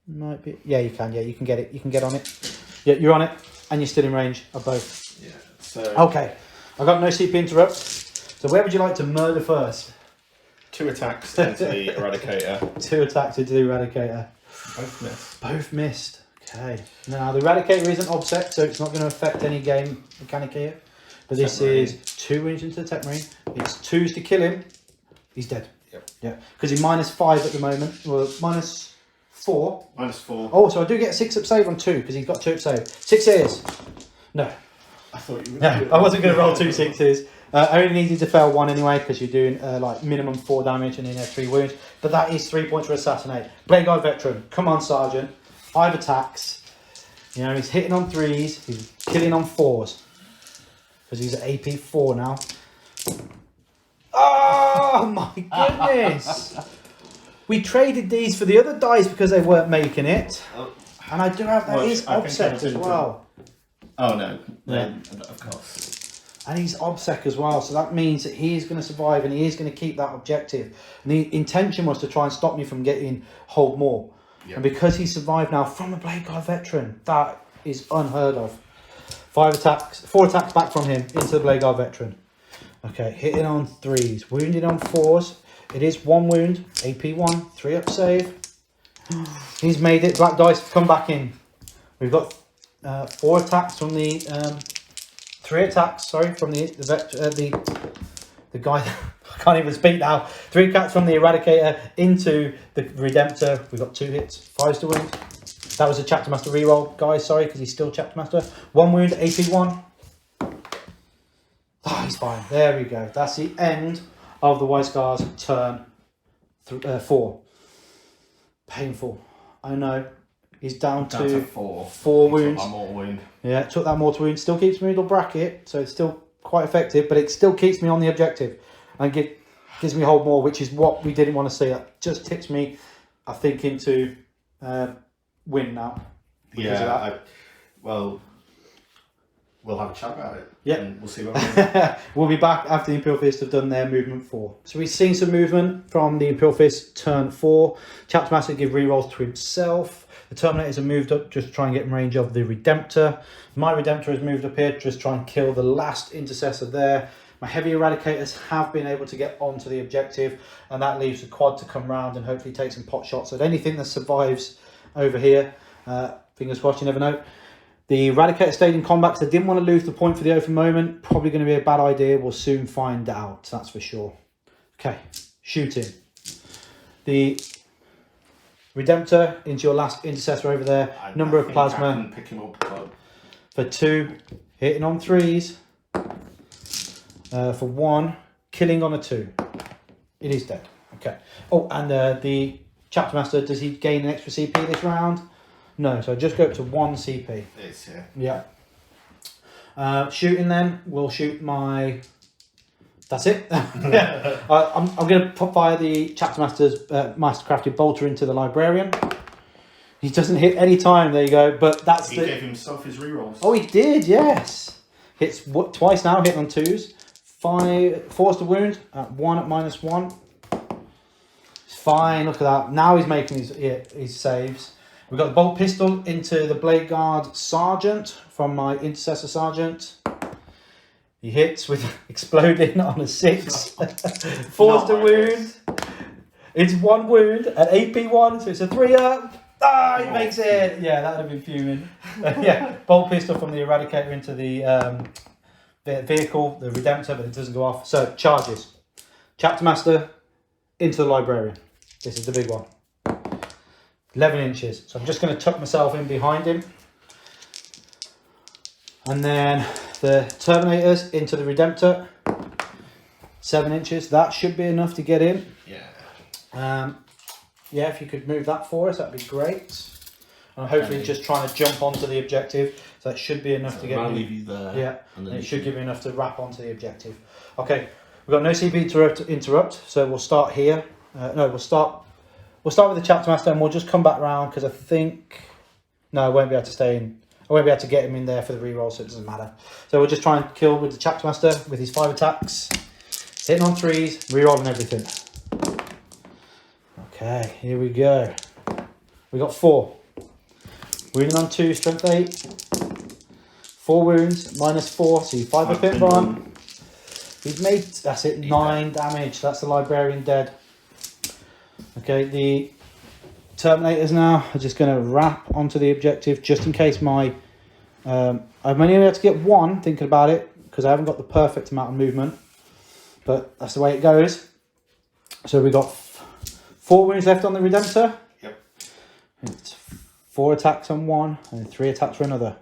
Might be. Yeah, you can. Yeah, you can get it. You can get on it. Yeah, you're on it, and you're still in range of both. Yeah. So. Okay. I got no CP interrupt. So where would you like to murder first? 2 attacks into the Eradicator. 2 attacks into the Eradicator. Both missed. Both missed. Okay. Now the Eradicator isn't obsec, so it's not going to affect any game mechanic here. But this is 2 wounds into the Tech Marine. It's 2s to kill him. He's dead. Yep. Yeah. Because he's -5 at the moment. Well, -4. -4. Oh, so I do get a 6-up save on 2 because he's got 2-up save. 6 ears. No. I thought you were. No, I wasn't going to roll 2 6s. I only needed to fail 1 anyway because you're doing like minimum 4 damage and then you have 3 wounds. But that is 3 points for assassinate. Blade Guard Veteran. Come on, Sergeant. 5 attacks. You know, he's hitting on 3s. He's killing on 4s. Because he's at AP 4 now. Oh my goodness. We traded these for the other dice because they weren't making it. And I do have that. He's obsec as well. Oh no. Yeah. Of course. And he's obsec as well, so that means that he is going to survive and he is going to keep that objective. And the intention was to try and stop me from getting hold more. Yep. And because he survived now from a Blade Guard Veteran, that is unheard of. 4 attacks back from him into the Blade Guard Veteran. Okay, hitting on 3s, wounded on 4s. It is 1 wound, AP 1, 3-up save. He's made it. Black dice come back in. We've got 4 attacks from the 3 attacks. Sorry, from the guy. I can't even speak now. 3 attacks from the Eradicator into the Redemptor. We've got 2 hits, 5s to wound. That was a Chapter Master reroll, guys. Sorry, because he's still Chapter Master. 1 wound, AP 1. Oh, he's fine. There we go. That's the end of the White Scars turn 4. Painful. I know. He's down to 4 wounds. Took more wound. Yeah, took that mortal wound. Still keeps me in the bracket, so it's still quite effective, but it still keeps me on the objective and gives me hold more, which is what we didn't want to see. That just tips me, I think, into win now. Yeah, well, we'll have a chat about it. Yeah, and we'll see what happens. We'll be back after the Imperial Fist have done their movement 4. So we've seen some movement from the Imperial Fist turn 4. Chapter Master give rerolls to himself. The Terminators have moved up just to try and get in range of the Redemptor. My Redemptor has moved up here to just try and kill the last Intercessor there. My Heavy Eradicators have been able to get onto the objective, and that leaves the quad to come round and hopefully take some pot shots at anything that survives over here. Fingers crossed, you never know. The Eradicator stayed in combat because they didn't want to lose the point for the open moment. Probably going to be a bad idea. We'll soon find out, that's for sure. Okay, shooting. The Redemptor into your last Intercessor over there. Number of plasma. I can pick him up for 2, hitting on 3s. For 1, killing on a 2. It is dead. Okay. Oh, and the Chapter Master, does he gain an extra CP this round? No, so just go up to 1 CP. It's here. Yeah. Shooting then, we'll shoot my... That's it. I'm going to fire the Chapter Master's Mastercrafted Bolter into the Librarian. He doesn't hit any time, there you go. But that's He gave himself his rerolls. Oh, he did, yes. Hits twice now, hitting on 2s. 4's to wound, 1 at -1. It's fine, look at that. Now he's making his saves. We've got the bolt pistol into the Blade Guard Sergeant from my Intercessor Sergeant. He hits with exploding on a 6. 4's to wound. It's 1 wound at AP1, so it's a 3 up. Ah, he makes it. Yeah, that would have been fuming. Yeah, bolt pistol from the Eradicator into the vehicle, the Redemptor, but it doesn't go off. So charges. Chapter Master into the Librarian. This is the big one. 11 inches. So I'm just going to tuck myself in behind him. And then the Terminators into the Redemptor. 7 inches. That should be enough to get in. Yeah. Yeah, if you could move that for us, that'd be great. And hopefully just trying to jump onto the objective. So that should be enough to get I'll me. leave you there. Yeah, and it should give me enough to wrap onto the objective. Okay, we've got no CP to interrupt, so we'll start here. No, we'll start with the Chapter Master, and we'll just come back round because I think no, I won't be able to stay in. I won't be able to get him in there for the reroll, so it doesn't matter. So we'll just try and kill with the Chapter Master with his 5 attacks, hitting on 3s, rerolling everything. Okay, here we go. We got 4. Wounding on 2, strength 8. 4 wounds, -4, so 5 a pin on. He's made, that's it, 9 damage. That's the Librarian dead. Okay, the Terminators now are just going to wrap onto the objective just in case my... I'm only able to get 1, thinking about it, because I haven't got the perfect amount of movement. But that's the way it goes. So we got 4 wounds left on the Redemptor. Yep. It's 4 attacks on 1 and 3 attacks for another.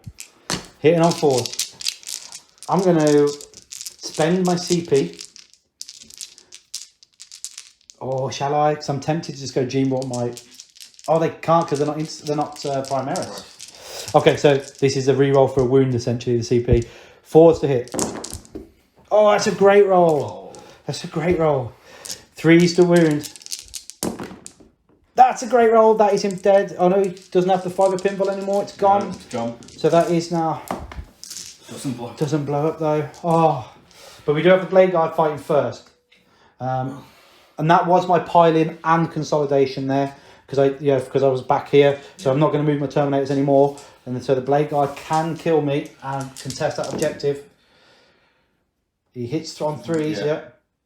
Hitting on 4s. I'm going to spend my CP. Or shall I? Because I'm tempted to just go Gene-Watt my... Oh, they can't because they're not Primaris. Right. Okay, so this is a reroll for a wound, essentially, the CP. 4s to hit. Oh, that's a great roll. Oh. That's a great roll. 3s to wound. That's a great roll. That is him dead. Oh no, he doesn't have the 5 pinball anymore. It's gone. No, it's gone. So that is now... Doesn't blow up though. Oh, but we do have the Blade Guard fighting first. And that was my pile-in and consolidation there. Because I was back here. So I'm not going to move my Terminators anymore. And so the Blade Guard can kill me and contest that objective. He hits on 3s, yeah.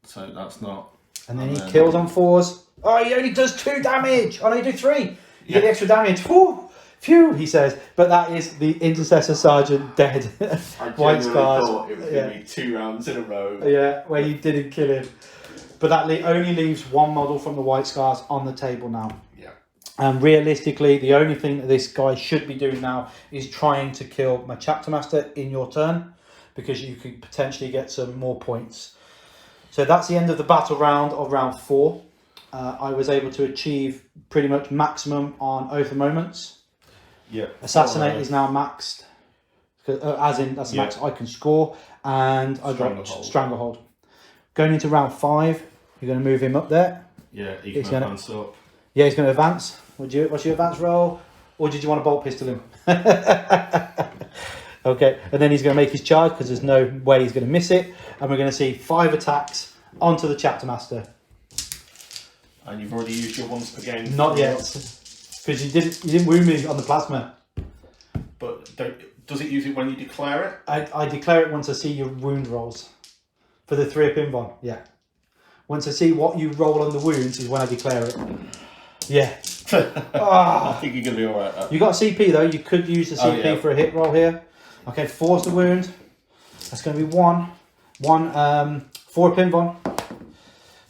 So that's not... And then he kills on 4s. Oh, he only does 2 damage. Oh, no, you do 3. You get the extra damage. Whew, phew, he says. But that is the Intercessor Sergeant dead. White scars. Thought it was going to be 2 rounds in a row. Yeah, where you didn't kill him. But that only leaves 1 model from the White Scars on the table now. Yeah. And realistically, the only thing that this guy should be doing now is trying to kill my Chapter Master in your turn. Because you could potentially get some more points. So that's the end of the battle round of round 4. I was able to achieve pretty much maximum on Oath of Moments. Yeah. Assassinate is now maxed. As in, that's the max I can score. And I got Stranglehold. Going into round 5, you're going to move him up there. Yeah, he's going to advance up. Yeah, he's going to advance. What's your advance roll? Or did you want to bolt pistol him? Okay, and then he's going to make his charge because there's no way he's going to miss it. And we're going to see 5 attacks onto the Chapter Master. And you've already used your once per game. Not yet, because you didn't wound me on the plasma. But does it use it when you declare it? I declare it once I see your wound rolls for the 3 pin one. Yeah, once I see what you roll on the wounds is when I declare it. Yeah. I think you're going to be all right. You got a CP though. You could use the CP for a hit roll here. Okay, 4's the wound. That's going to be 1. 4 pin one.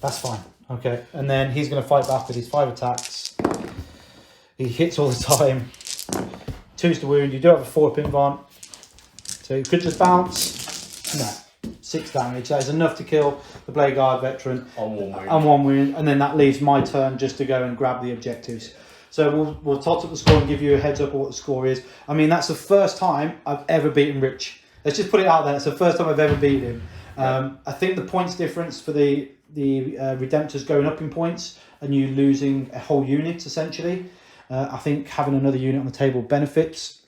That's fine. Okay, and then he's going to fight back with his 5 attacks. He hits all the time. 2's the wound. You do have a 4 pin von. So you could just bounce. No. 6 damage. That is enough to kill the Blade Guard veteran. On 1 wound. On 1 wound. And then that leaves my turn just to go and grab the objectives. So we'll tot up the score and give you a heads up of what the score is. I mean, that's the first time I've ever beaten Rich. Let's just put it out there. It's the first time I've ever beaten him. I think the points difference for the Redemptor's going up in points and you losing a whole unit essentially. I think having another unit on the table benefits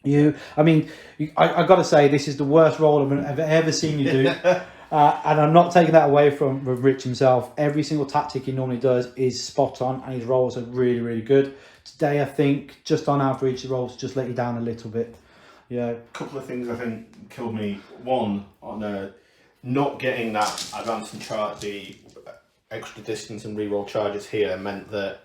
you. I mean, I got to say, this is the worst roll I've ever seen you do. And I'm not taking that away from Rich himself. Every single tactic he normally does is spot on and his rolls are really, really good. Today, I think, just on average, the rolls just let you down a little bit. Yeah. A couple of things I think killed me. One, on not getting that advance and chart, the extra distance and reroll charges here meant that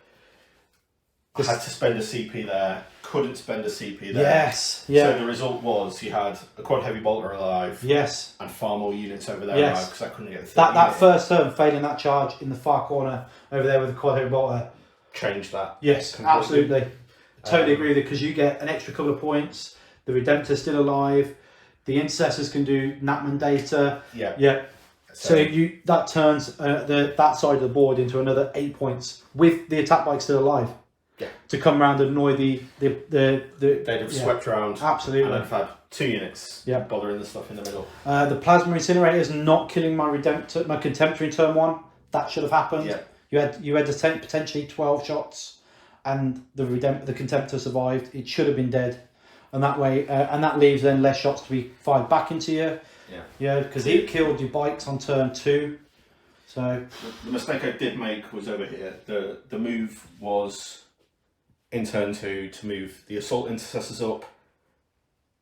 I had to spend a CP there, couldn't spend a CP there. Yes, yeah. So the result was you had a quad heavy bolter alive. Yes. And far more units over there yes. alive because I couldn't get the that first turn, failing that charge in the far corner over there with the quad heavy bolter. Changed that. Yes, completely. Absolutely. Totally agree with it because you get an extra couple of points. The Redemptor's still alive. The intercessors can do Nachmund data. Yeah. Yeah. So that turns that side of the board into another 8 points with the attack bike still alive. Yeah. To come around and annoy the they'd have swept around. Absolutely. And I'd have had 2 units bothering the stuff in the middle. The plasma incinerator is not killing my Redemptor, my Contemptor in turn 1. That should have happened. Yeah. You had to take potentially 12 shots, and the Contemptor survived. It should have been dead, and that way, and that leaves then less shots to be fired back into you. Yeah. Yeah, because it killed your bikes on turn 2. So the mistake I did make was over here. The move was in turn 2 to move the assault intercessors up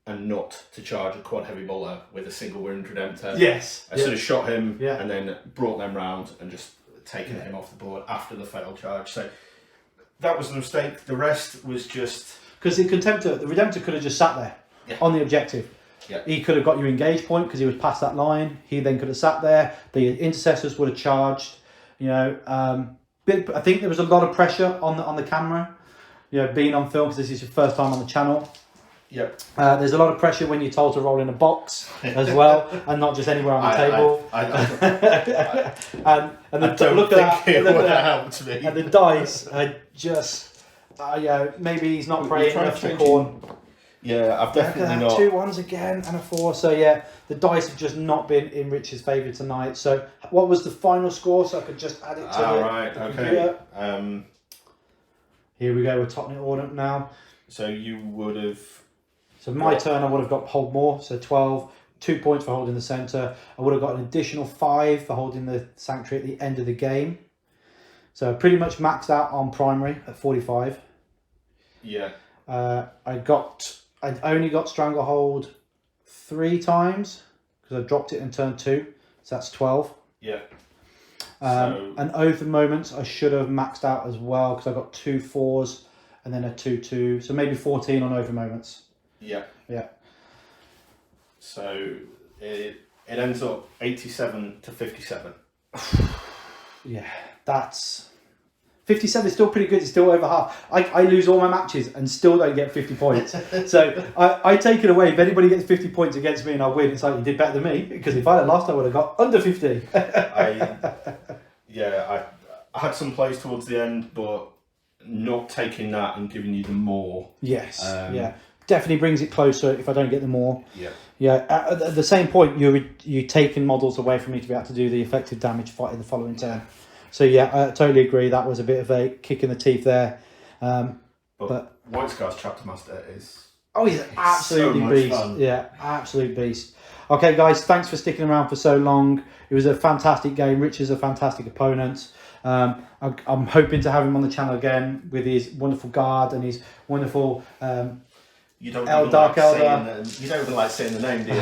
and not to charge a quad heavy bolter with a single wind Redemptor. Yes. I sort of shot him and then brought them round and just taken him off the board after the failed charge. So that was the mistake. The rest was just... Because the Redemptor could have just sat there on the objective. Yeah. He could have got your engage point because he was past that line. He then could have sat there. The intercessors would have charged. You know, but I think there was a lot of pressure on the camera. You know, being on film because this is your first time on the channel. Yep. There's a lot of pressure when you're told to roll in a box as well, and not just anywhere on the table. And look at that. And the dice are just, maybe he's not praying enough for corn. Yeah, I've definitely not. 2 1s again and a 4. So yeah, the dice have just not been in Rich's favour tonight. So what was the final score? So I could just add it to the computer. Here we go, we're topping it all up now. So you would have... So my turn, I would have got hold more, so 12, 2 points for holding the centre. I would have got an additional 5 for holding the sanctuary at the end of the game. So pretty much maxed out on primary at 45. Yeah. I only got Stranglehold 3 times because I dropped it in turn 2, so that's 12. Yeah. An Oath of Moments I should have maxed out as well because I got 2 4s and then a 2-2, so maybe 14 on Oath of Moments. Yeah. Yeah. So it ends up 87 to 57. Yeah, that's 57 is still pretty good. It's still over half. I lose all my matches and still don't get 50 points. So I take it away. If anybody gets 50 points against me and I win, it's like you did better than me because if I had lost, I would have got under 50. I had some plays towards the end, but not taking that and giving you the more. Yes. Definitely brings it closer if I don't get the more. Yeah. Yeah. At the same point, you're taking models away from me to be able to do the effective damage fight in the following turn. So yeah, I totally agree. That was a bit of a kick in the teeth there. But White Scar's Chapter Master is... Oh, he's absolutely so beast. Fun. Yeah, absolute beast. Okay, guys, thanks for sticking around for so long. It was a fantastic game. Rich is a fantastic opponent. I'm hoping to have him on the channel again with his wonderful guard and his wonderful you don't Dark Elder. You don't even like saying the name, do you?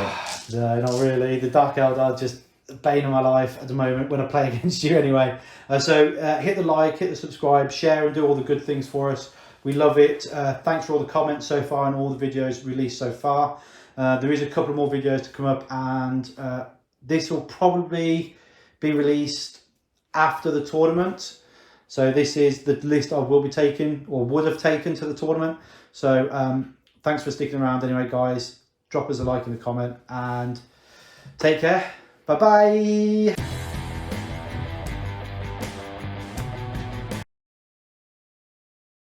No, not really. The Dark Elder just bane of my life at the moment when I play against you anyway. So hit the like, hit the subscribe, share and do all the good things for us. We love it. Thanks for all the comments so far and all the videos released so far. There is a couple more videos to come up and this will probably be released after the tournament. So this is the list I will be taking or would have taken to the tournament. So thanks for sticking around anyway, guys. Drop us a like in the comment and take care. Bye-bye.